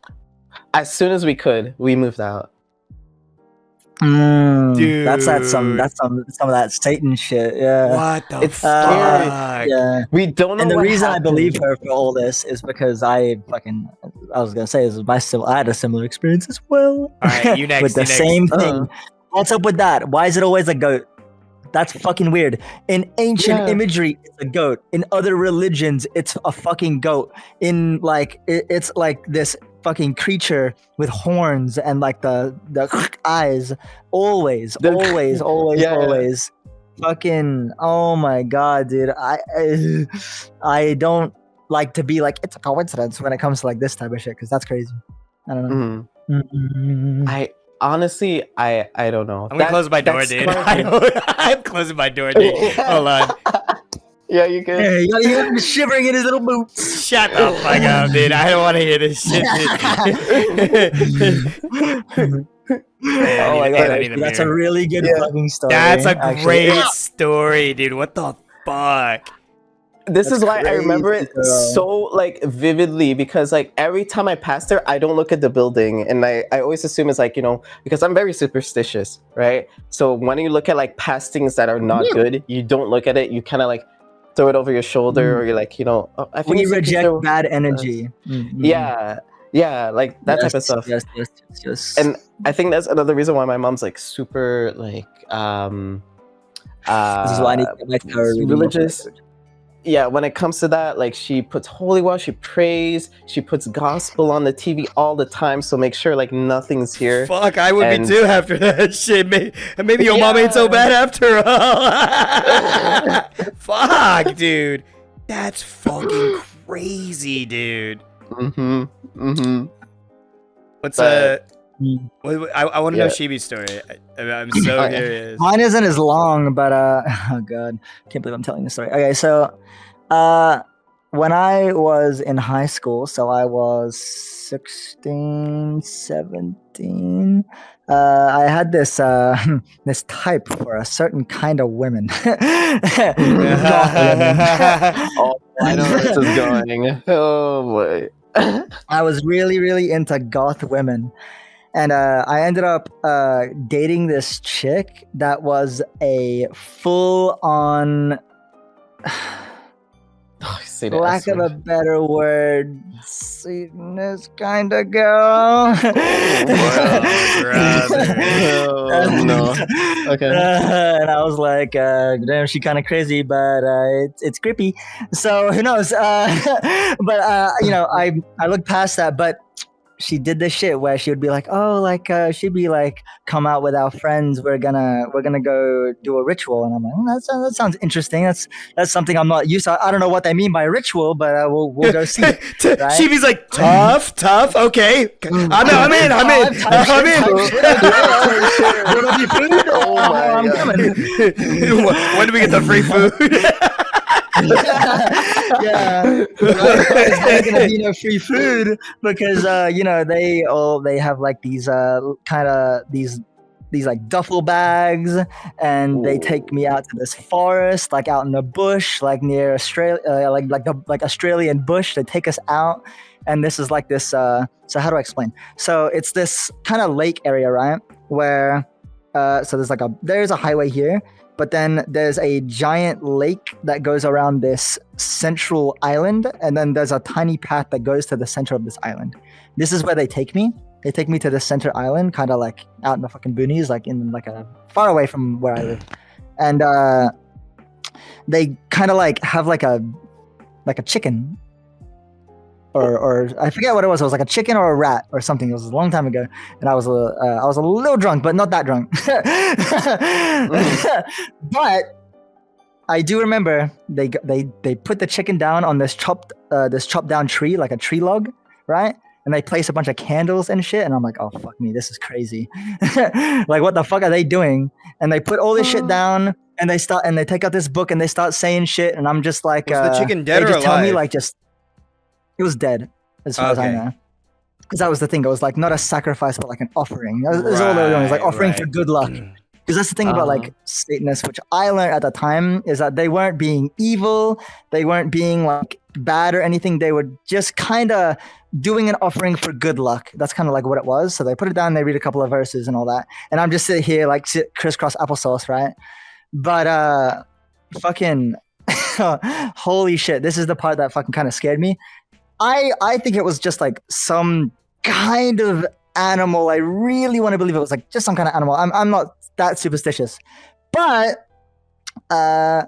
As soon as we could, we moved out. Dude, that's some of that Satan shit. Yeah. What the it's fuck? Scary. Yeah. We don't know. And the what reason happened. I believe her for all this is because I was gonna say I had a similar experience as well. All right, you next. With the same thing. What's up with that? Why is it always a goat? That's fucking weird. In ancient imagery, it's a goat. In other religions, it's a fucking goat. In like, it's like this fucking creature with horns and like the eyes. Always. Fucking, oh my god, dude. I don't like to be like, it's a coincidence when it comes to like this type of shit, because that's crazy. I don't know. Honestly, I don't know. I'm gonna close my door, dude. I'm closing my door, dude. Hold on. Yeah, you can. Yeah, you got him shivering in his little boots. Shut the fuck up, dude. I don't want to hear this shit, dude. Oh my god, that's a really good fucking story. That's a great story, dude. What the fuck? This is why I remember it so like vividly, because like every time I pass there, I don't look at the building, and I always assume it's like, because I'm very superstitious, right? So when you look at like past things that are not good, you don't look at it. You kind of like throw it over your shoulder, or you're like, I think when you reject bad energy. Yeah, like that type of stuff. Yes. And I think that's another reason why my mom's like super like this is why I need to get my therapy religious. Yeah, when it comes to that, like she puts holy water, she prays, she puts gospel on the TV all the time, so make sure like nothing's here. Fuck, I would be too after that shit. Maybe your mom ain't so bad after all. Fuck, dude. That's fucking crazy, dude. What's I want to know Shibi's story. I'm so curious. Mine isn't as long, but oh god, can't believe I'm telling this story. Okay, so when I was in high school, so I was 16, 17, I had this this type for a certain kind of women. Oh, I know where this is going. Oh boy. I was really, really into goth women. And I ended up dating this chick that was a full-on, Say the lack S of a word. better word, Satanist kind of girl. Oh, no. Okay. And I was like, damn, she kind of crazy, but it's creepy. So who knows? But I looked past that, but she did this shit where she would be like, oh, like she'd be like, come out with our friends, we're gonna go do a ritual. And I'm like, that sounds interesting. That's something I'm not used to. I don't know what they mean by ritual, but we'll go see. Right? She's like, tough. Okay, I'm in. Oh my I'm God. coming. When do we get the free food? Yeah, there's not gonna be no free food because they have like these these like duffel bags, and they take me out to this forest, like out in the bush, like near Australia, like Australian bush. They take us out, and this is like this. So how do I explain? So it's this kind of lake area, right? Where so there's a highway here. But then there's a giant lake that goes around this central island, and then there's a tiny path that goes to the center of this island. This is where they take me. They take me to the center island, kind of like out in the fucking boonies, like in like a far away from where I live. And they kind of like have like a chicken, or I forget what it was. It was like a chicken or a rat or something. It was a long time ago, and I was a little drunk, but not that drunk. But I do remember they put the chicken down on this chopped down tree, like a tree log, right? And they place a bunch of candles and shit, and I'm like, oh fuck me, this is crazy. Like, what the fuck are they doing? And they put all this shit down, and they take out this book and they start saying shit, and I'm just like, Was the chicken dead they or just tell me alive? like just. It was dead, as far as I Okay. know. Because that was the thing. It was like not a sacrifice, but like an offering. That was all they were doing. It was like offering for good luck. Because that's the thing about like Satanists, which I learned at the time, is that they weren't being evil. They weren't being like bad or anything. They were just kind of doing an offering for good luck. That's kind of like what it was. So they put it down, they read a couple of verses and all that. And I'm just sitting here like crisscross applesauce, right? But fucking holy shit. This is the part that fucking kind of scared me. I think it was just like some kind of animal. I really want to believe it was like just some kind of animal. I'm not that superstitious, but one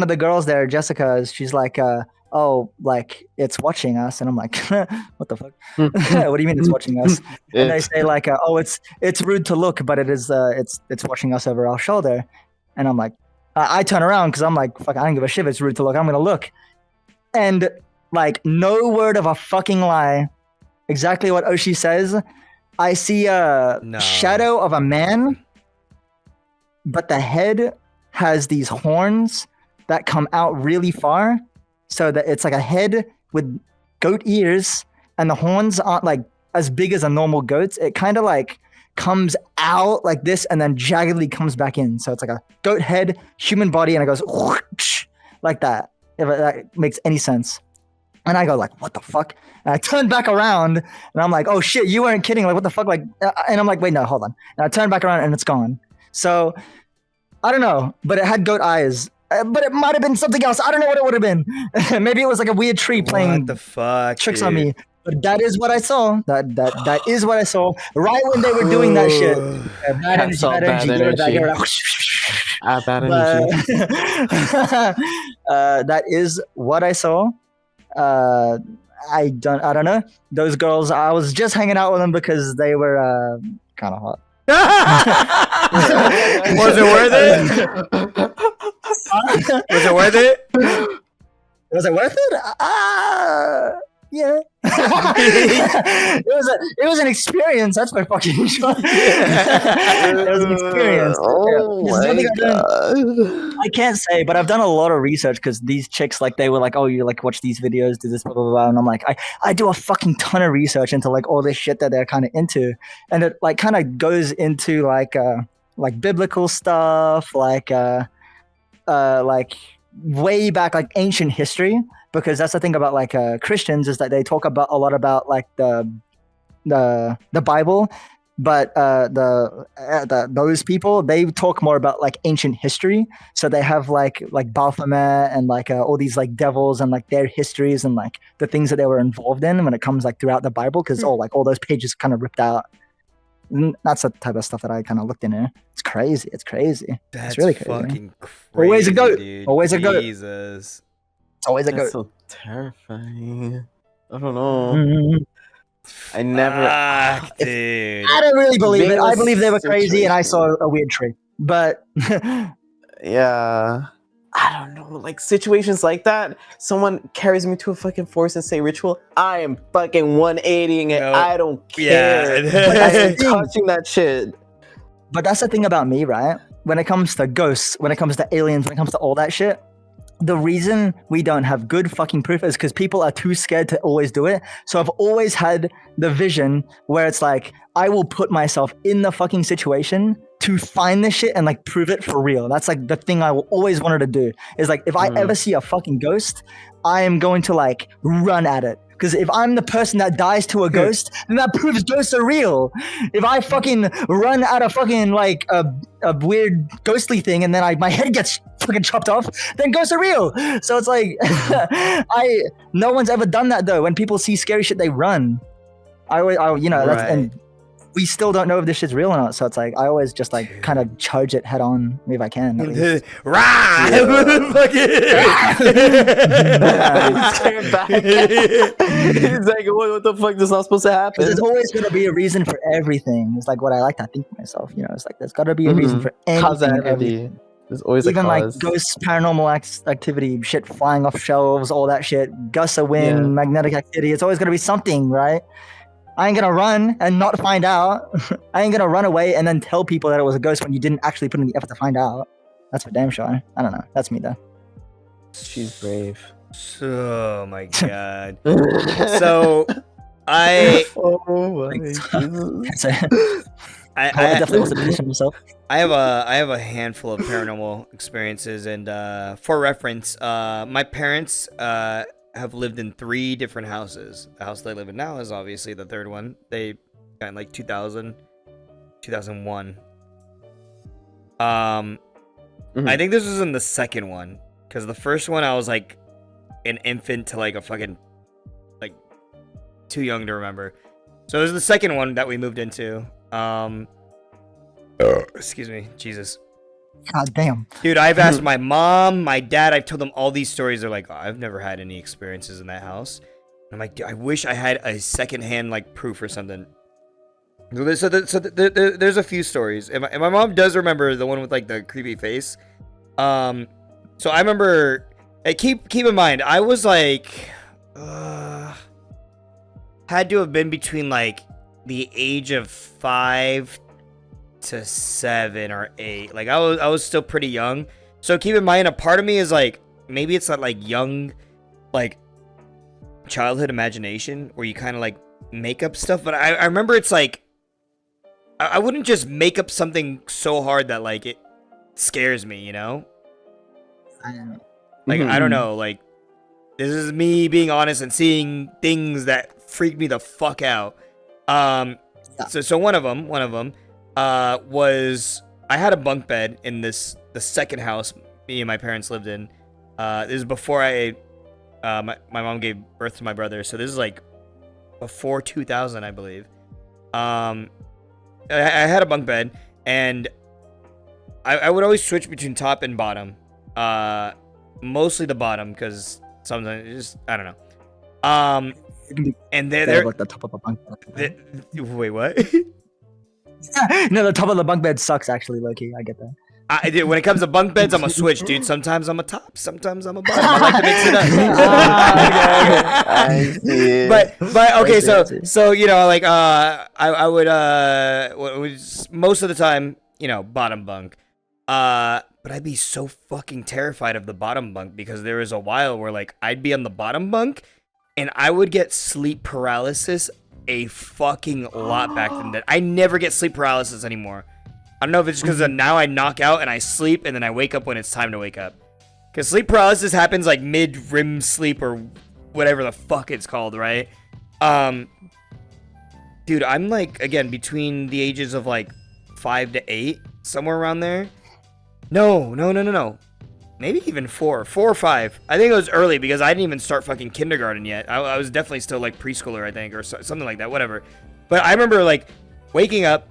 of the girls there, Jessica, she's like, oh, like it's watching us, and I'm like, what the fuck? What do you mean it's watching us? And they say like, oh, it's rude to look, but it's watching us over our shoulder, and I'm like, I turn around because I'm like, fuck, I don't give a shit if it's rude to look. I'm gonna look. And like, no word of a fucking lie, exactly what Oshi says. I see a shadow of a man, but the head has these horns that come out really far, so that it's like a head with goat ears, and the horns aren't like as big as a normal goat's. It kind of like comes out like this and then jaggedly comes back in. So it's like a goat head, human body, and it goes whoosh, like that. If that makes any sense. And I go like, what the fuck? And I turn back around and I'm like, oh shit, you weren't kidding. Like, what the fuck? Like, and I'm like, wait, no, hold on. And I turn back around and it's gone. So I don't know, but it had goat eyes. But it might have been something else. I don't know what it would have been. Maybe it was like a weird tree playing What the fuck, tricks dude? on me. But that is what I saw. That is what I saw. Right when they were doing that shit. Bad energy, saw bad bad energy. energy. They were like, Bad energy. that is what I saw. I don't know. Those girls, I was just hanging out with them because they were kind of hot. Was it worth it? Was it worth it? Was it worth it? Yeah. it was an experience. That's my fucking sure. It was an experience. Oh Yeah. my God. I can't say, but I've done a lot of research because these chicks, like, they were like, oh, you like watch these videos, do this, blah, blah, blah. And I'm like, I do a fucking ton of research into like all this shit that they're kind of into. And it like kind of goes into like biblical stuff, like way back, like ancient history. Because that's the thing about like Christians, is that they talk about a lot about like the the Bible, but those people, they talk more about like ancient history. So they have like Baphomet and like all these like devils and like their histories and like the things that they were involved in when it comes like throughout the Bible, because all those pages kind of ripped out. That's the type of stuff that I kind of looked into. It's crazy. That's it's really crazy. fucking crazy. Always a goat. Dude. Always a goat. Jesus. It's always a That's goat. so terrifying. I don't know. Mhm. I never. Fuck, dude. I don't really believe Being it. in I a believe they were crazy, and I saw situation- a weird tree. But Yeah. I don't know. Like situations like that, someone carries me to a fucking forest and say ritual. I am fucking 180ing it. No. I don't Yeah. care. But I that's ain't the thing. touching that shit. But that's the thing about me, right? When it comes to ghosts, when it comes to aliens, when it comes to all that shit, the reason we don't have good fucking proof is because people are too scared to always do it. So I've always had the vision where it's like, I will put myself in the fucking situation to find this shit and like prove it for real. That's like the thing I always wanted to do, is like, if I ever see a fucking ghost, I am going to like run at it. Because if I'm the person that dies to a ghost, then that proves ghosts are real. If I fucking run at a fucking like a weird ghostly thing and then my head gets fucking chopped off, then ghosts are real. So it's like, no one's ever done that though. When people see scary shit, they run. That's, and we still don't know if this shit's real or not. So it's like, I always just like kind of charge it head on if I can. At least. Rah! Fuck He's scared it. back. He's like, what the fuck? This is not supposed to happen. Because there's always going to be a reason for everything. It's like what I like to think to myself. You know, it's like there's got to be a reason for anything. and Causality. everything. There's always Even a like cause. ghosts, paranormal activity, shit flying off shelves, all that shit, gusts of wind, Yeah. magnetic activity. It's always going to be something, right? I ain't going to run and not find out. I ain't going to run away and then tell people that it was a ghost when you didn't actually put in the effort to find out. That's for damn sure. I don't know. That's me though. She's brave. Oh my god. So I Oh my Jesus. So, I definitely wants to position himself. I have a handful of paranormal experiences, and for reference, my parents have lived in 3 different houses. The house they live in now is obviously the third one. They got in like 2000, 2001. I think this was in the second one, because the first one I was like an infant to like a fucking like too young to remember. So this is the second one that we moved into. Excuse me, Jesus. God damn. Dude, I've asked my mom, my dad, I've told them all these stories. They're like, oh, I've never had any experiences in that house. And I'm like, I wish I had a secondhand like proof or something. So there's a few stories. And my mom does remember the one with like the creepy face. So I remember, keep in mind, I was like, had to have been between like the age of 5 to 7 or 8. Like I was still pretty young. So keep in mind, a part of me is like, maybe it's not like young, like childhood imagination where you kind of like make up stuff. But I remember it's like, I wouldn't just make up something so hard that like it scares me, you know? I don't know. Like, I don't know, like, this is me being honest and seeing things that freak me the fuck out. So one of them was, I had a bunk bed in the second house me and my parents lived in. This is before my mom gave birth to my brother, so this is like before 2000, I believe. I had a bunk bed, and I would always switch between top and bottom. Mostly the bottom, because sometimes it's just, I don't know. And they're like the top of a bunk bed. wait, what? No, the top of the bunk bed sucks actually, low-key. I get that. Dude, when it comes to bunk beds, I'm a switch, dude. Sometimes I'm a top, sometimes I'm a bottom. I like to mix it up. I see. But okay, I see. so you know, like I would most of the time, you know, bottom bunk. But I'd be so fucking terrified of the bottom bunk, because there was a while where like I'd be on the bottom bunk and I would get sleep paralysis a fucking lot back then. That I never get sleep paralysis anymore. I don't know if it's because now I knock out and I sleep and then I wake up when it's time to wake up. Because sleep paralysis happens like mid-REM sleep or whatever the fuck it's called, right? dude, I'm like, again, between the ages of like 5 to 8, somewhere around there. No. Maybe even 4 or 5. I think it was early because I didn't even start fucking kindergarten yet. I was definitely still like preschooler, I think, or something like that, whatever. But I remember like waking up,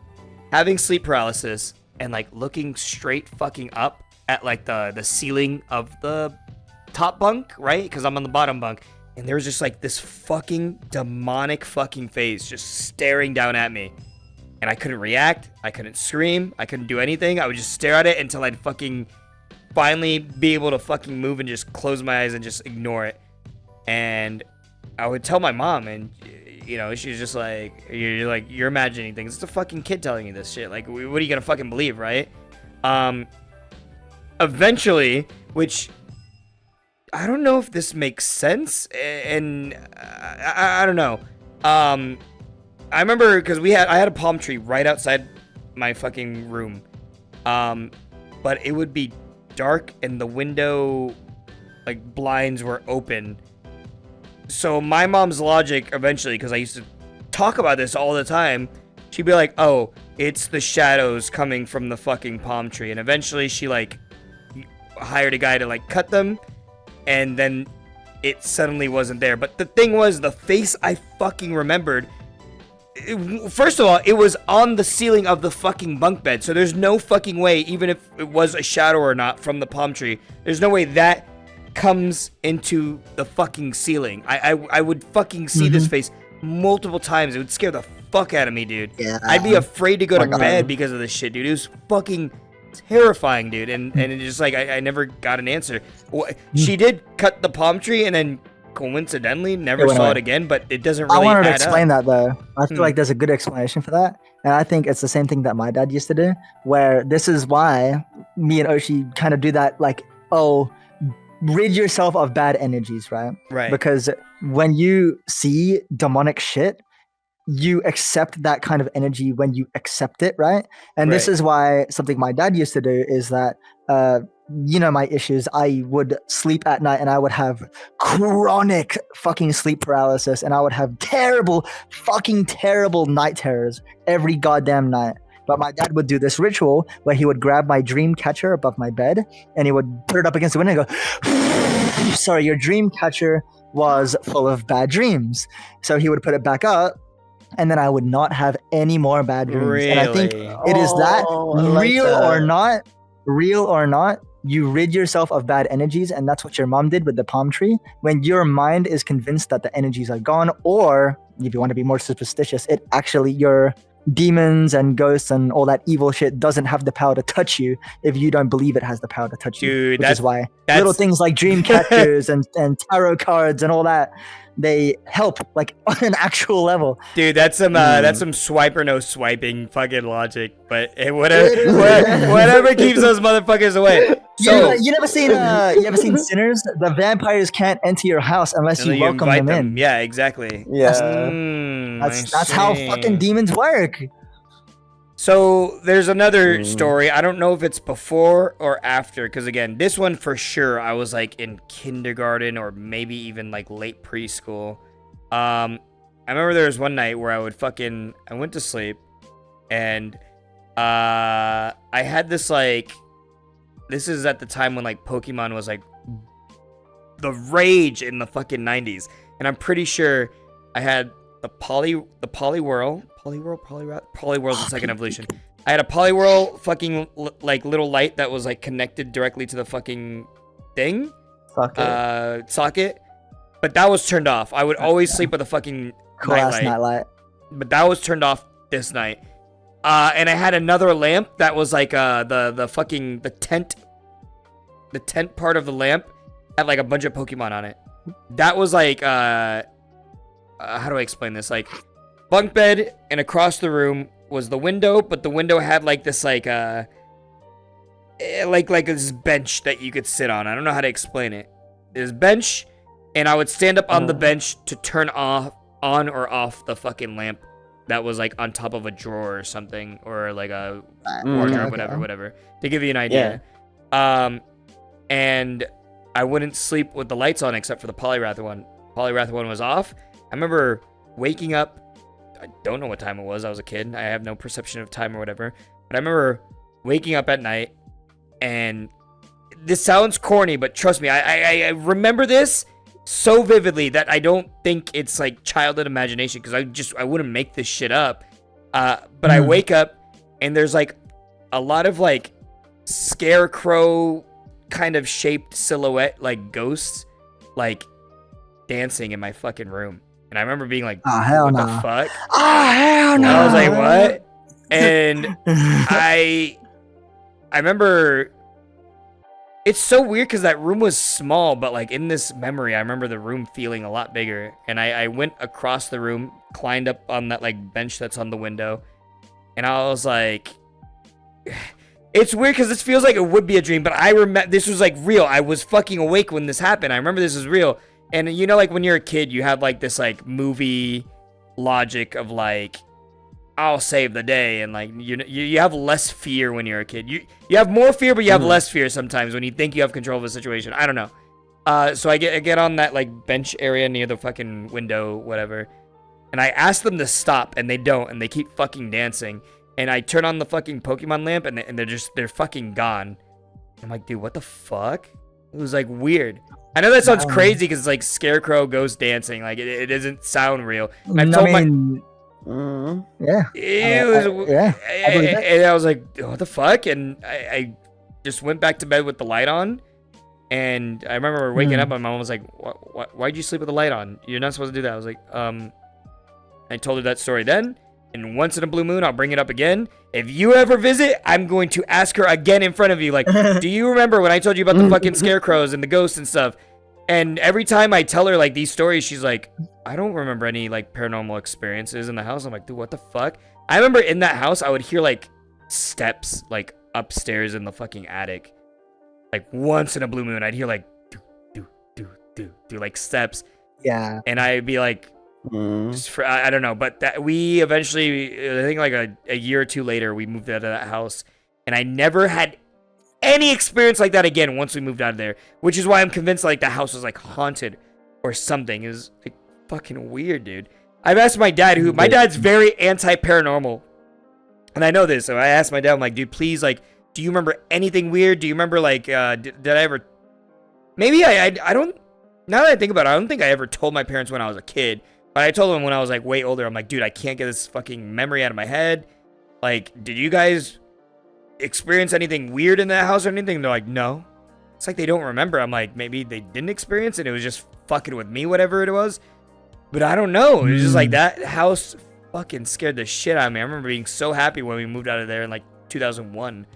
having sleep paralysis, and like looking straight fucking up at like the ceiling of the top bunk, right? Because I'm on the bottom bunk. And there was just like this fucking demonic fucking face just staring down at me. And I couldn't react. I couldn't scream. I couldn't do anything. I would just stare at it until I'd fucking finally be able to fucking move and just close my eyes and just ignore it. And I would tell my mom, and you know, she's just like, you're imagining things. It's a fucking kid telling you this shit. Like, what are you gonna fucking believe, right? Eventually, which I don't know if this makes sense, and I don't know. I remember because I had a palm tree right outside my fucking room, but it would be dark and the window like blinds were open. So my mom's logic eventually, because I used to talk about this all the time, she'd be like, "Oh, it's the shadows coming from the fucking palm tree," and eventually she like hired a guy to like cut them, and then it suddenly wasn't there. But the thing was, the face I fucking remembered. First of all, it was on the ceiling of the fucking bunk bed, so there's no fucking way, even if it was a shadow or not from the palm tree, there's no way that comes into the fucking ceiling. I would fucking see this face multiple times. It would scare the fuck out of me, dude. Yeah. I'd be afraid to go to bed because of this shit, dude. It was fucking terrifying, dude. And it's just like I never got an answer. She did cut the palm tree and then coincidentally never saw it again, but it doesn't really I wanted to add explain up. that though. I feel like there's a good explanation for that. And I think it's the same thing that my dad used to do, where this is why me and Oshi kind of do that, like, oh, rid yourself of bad energies, right? Right. Because when you see demonic shit, you accept that kind of energy when you accept it, right? And this is why something my dad used to do is that, you know, my issues, I would sleep at night and I would have chronic fucking sleep paralysis and I would have terrible night terrors every goddamn night. But my dad would do this ritual where he would grab my dream catcher above my bed and he would put it up against the window and go, sorry, your dream catcher was full of bad dreams. So he would put it back up and then I would not have any more bad dreams. Really? And I think it is that, real or not, you rid yourself of bad energies, and that's what your mom did with the palm tree. When your mind is convinced that the energies are gone, or if you want to be more superstitious, it actually, your demons and ghosts and all that evil shit doesn't have the power to touch you if you don't believe it has the power to touch you. Dude, which is why little things like dream catchers and tarot cards and all that, they help like on an actual level. Dude, that's some swipe or no swiping fucking logic, but whatever keeps those motherfuckers away. So you never seen Sinners? The vampires can't enter your house unless you welcome them in. Yeah, exactly. Yeah. That's how fucking demons work. So there's another story. I don't know if it's before or after, because again, this one for sure, I was like in kindergarten or maybe even like late preschool. I remember there was one night where I went to sleep and I had this like, this is at the time when like Pokemon was like the rage in the fucking 90s. And I'm pretty sure I had the Poliwhirl the second evolution. I had a Poliwhirl fucking like little light that was like connected directly to the fucking thing socket, but that was turned off. I would always sleep with a fucking nightlight, but that was turned off this night. And I had another lamp that was like the tent part of the lamp had like a bunch of Pokemon on it. That was like how do I explain this? Like bunk bed, and across the room was the window, but the window had like this like this bench that you could sit on. I don't know how to explain it. There's bench, and I would stand up on the bench to turn on or off the fucking lamp that was like on top of a drawer or something, or like a wardrobe, whatever, to give you an idea. Yeah. And I wouldn't sleep with the lights on except for the Poliwrath one. Poliwrath one was off. I remember waking up. don't know what time it was. I was a kid. I have no perception of time or whatever. But I remember waking up at night, and this sounds corny, but trust me, I remember this so vividly that I don't think it's like childhood imagination, because I wouldn't make this shit up. But I wake up and there's like a lot of like scarecrow kind of shaped silhouette, like ghosts, like dancing in my fucking room. And I remember being like, what the fuck? Oh, hell no. I was like, what? And I remember, it's so weird because that room was small, but like in this memory, I remember the room feeling a lot bigger. And I went across the room, climbed up on that like bench that's on the window, and I was like, it's weird because this feels like it would be a dream, but I remember this was like real. I was fucking awake when this happened. I remember this was real. And you know, like when you're a kid, you have like this like movie logic of like, I'll save the day, and like you have less fear when you're a kid. You have more fear, but you have less fear sometimes when you think you have control of a situation. I don't know. So I get on that like bench area near the fucking window, whatever, and I ask them to stop, and they don't, and they keep fucking dancing. And I turn on the fucking Pokemon lamp, and they're fucking gone. I'm like, dude, what the fuck? It was like weird. I know that sounds crazy because it's like scarecrow ghost dancing. Like it doesn't sound real. And I told yeah. It was, and I was like, what the fuck? And I just went back to bed with the light on. And I remember waking up, my mom was like, why'd you sleep with the light on? You're not supposed to do that. I was like, I told her that story then. And once in a blue moon, I'll bring it up again. If you ever visit, I'm going to ask her again in front of you. Like, do you remember when I told you about the fucking scarecrows and the ghosts and stuff? And every time I tell her like these stories, she's like, I don't remember any like paranormal experiences in the house. I'm like, dude, what the fuck? I remember in that house, I would hear like steps like upstairs in the fucking attic. Like once in a blue moon, I'd hear like do like steps. Yeah. And I'd be like, I don't know, but that we eventually, I think like a year or two later, we moved out of that house, and I never had any experience like that again once we moved out of there, which is why I'm convinced like the house was like haunted or something. It was like fucking weird, dude. I've asked my dad, my dad's very anti-paranormal, and I know this, so I asked my dad, I'm like, dude, please, like, do you remember anything weird? Do you remember like, did I ever, maybe I don't, now that I think about it, I don't think I ever told my parents when I was a kid. But I told them when I was like way older, I'm like, dude, I can't get this fucking memory out of my head. Like, did you guys experience anything weird in that house or anything? And they're like, no. It's like they don't remember. I'm like, maybe they didn't experience it. It was just fucking with me, whatever it was. But I don't know. It was just like that house fucking scared the shit out of me. I remember being so happy when we moved out of there in like 2001.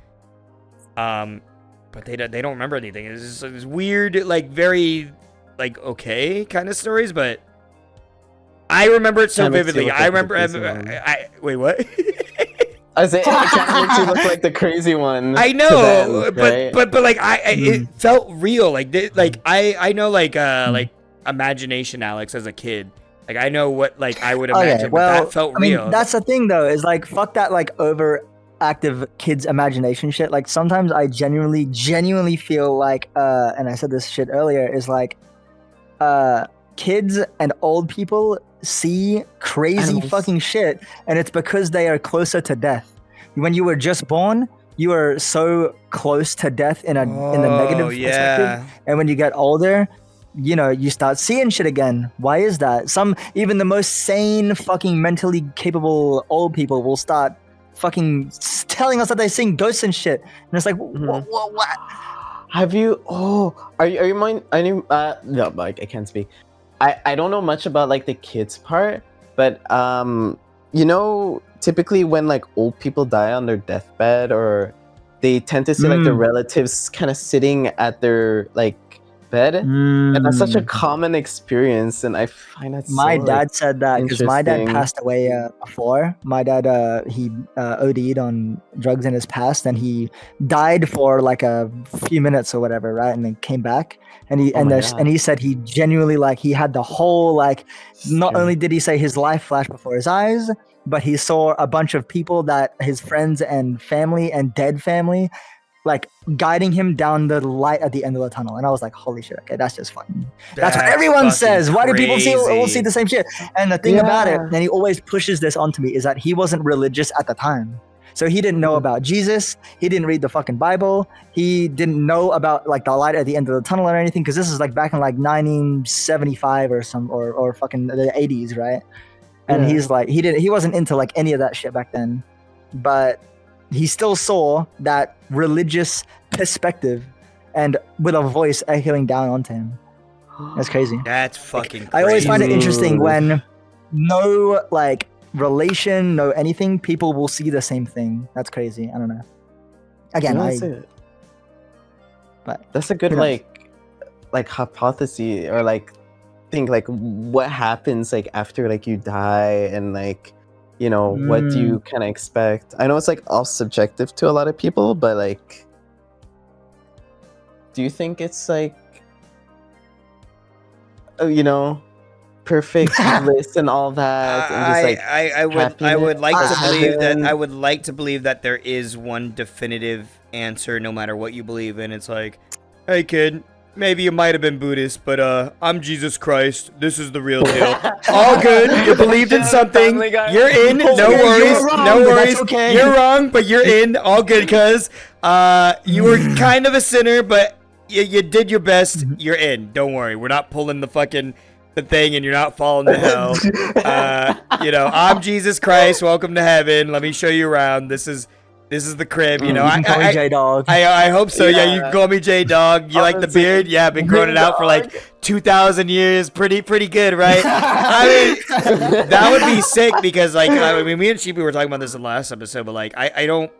But they don't remember anything. It's just it's weird, like very like okay kind of stories, but I remember it so vividly. I remember. Wait, what? I say it kind of makes you look like the crazy one. I know, them, right? but like it felt real. Like I know like imagination, Alex, as a kid. Like I know what like I would imagine. But that felt real. Mean, that's the thing though. Is like fuck that like overactive kids' imagination shit. Like sometimes I genuinely feel like and I said this shit earlier is like kids and old people see crazy fucking shit, and it's because they are closer to death. When you were just born, you are so close to death in the negative perspective, and when you get older, you know, you start seeing shit again. Why is that? Even the most sane fucking mentally capable old people will start fucking telling us that they're seeing ghosts and shit, and it's like what? Have you are you mind no, like I can't speak. I don't know much about like the kids part, but you know, typically when like old people die on their deathbed, or they tend to see like their relatives kind of sitting at their like bed, and that's such a common experience, and I find that my dad said that because my dad passed away before. My dad he OD'd on drugs in his past, and he died for like a few minutes or whatever, right, and then came back. And he said he genuinely like he had the whole like not only did he say his life flash before his eyes, but he saw a bunch of people that his friends and family and dead family like guiding him down the light at the end of the tunnel. And I was like, holy shit, okay, that's just fucking. That's what everyone fucking says. Why do people all crazy. see the same shit? And the thing about it, and he always pushes this onto me, is that he wasn't religious at the time. So he didn't know about Jesus. He didn't read the fucking Bible. He didn't know about like the light at the end of the tunnel or anything, because this is like back in like 1975 or fucking the 80s, right? And he's like, he wasn't into like any of that shit back then, but he still saw that religious perspective and with a voice echoing down onto him. That's crazy. That's fucking crazy. I always find it interesting when no like relation, no anything, people will see the same thing. That's crazy. I don't know. Again, that's a good like hypothesis, or like think like what happens like after like you die, and like, you know, what do you kind of expect? I know it's like all subjective to a lot of people, but like, do you think it's like, you know, perfect bliss and all that, and just like I would like to believe that heaven? I would like to believe that there is one definitive answer, no matter what you believe in. It's like, hey kid, maybe you might have been Buddhist, but I'm Jesus Christ. This is the real deal. All good. You believed in something. You're in. No worries. No worries. Okay. You're wrong, but you're in. All good, cuz you were kind of a sinner, but you did your best. You're in. Don't worry. We're not pulling the thing, and you're not falling to hell. You know, I'm Jesus Christ. Welcome to heaven. Let me show you around. This is the crib. You know, you can call me J-Dog. I hope so. Yeah, you Yeah. can call me J-Dog. You like the beard? Yeah, I've been growing it out for like 2,000 years. Pretty good, right? I mean, that would be sick, because like, I mean, me and Sheepy were talking about this in the last episode, but like, I don't.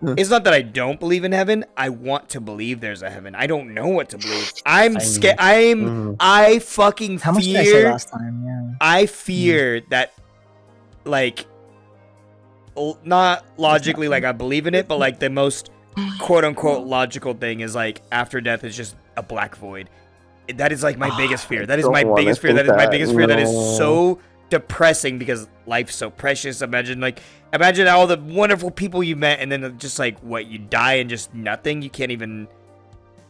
It's not that I don't believe in heaven. I want to believe there's a heaven. I don't know what to believe. I'm scared. I fucking How much did I say fear. last time? Yeah. I fear that, like, not logically, like I believe in it, but like the most quote unquote logical thing is like after death is just a black void. That is like my biggest fear. That is my biggest fear. That is my biggest fear. That is so depressing, because life's so precious. Imagine all the wonderful people you met, and then just like what, you die and just nothing. You can't even,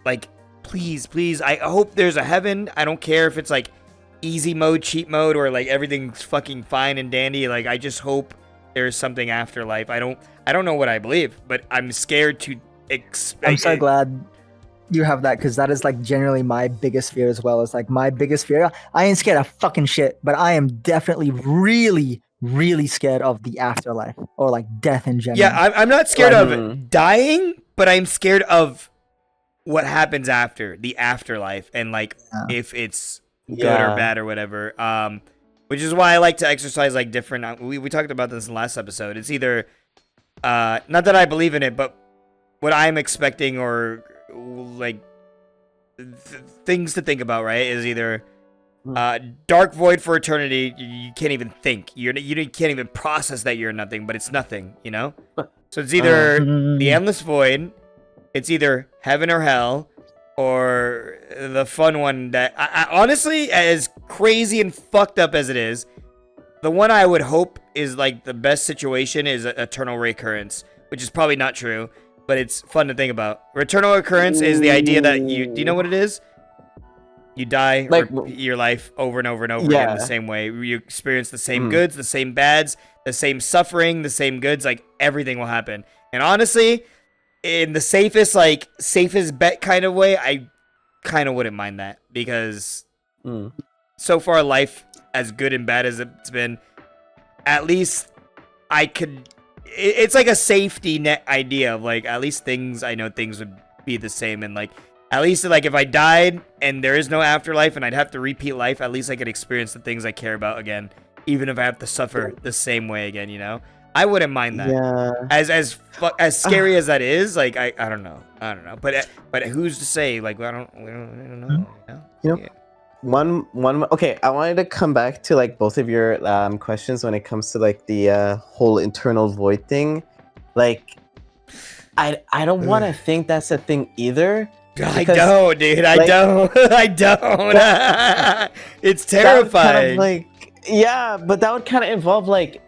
like, please. I hope there's a heaven. I don't care if it's like easy mode, cheat mode, or like everything's fucking fine and dandy. Like, I just hope there's something after life. I don't know what I believe, but I'm scared to expect. I'm so glad you have that, because that is like generally my biggest fear as well. It's like my biggest fear. I ain't scared of fucking shit, but I am definitely really scared of the afterlife, or like death in general. Yeah, I'm not scared of dying, but I'm scared of what happens after the afterlife, and like if it's good or bad or whatever. Which is why I like to exercise like different. We talked about this in the last episode. It's either not that I believe in it, but what I'm expecting, or like things to think about, right? Is either dark void for eternity. You can't even think. You can't even process that you're nothing, but it's nothing. You know. So it's either the endless void. It's either heaven or hell, or the fun one that I honestly, as crazy and fucked up as it is, the one I would hope is like the best situation is eternal recurrence, which is probably not true, but it's fun to think about. Eternal recurrence is the idea that do you know what it is? You die, like, your life over and over and over again the same way. You experience the same goods, the same bads, the same suffering, the same goods, like everything will happen. And honestly, in the safest bet kind of way, I kind of wouldn't mind that, because so far life, as good and bad as it's been, at least I could, it's like a safety net idea of like, at least I know things would be the same, and like, at least like if I died and there is no afterlife and I'd have to repeat life, at least I could experience the things I care about again, even if I have to suffer the same way again, you know? I wouldn't mind that. Yeah. As scary as that is, like I don't know. But who's to say? Like we don't know. You know? Yeah. One. Okay, I wanted to come back to like both of your questions when it comes to like the whole internal void thing. Like, I don't want to think that's a thing either. I don't, dude. I don't. It's terrifying. But that would kind of involve like,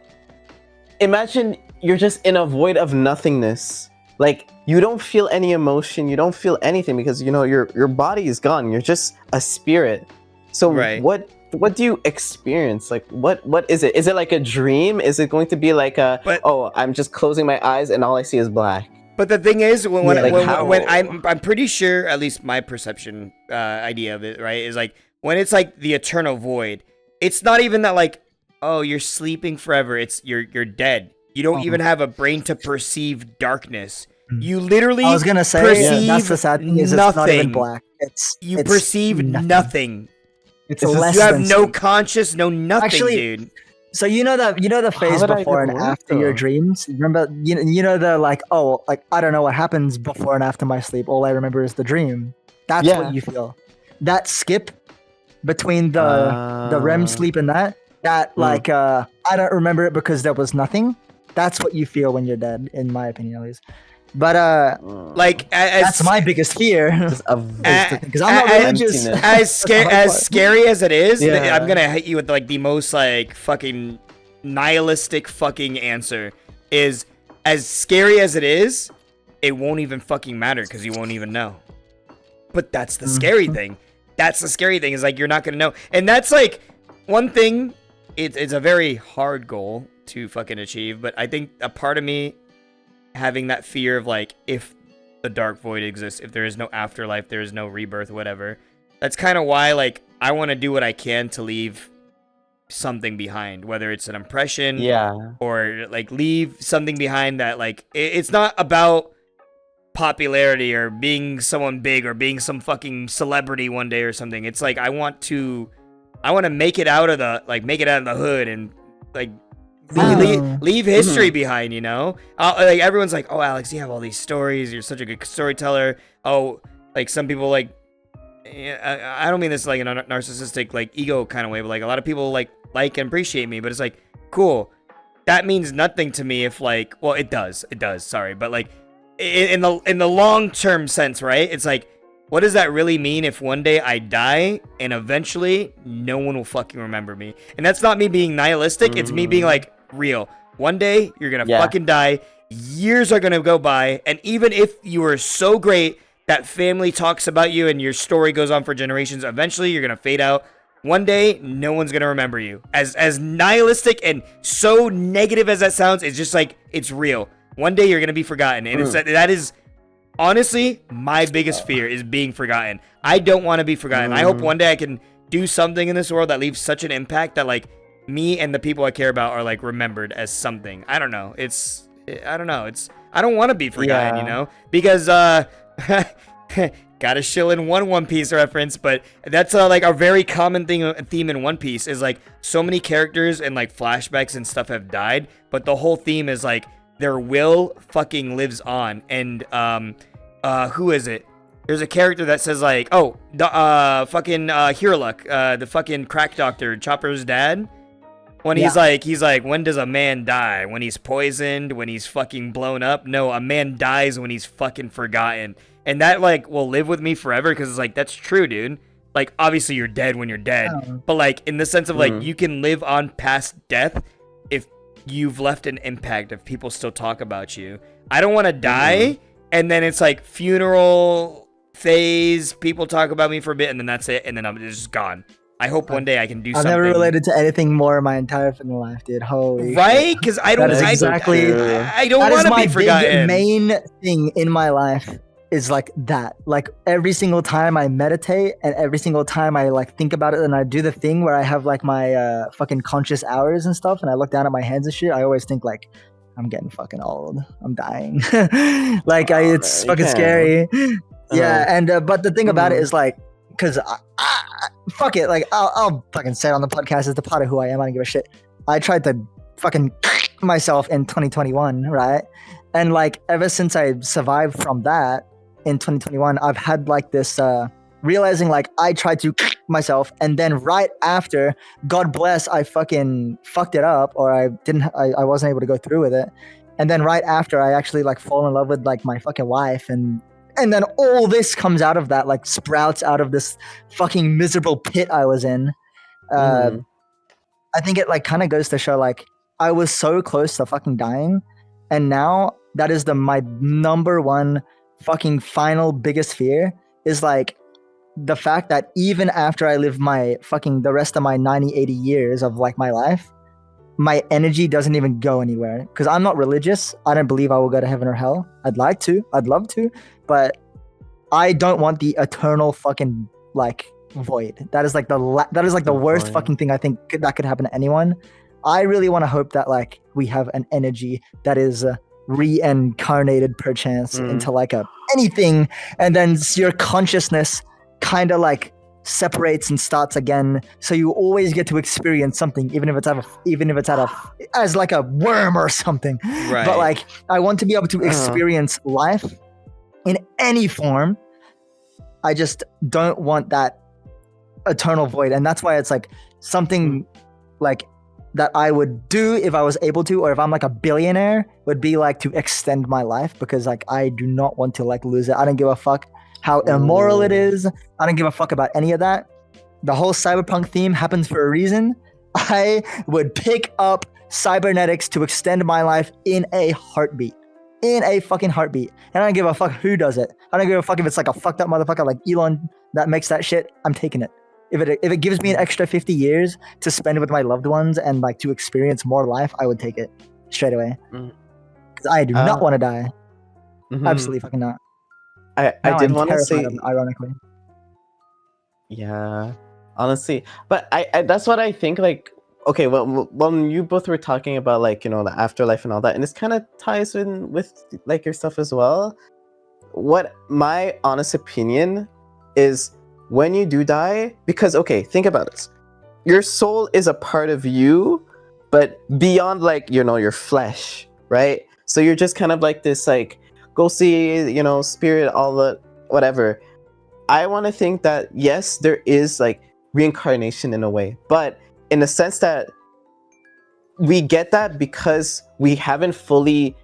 imagine you're just in a void of nothingness. Like, you don't feel any emotion, you don't feel anything because your body is gone. You're just a spirit. So Right. what do you experience? Like what is it? Is it like a dream? Is it going to be like I'm just closing my eyes and all I see is black? But the thing is, when Like I'm pretty sure, at least my perception idea of it, right, is like when it's like the eternal void. It's not even that like, oh, you're sleeping forever. It's you're dead. You don't even have a brain to perceive darkness. You literally I was gonna say perceive that's the sad thing is it's not even black. It's perceive nothing. It's You less You have than no sleep. conscious, no nothing, Actually, dude. So you know the phase would I before and even work, after your though? dreams. Remember, you know the like I don't know what happens before and after my sleep. All I remember is the dream. That's Yeah. what you feel. That skip between the REM sleep and that like I don't remember it because there was nothing. That's what you feel when you're dead, in my opinion at least. But Like that's my biggest fear. Just a Because I'm not religious. emptiness. as scary as it is, Yeah. I'm gonna hit you with like the most like fucking nihilistic fucking answer. Is as scary as it is, it won't even fucking matter because you won't even know. But that's the scary thing. That's the scary thing is like you're not gonna know, and that's like one thing. It's a very hard goal to fucking achieve, but I think a part of me having that fear of like if the dark void exists, if there is no afterlife, there is no rebirth, whatever. That's kind of why like I want to do what I can to leave something behind, whether it's an impression or like leave something behind that like it's not about popularity or being someone big or being some fucking celebrity one day or something. It's like I want to make it out of the hood and like leave history behind, you know? Like everyone's like, "Oh, Alex, you have all these stories. You're such a good storyteller." Oh, like some people like I don't mean this like in a narcissistic like ego kind of way, but like a lot of people like and appreciate me, but it's like, cool. That means nothing to me if like, well, it does, sorry, but like in the long-term sense, right? It's like, what does that really mean if one day I die and eventually no one will fucking remember me? And that's not me being nihilistic, it's me being like real. One day you're gonna fucking die, years are gonna go by, and even if you were so great that family talks about you and your story goes on for generations, eventually you're gonna fade out. One day, no one's gonna remember you. As nihilistic and so negative as that sounds, it's just like it's real. One day you're gonna be forgotten, and that is honestly my biggest fear is being forgotten. I don't want to be forgotten. I hope one day I can do something in this world that leaves such an impact that like me and the people I care about are like remembered as something. I don't know. I don't want to be forgotten, you know, because gotta shill in One Piece reference, but that's like a very common theme in One Piece is like so many characters and like flashbacks and stuff have died, but the whole theme is like their will fucking lives on. And who is it? There's a character that says like, fucking Hiruluk, the fucking crack doctor, Chopper's dad. When he's like, when does a man die? When he's poisoned? When he's fucking blown up? No, a man dies when he's fucking forgotten. And that like will live with me forever because it's like, that's true, dude. Like, obviously you're dead when you're dead. But like, in the sense of like, you can live on past death if you've left an impact, if people still talk about you. I don't want to die. And then it's like funeral phase. People talk about me for a bit and then that's it. And then I'm just gone. I hope one day I can do something. I've never related to anything more in my entire fucking life, dude. Holy right? Because I don't want to be forgotten. The main thing in my life is like that. Like every single time I meditate and every single time I like think about it and I do the thing where I have like my fucking conscious hours and stuff and I look down at my hands and shit, I always think like, I'm getting fucking old. I'm dying. Like it's fucking scary. Yeah, and but the thing about it is like, because fuck it, like I'll fucking say it on the podcast, it's the part of who I am. I don't give a shit. I tried to fucking myself in 2021, right? And like ever since I survived from that in 2021, I've had like this realizing like I tried to myself, and then right after, God bless, I fucking fucked it up, or I wasn't able to go through with it. And then right after, I actually like fall in love with like my fucking wife, and then all this comes out of that, like sprouts out of this fucking miserable pit I was in. I think it like kind of goes to show like I was so close to fucking dying, and now that is my number one fucking final biggest fear is like the fact that even after I live the rest of my 90, 80 years of like my life, my energy doesn't even go anywhere. Because I'm not religious. I don't believe I will go to heaven or hell. I'd like to. I'd love to. But I don't want the eternal fucking like void. That is like the worst void. fucking thing I think that could happen to anyone. I really want to hope that like we have an energy that is reincarnated perchance into like anything, and then your consciousness kind of like separates and starts again, so you always get to experience something, even if it's as like a worm or something. Right. But like I want to be able to experience life in any form. I just don't want that eternal void, and that's why it's like something like that I would do if I was able to, or if I'm like a billionaire, would be like to extend my life, because like I do not want to like lose it. I don't give a fuck how immoral it is. I don't give a fuck about any of that. The whole cyberpunk theme happens for a reason. I would pick up cybernetics to extend my life in a heartbeat. In a fucking heartbeat. And I don't give a fuck who does it. I don't give a fuck if it's like a fucked up motherfucker like Elon that makes that shit. I'm taking it. If it gives me an extra 50 years to spend with my loved ones and like to experience more life, I would take it straight away. Because I do not want to die. Absolutely fucking not. I did want to say, ironically. Yeah, honestly, but I that's what I think. Like, okay, well, when you both were talking about like, you know, the afterlife and all that, and this kind of ties in with like your stuff as well. What my honest opinion is, when you do die, because okay, think about this. Your soul is a part of you, but beyond like, you know, your flesh, right? So you're just kind of like this like ghostly, you know, spirit, all the whatever. I want to think that yes, there is like reincarnation in a way, but in the sense that we get that because we haven't fully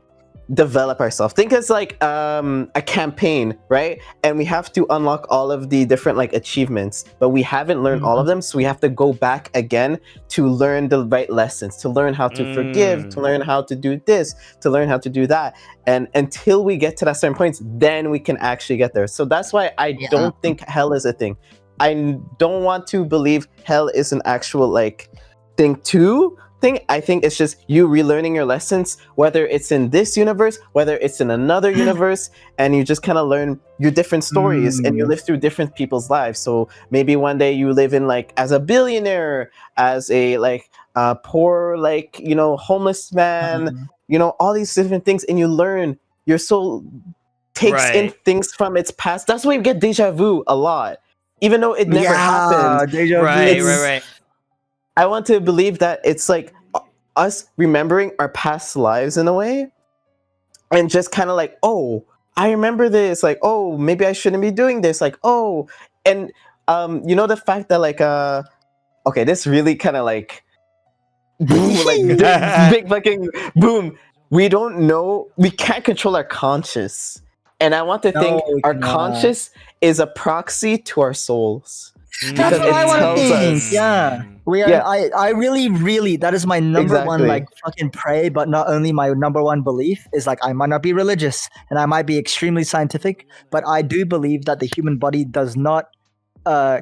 developed ourselves. Think it's like a campaign, right? And we have to unlock all of the different like achievements, but we haven't learned all of them, so we have to go back again to learn the right lessons, to learn how to forgive, to learn how to do this, to learn how to do that. And until we get to that certain points, then we can actually get there. So that's why I don't think hell is a thing. I don't want to believe hell is an actual like thing I think it's just you relearning your lessons, whether it's in this universe, whether it's in another universe, and you just kind of learn your different stories and you live through different people's lives. So maybe one day you live in like as a billionaire, as a like poor, like, you know, homeless man, you know, all these different things, and you learn. Your soul takes in things from its past. That's why you get deja vu a lot, even though it never happened. Deja vu. Right. I want to believe that it's like us remembering our past lives in a way, and just kind of like, oh, I remember this, like, oh, maybe I shouldn't be doing this, like, oh, and you know, the fact that like okay, this really kind of like boom, like big fucking boom. We don't know, we can't control our conscious, and I want to think our conscious is a proxy to our souls. That's what I want to think. Yeah. I really, that is my number one like fucking pray, but not only my number one belief is like, I might not be religious and I might be extremely scientific, but I do believe that the human body does not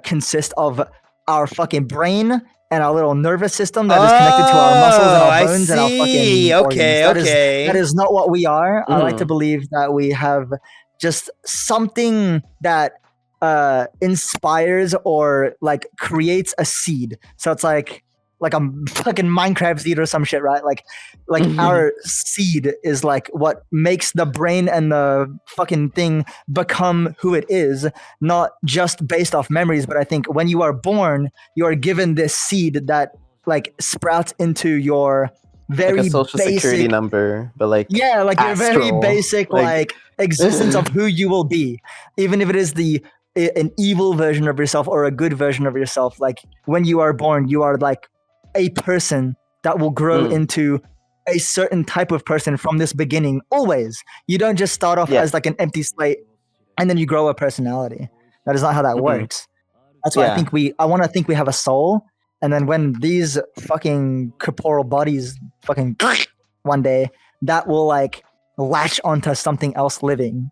consist of our fucking brain and our little nervous system that is connected to our muscles and our bones and our fucking organs. That is not what we are. I like to believe that we have just something that inspires or like creates a seed. So it's like a fucking Minecraft seed or some shit, right? Like our seed is like what makes the brain and the fucking thing become who it is, not just based off memories. But I think when you are born, you are given this seed that like sprouts into your very like a social basic security number, but like like your very basic like existence of who you will be, even if it is an evil version of yourself or a good version of yourself. Like when you are born, you are like a person that will grow into a certain type of person from this beginning. Always, you don't just start off as like an empty slate and then you grow a personality. That is not how that works. That's why I want to think we have a soul, and then when these fucking corporeal bodies fucking one day, that will like latch onto something else living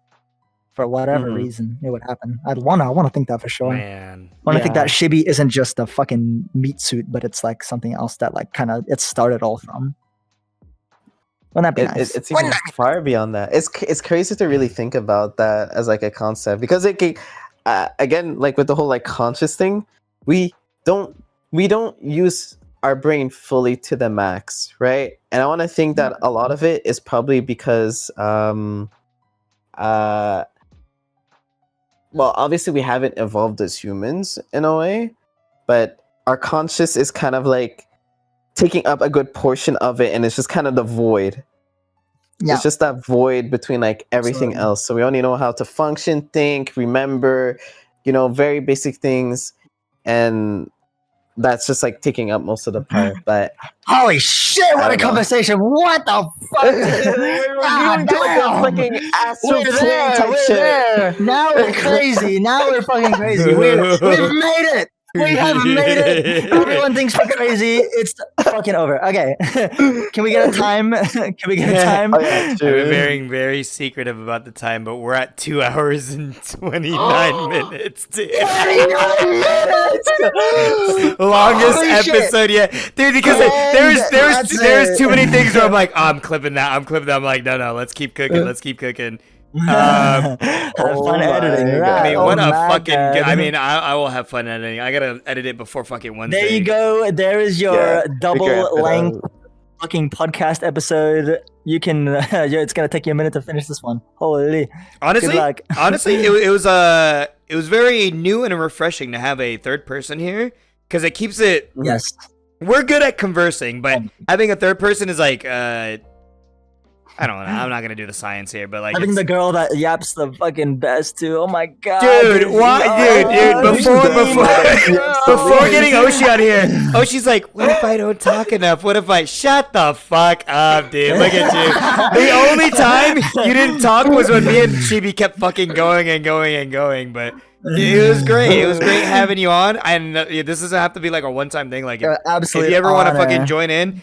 for whatever Mhm. reason, it would happen. I wanna think that for sure. Man. I wanna think Yeah. that Shibi isn't just a fucking meat suit, but it's like something else that like kind of it started all from. Wouldn't that be nice? It's even far beyond that. It's crazy to really think about that as like a concept because again, like with the whole like conscious thing, we don't use our brain fully to the max, right? And I want to think that a lot of it is probably because well, obviously we haven't evolved as humans in a way, but our conscious is kind of like taking up a good portion of it, and it's just kind of the void. Yeah. It's just that void between like everything Absolutely. else. So we only know how to function, think, remember, very basic things, and that's just like taking up most of the part. But Holy shit! What a don't know. conversation! What the fuck? we're God doing like a damn. fucking astral We're plane there. type We're shit. there. Now we're crazy. Now we're fucking crazy. We've made it. We have made it. Everyone thinks we're crazy. It's fucking over. Okay. Can we get a time? Can we get a time? Oh, yeah, I'm true. very, very secretive about the time, but we're at 2 hours and 29 minutes, dude. 29 minutes. Longest Holy shit. episode yet, dude. Because And that's there's too many it. things where I'm like, I'm clipping that. I'm like, no, let's keep cooking. Let's keep cooking. Have Oh fun my editing. God. Right? I mean, Oh what a my fucking. God. I mean, I will have fun editing. I gotta edit it before fucking Wednesday. There you go. There is your Yeah, we wrap double it length up. fucking podcast episode. You can. It's gonna take you a minute to finish this one. Holy. Honestly, Good luck. it was very new and refreshing to have a third person here because it keeps it. Yes. We're good at conversing, but having a third person is like, I don't know. I'm not gonna do the science here, but like, Having it's- the girl that yaps the fucking best too. Oh my god, dude, why, dude, before getting Oshi out here, Oshi's like, what if I don't talk enough? What if I shut the fuck up, dude? Look at you. The only time you didn't talk was when me and Chibi kept fucking going and going and going, but. It was great. It was great having you on, and this doesn't have to be like a one-time thing. Like, if you ever want to fucking join in,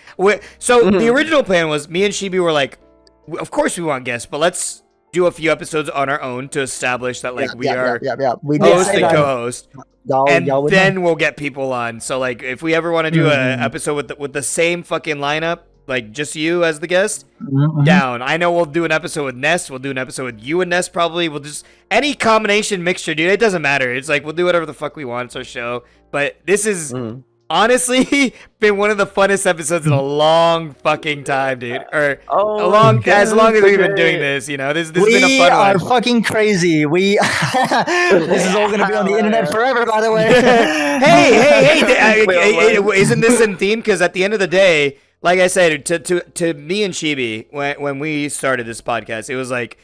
so the original plan was me and Shibi were like, of course we want guests, but let's do a few episodes on our own to establish that like we are We did host say and that. co-host, and y'all would then we'll get people on. So like, if we ever want to do an episode with the same fucking lineup, like just you as the guest, down. I know we'll do an episode with Ness. We'll do an episode with you and Ness probably. We'll just any combination mixture, dude. It doesn't matter. It's like we'll do whatever the fuck we want. It's our show. But this is honestly been one of the funnest episodes in a long fucking time, dude. Or as long as we've been doing this, this has been a We fun are one. fucking crazy. We this is all gonna be on the internet forever, by the way. hey, isn't this in theme? Because at the end of the day, like I said, to me and Chibi, when we started this podcast, it was like,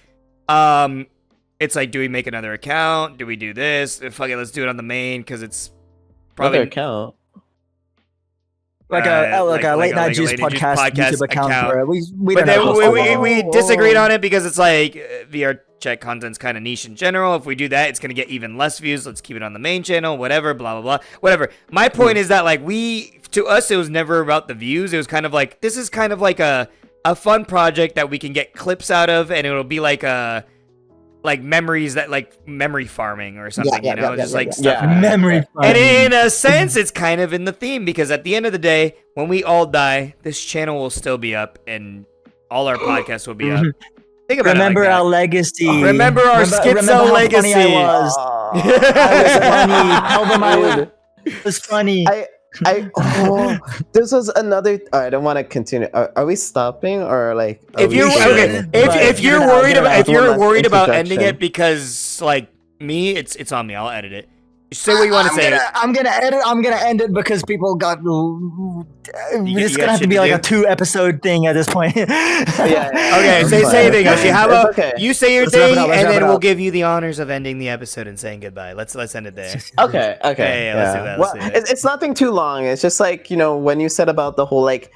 it's like, do we make another account? Do we do this? Fuck it, let's do it on the main because it's probably Another account. like a late night juice podcast YouTube account. For it. We But don't have then we disagreed on it because it's like VR chat content's kind of niche in general. If we do that, it's gonna get even less views. Let's keep it on the main channel. Whatever, blah blah blah. Whatever. My point is that like to us, it was never about the views. It was kind of like this is kind of like a fun project that we can get clips out of, and it'll be like memories that like memory farming or something, stuff. Memory farming. And in a sense, it's kind of in the theme because at the end of the day, when we all die, this channel will still be up and all our podcasts will be up. Think about Remember it like our that. legacy. Remember our schizo legacy. Funny I was. I was funny. Tell them I was funny. This was another. I don't want to continue. Are we stopping or like? If you're worried about ending it because like me, it's on me. I'll edit it. Say what you want to say. I'm gonna end it because people got. It's gonna have to be like a 2-episode thing at this point. Okay. Say your thing, Yoshi. You say your thing, and then we'll give you the honors of ending the episode and saying goodbye. Let's end it there. Okay. Yeah, let's do that. Well, it's nothing too long. It's just like when you said about the whole like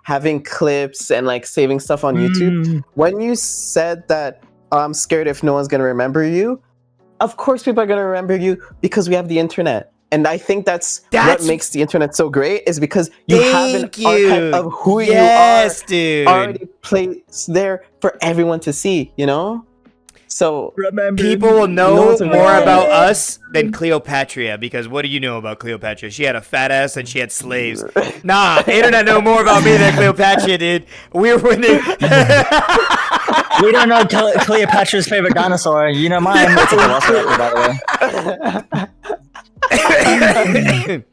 having clips and like saving stuff on YouTube. When you said that I'm scared if no one's gonna remember you. Of course, people are gonna remember you because we have the internet. And I think that's what makes the internet so great, is because you have an archive of who you are dude. already placed there for everyone to see, you know? So people will know more about us than Cleopatra, because what do you know about Cleopatra? She had a fat ass and she had slaves. Nah, internet know more about me than Cleopatra, dude. We're winning. We don't know Cleopatra's favorite dinosaur. You know mine. It's a velociraptor, by the way.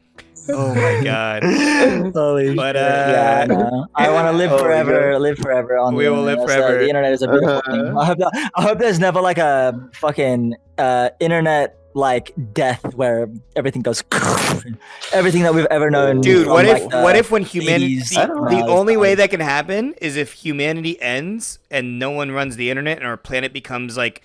Oh my god. Holy But shit. Yeah, no. I want to live forever. Live forever on We the will internet. live forever. The internet is a beautiful thing. I hope there's never like a fucking internet like death where everything goes everything that we've ever known. Dude, from, what if like, the what if when humanity 80s, the only way that can happen is if humanity ends and no one runs the internet and our planet becomes like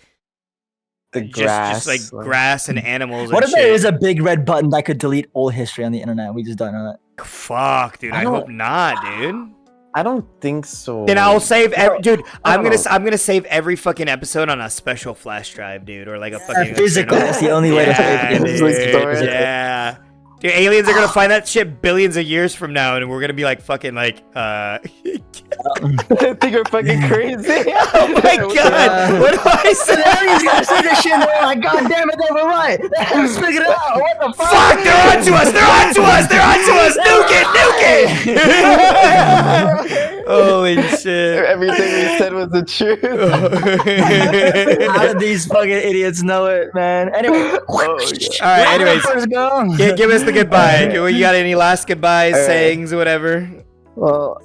the grass, just like grass and animals. What and if there shit. is a big red button that could delete all history on the internet? We just don't know that. Fuck, dude. I hope not, dude. I don't think so. Then I'll save dude. I'm gonna save every fucking episode on a special flash drive, dude, or like a fucking physical. That's the only way to save it. Yeah. Dude, aliens are gonna find that shit billions of years from now, and we're gonna be like fucking like I think we're fucking crazy. Oh my god! What do I say? Aliens gonna see this shit and they're like, God damn it, they were right. They haven't figured it out. What the fuck? Fuck! They're onto us! They're onto us! They're onto us! Nuke it! Nuke it! Holy shit! Everything we said was the truth. How did these fucking idiots know it, man? Anyway, all right. Anyways, give us the goodbye. You got any last goodbyes, sayings, whatever? Well,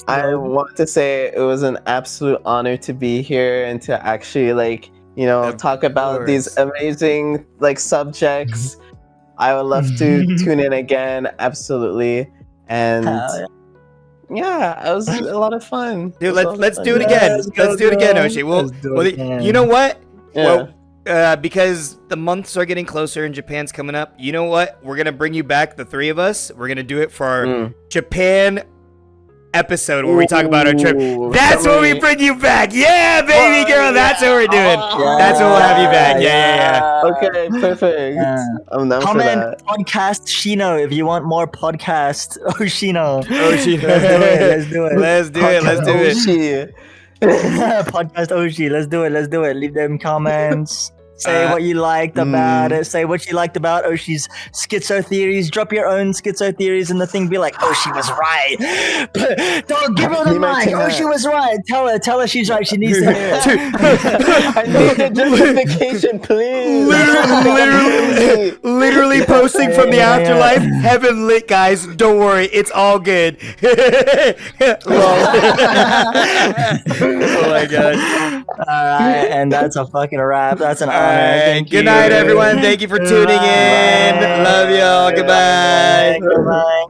I want to say it was an absolute honor to be here and to actually talk about these amazing subjects. I would love to tune in again, absolutely. And yeah, it was a lot of fun. Dude, let's do it again. Let's do it again, Oshi. You know what? Yeah. Well, because the months are getting closer and Japan's coming up, you know what? We're going to bring you back, the three of us. We're going to do it for our Japan episode where we talk about our trip. That's when we bring you back. Yeah, baby girl. That's what we're doing. That's when we'll have you back. Yeah. Okay, perfect. I'm down for that. Podcast Shino if you want more podcast Oshino. Let's do it. Let's do it. Podcast Oshi. Let's do it. Leave them comments. Say what you liked about it. Say what you liked about Oshi's schizo theories. Drop your own schizo theories in the thing. Be like, Oshi was right. Don't give her the mic. Oshi was right. Tell her she's right. She needs to hear it. I need the justification, please. Literally posting from the afterlife. Heaven lit, guys. Don't worry. It's all good. Oh my god. Alright, and that's a fucking wrap. That's an honor. Good night, everyone. Thank you for tuning in. Love y'all. Goodbye. Goodbye.